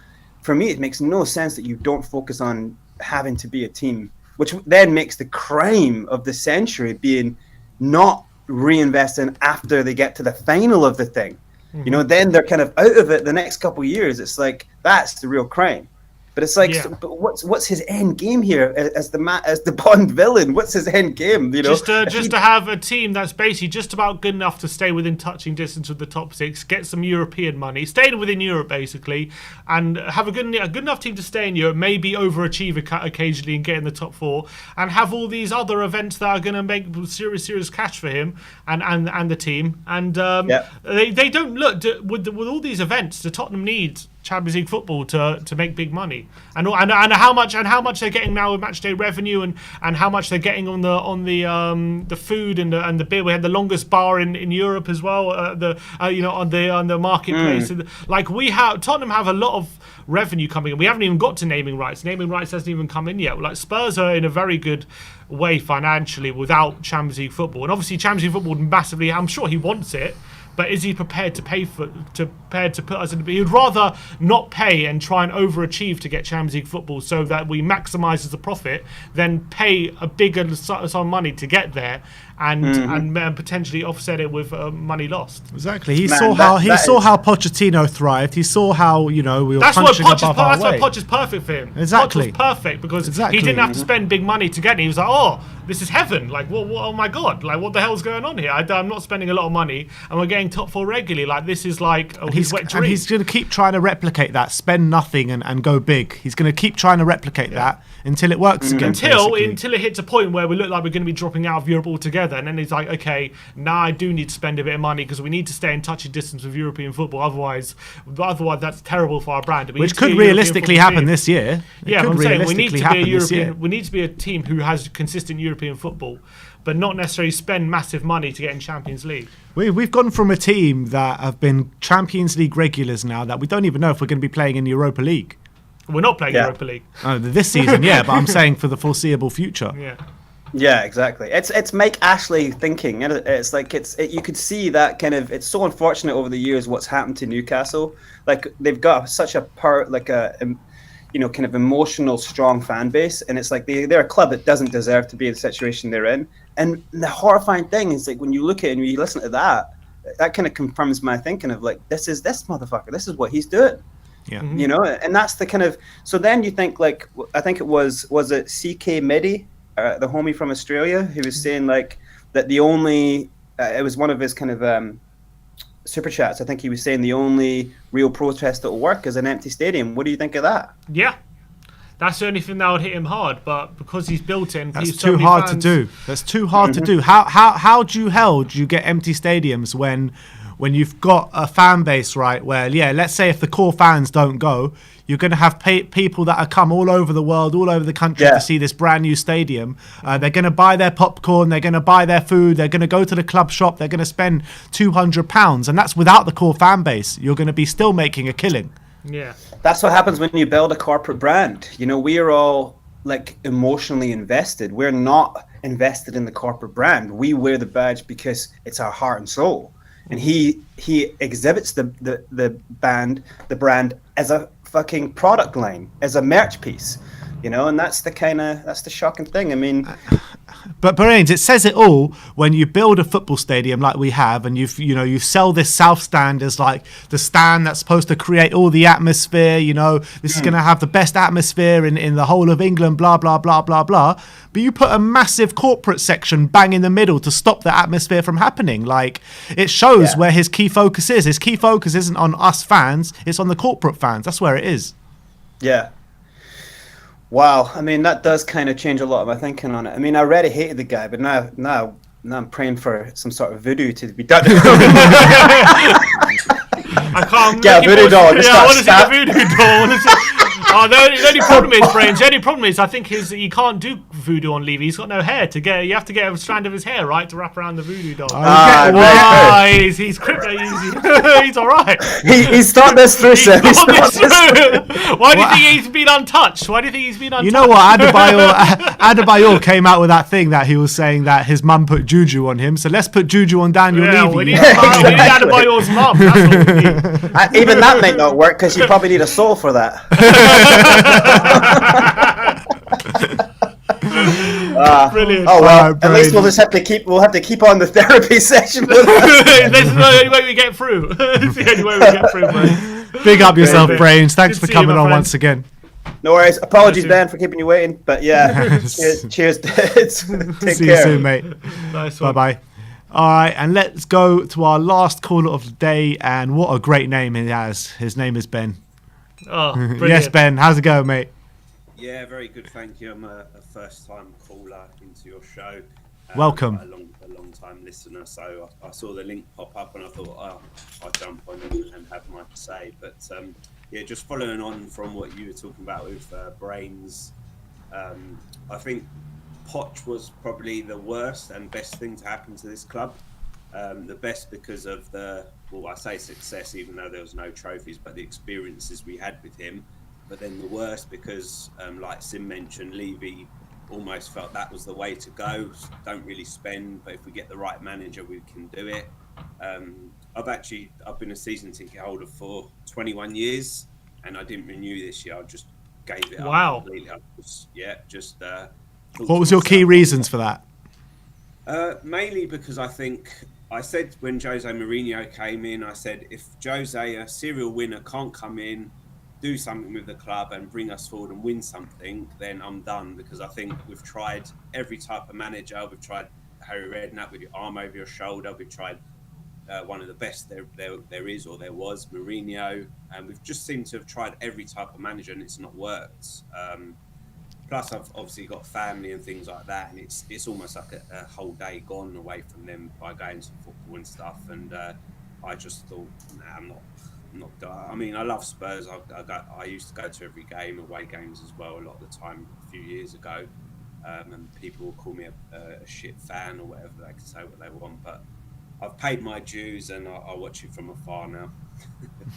for me, it makes no sense that you don't focus on having to be a team, which then makes the crime of the century being not reinvesting after they get to the final of the thing. Then they're kind of out of it the next couple of years. It's like that's the real crime. But it's like, but what's his end game here as the Bond villain? What's his end game? You know, just to have a team that's basically just about good enough to stay within touching distance of the top 6, get some European money, stay within Europe basically, and have a good enough team to stay in Europe, maybe overachieve occasionally and get in the top 4, and have all these other events that are going to make serious cash for him and the team. And they don't look with all these events. The Tottenham needs Champions League football to make big money, and how much they're getting now with matchday revenue, and how much they're getting on the food and the beer. We had the longest bar in Europe as well. On the marketplace. Like Tottenham have a lot of revenue coming in. We haven't even got to naming rights. Naming rights hasn't even come in yet. Like Spurs are in a very good way financially without Champions League football, and obviously Champions League football massively. I'm sure he wants it. But is he prepared to put us in? He would rather not pay and try and overachieve to get Champions League football so that we maximise the profit than pay a bigger sum of money to get there and potentially offset it with money lost. Exactly. He saw how Pochettino thrived. He saw how we were punching above our weight. That's why Poch is perfect for him. Exactly. Poch was perfect because he didn't have to spend big money to get it. He was like, oh, this is heaven. Like, what? Oh my God! Like, what the hell's going on here? I'm not spending a lot of money, and we're getting top 4 regularly. Like, this is like his wet dream. And he's going to keep trying to replicate that. Spend nothing and go big. He's going to keep trying to replicate that until it works again. Until it hits a point where we look like we're going to be dropping out of Europe altogether, and then he's like, okay, now I do need to spend a bit of money because we need to stay in touching distance with European football. Otherwise that's terrible for our brand. Which could realistically happen this year. Yeah, I'm saying we need to be a European. We need to be a team who has consistent European football, but not necessarily spend massive money to get in Champions League. We've gone from a team that have been Champions League regulars now that we don't even know if we're going to be playing in the Europa League. We're not playing Europa League. Oh, this season, but I'm saying for the foreseeable future. Yeah, exactly. It's Mike Ashley thinking. It's like you could see that kind of. It's so unfortunate over the years what's happened to Newcastle. Like they've got such a kind of emotional, strong fan base, and it's like they're a club that doesn't deserve to be in the situation they're in. And the horrifying thing is like when you look at it and you listen to that kind of confirms my thinking of like this motherfucker. This is what he's doing. Yeah. And that's the kind of. So then you think like I think it was it CK Medi, the homie from Australia, who was saying like that the only it was one of his kind of super chats. I think he was saying the only real protest that will work is an empty stadium. What do you think of that? Yeah, that's the only thing that would hit him hard. But because he's built in, that's too hard to do. That's too hard to do. How do you get empty stadiums when you've got a fan base, right? Where let's say if the core fans don't go, you're going to have people that are come all over the world, all over the country to see this brand new stadium. They're going to buy their popcorn, they're going to buy their food, they're going to go to the club shop, they're going to spend £200, and that's without the core fan base. You're going to be still making a killing. Yeah, that's what happens when you build a corporate brand. We are all like emotionally invested. We're not invested in the corporate brand. We wear the badge because it's our heart and soul. And he exhibits the brand as a fucking product line, as a merch piece, and that's the shocking thing. I mean, but Brains, it says it all when you build a football stadium like we have, and you sell this South Stand as like the stand that's supposed to create all the atmosphere. This is going to have the best atmosphere in the whole of England. Blah blah blah blah blah. But you put a massive corporate section bang in the middle to stop the atmosphere from happening. Like it shows where his key focus is. His key focus isn't on us fans; it's on the corporate fans. That's where it is. Yeah. Wow, I mean that does kind of change a lot of my thinking on it. I mean, I already hated the guy, but now I'm praying for some sort of voodoo to be done. I can't get a voodoo doll. I want to see the voodoo doll. The only problem is, Brains. The only problem is, I think you can't do voodoo on Levy. He's got no hair to get. You have to get a strand of his hair, right, to wrap around the voodoo doll. He's crypto easy. He's all right. He's thought this through, sir. Why do you think he's been untouched? Why do you think he's been untouched? You know what? Adebayor came out with that thing that he was saying that his mum put juju on him. So let's put juju on Daniel Levy. We need Adebayor's mum. That's what we need. Even that might not work because you probably need a soul for that. Brilliant. Oh well, at least we'll have to keep on the therapy session. This is the only way we get through. It's the only way we get through, man. Big up yourself, Brains. Thanks for coming on once again. No worries. Apologies, Ben, for keeping you waiting. But yeah, cheers, Dids. Take See care. you soon, mate. Nice one. Bye-bye. All right, and let's go to our last caller of the day. And what a great name he has. His name is Ben. Oh, brilliant. Yes, Ben. How's it going, mate? Yeah, very good, thank you. I'm a first-time caller into your show. Welcome. A long-time listener, so I saw the link pop up and I thought, I'll jump on and have my say. But yeah, just following on from what you were talking about with Brains, I think Poch was probably the worst and best thing to happen to this club. The best because of I say success, even though there was no trophies, but the experiences we had with him. But then the worst because, like Sim mentioned, Levy almost felt that was the way to go. Don't really spend, but if we get the right manager, we can do it. I've been a season ticket holder for 21 years, and I didn't renew this year. I just gave it up completely. What was your key reasons for that? Mainly because I said when Jose Mourinho came in, I said if Jose, a serial winner, can't come in, do something with the club and bring us forward and win something, then I'm done. Because I think we've tried every type of manager. We've tried Harry Redknapp with your arm over your shoulder. We've tried one of the best there is or there was, Mourinho, and we've just seemed to have tried every type of manager and it's not worked. Plus, I've obviously got family and things like that, and it's almost like a whole day gone away from them by going to football and stuff. And I just thought, I'm not. I mean, I love Spurs. I used to go to every game, away games as well, a lot of the time a few years ago. And people will call me a shit fan or whatever. They can say what they want, but I've paid my dues and I watch it from afar now.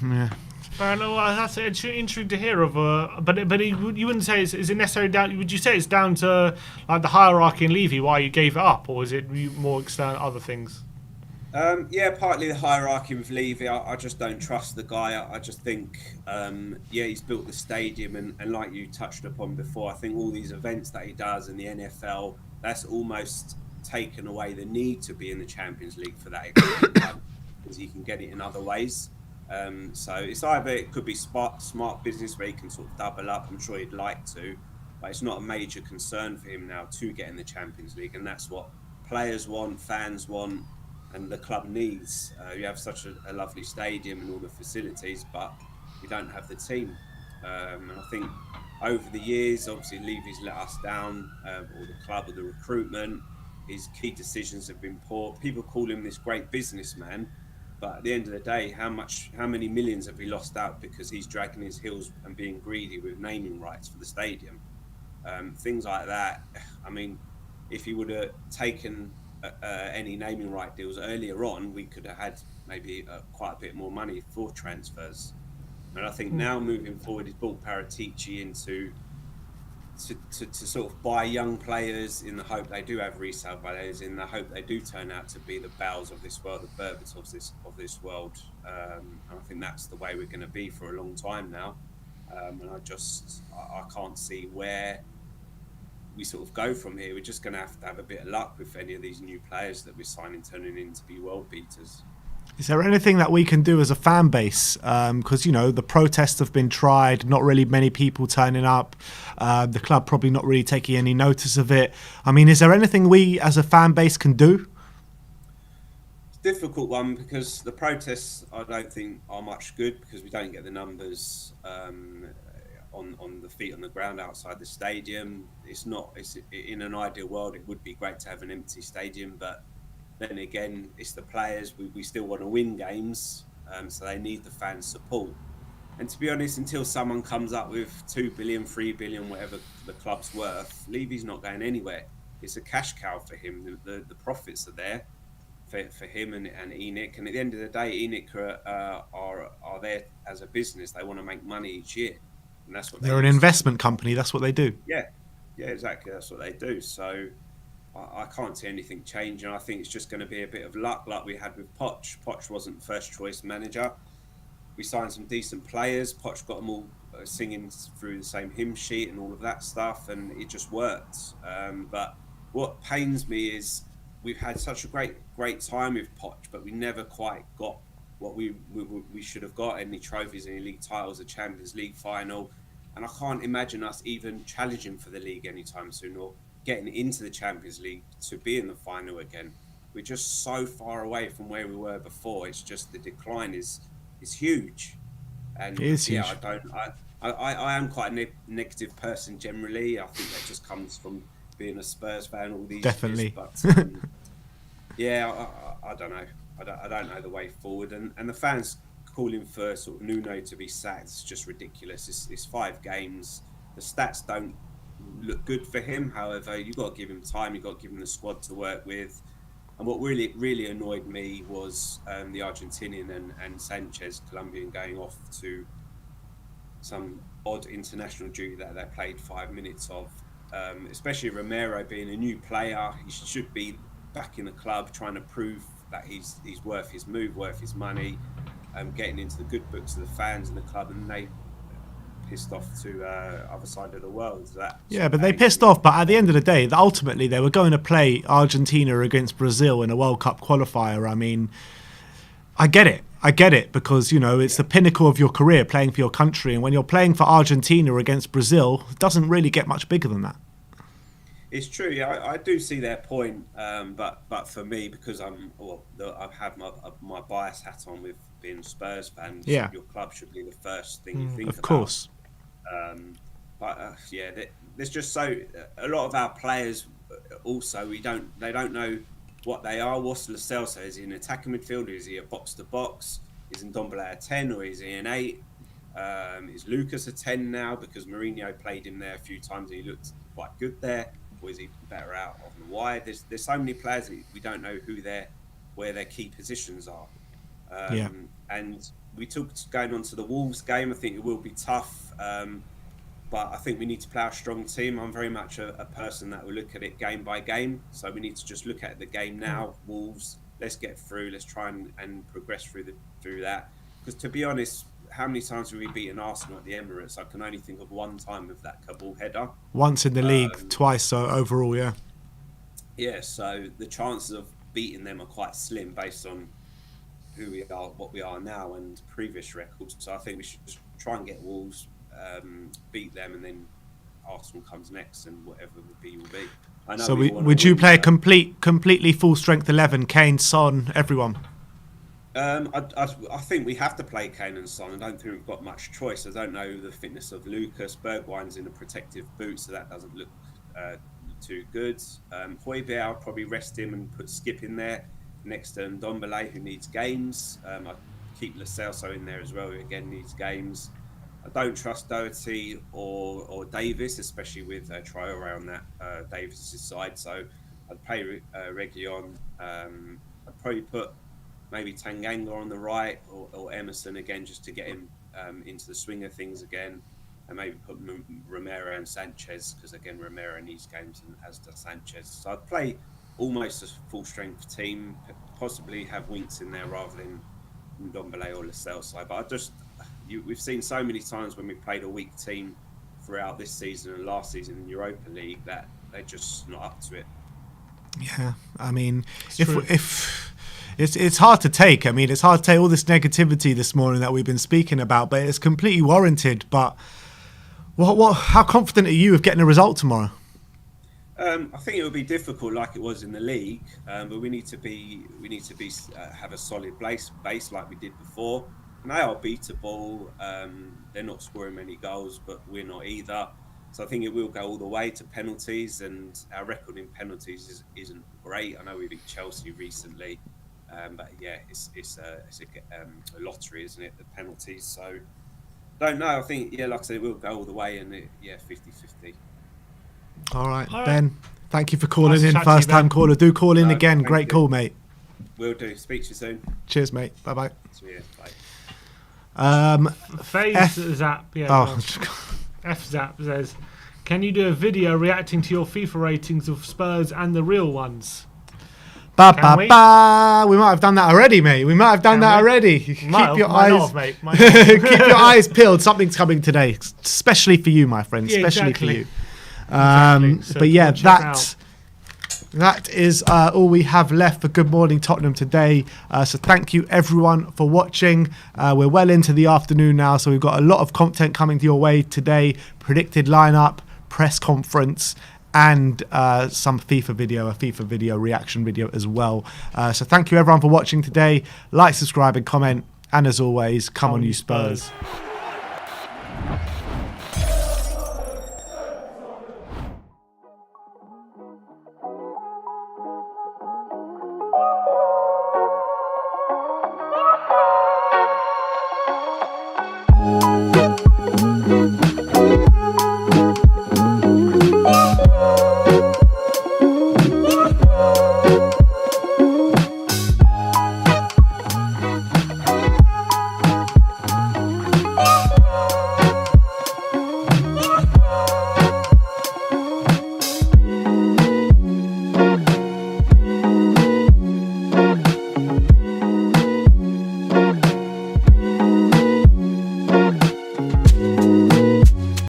Yeah. That's interesting to hear of. But you wouldn't say is it necessarily down? Would you say it's down to like the hierarchy in Levy why you gave it up, or is it more external other things? Yeah, partly the hierarchy with Levy. I just don't trust the guy. I just think, he's built the stadium, and like you touched upon before, I think all these events that he does in the NFL, that's almost taken away the need to be in the Champions League for that because he can get it in other ways. So it's either it could be smart business where he can sort of double up. I'm sure he'd like to, but it's not a major concern for him now to get in the Champions League, and that's what players want, fans want, and the club needs. You have such a lovely stadium and all the facilities, but you don't have the team. And I think over the years, obviously Levy's let us down, or the club, or the recruitment. His key decisions have been poor. People call him this great businessman, but at the end of the day, how many millions have we lost out because he's dragging his heels and being greedy with naming rights for the stadium? Things like that. I mean, if he would have taken any naming right deals earlier on, we could have had maybe quite a bit more money for transfers. And I think now moving forward, he's brought Paratici in to sort of buy young players in the hope they do have resale values, in the hope they do turn out to be the Bells of this world, the Berberts of this world. And I think that's the way we're going to be for a long time now. And I can't see where we sort of go from here. We're just going to have a bit of luck with any of these new players that we're signing turning in to be world beaters. Is there anything that we can do as a fan base? Because, the protests have been tried, not really many people turning up. The club probably not really taking any notice of it. I mean, is there anything we as a fan base can do? It's a difficult one because the protests, I don't think, are much good because we don't get the numbers on the feet on the ground outside the stadium. It's in an ideal world, it would be great to have an empty stadium, but then again, it's the players. We still want to win games, so they need the fans' support. And to be honest, until someone comes up with 2 billion, 3 billion, whatever the club's worth, Levy's not going anywhere. It's a cash cow for him. The profits are there for him and ENIC. And at the end of the day, ENIC are there as a business. They want to make money each year, and that's what they're an investment company. That's what they do. Yeah, exactly. That's what they do. So I can't see anything changing. I think it's just going to be a bit of luck like we had with Poch. Poch wasn't first choice manager. We signed some decent players. Poch got them all singing through the same hymn sheet and all of that stuff, and it just worked. But what pains me is we've had such a great time with Poch, but we never quite got what we should have got. Any trophies, any league titles, a Champions League final. and I can't imagine us even challenging for the league anytime soon or getting into the Champions League to be in the final again. We're just so far away from where we were before. It's just the decline is huge, and It is yeah, huge. I am quite a negative person generally. I think that just comes from being a Spurs fan all these Definitely. years. But yeah, I don't know. I don't know the way forward, and the fans calling for sort of Nuno to be sacked is just ridiculous. It's 5 games. The stats don't look good for him. However, you've got to give him time. You've got to give him the squad to work with. And what really annoyed me was the Argentinian and Sanchez, Colombian, going off to some odd international duty that they played 5 minutes of. Especially Romero being a new player, he should be back in the club trying to prove that he's worth his move, worth his money, getting into the good books of the fans and the club, and they pissed off to other side of the world. Yeah, but they pissed off. But at the end of the day, ultimately they were going to play Argentina against Brazil in a World Cup qualifier. I mean, I get it because, you know, it's the pinnacle of your career playing for your country, and when you're playing for Argentina against Brazil, it doesn't really get much bigger than that. It's true, yeah, I do see their point, but for me, because I have my bias hat on with being a Spurs fan. Yeah. Your club should be the first thing you think of about. Course. Yeah, there's just a lot of our players also they don't know what they are. What's Lo Celso? Is he an attacking midfielder? Is he a box to box? Is Ndombele a 10 or is he an 8? Is Lucas a 10 now because Mourinho played him there a few times and he looked quite good there? Or is he better out on the wide? There's so many players that we don't know where their key positions are. And we talked going on to the Wolves game. I think it will be tough, but I think we need to play a strong team. I'm very much a person that will look at it game by game. So we need to just look at the game now. Wolves, let's get through. Let's try and progress through that. Because to be honest, how many times have we beaten Arsenal at the Emirates? I can only think of one time with that Kabul header. Once in the league, twice so overall, yeah. Yeah, so the chances of beating them are quite slim based on who we are, what we are now, and previous records. So I think we should just try and get Wolves, beat them, and then Arsenal comes next, and whatever will be, will be. I know. So would you play a completely full strength 11? Kane, Son, everyone. I think we have to play Kane and Son. I don't think we've got much choice. I don't know the fitness of Lucas. Bergwijn's in a protective boot, so that doesn't look too good. Højbjerg, I'll probably rest him and put Skip in there next to Ndombele, who needs games. I keep Lo Celso in there as well, who again needs games. I don't trust Doherty or Davis, especially with Traore on that Davis's side. So I'd play Reguilon. I'd probably put maybe Tanganga on the right or Emerson again, just to get him into the swing of things again, and maybe put Romero and Sanchez, because again Romero needs games, and as does Sanchez. So I'd play almost a full strength team, possibly have Winks in there rather than Ndombele or Lo Celso. But we've seen so many times when we played a weak team throughout this season and last season in Europa League that they're just not up to it. Yeah, I mean, if it's hard to take. I mean, it's hard to take all this negativity this morning that we've been speaking about, but it's completely warranted. But how confident are you of getting a result tomorrow? I think it will be difficult, like it was in the league, but we need to have a solid base like we did before. And they are beatable. They're not scoring many goals, but we're not either. So I think it will go all the way to penalties, and our record in penalties isn't great. I know we beat Chelsea recently, but yeah, it's a lottery, isn't it? The penalties. So don't know. I think like I said, it will go all the way, and 50-50. All right, Ben. Thank you for calling in. Nice First to you, time Ben. caller. Do call in again. Great you. call, mate. Will do. Speak to you soon. Cheers, mate. Bye bye. See you. Bye. Phase Zap, F Zap says, can you do a video reacting to your FIFA ratings of Spurs and the real ones? We might have done that already, mate. We might have done that already. Keep your eyes, mate. keep your eyes peeled. Something's coming today, especially for you, my friend. Yeah, especially exactly. for you. Exactly. So but yeah, That is all we have left for Good Morning Tottenham today. So thank you everyone for watching. We're well into the afternoon now, so we've got a lot of content coming to your way today. Predicted lineup, press conference, and some FIFA video, a FIFA video reaction video as well. So thank you everyone for watching today. Like, subscribe and comment. And as always, come on you Spurs.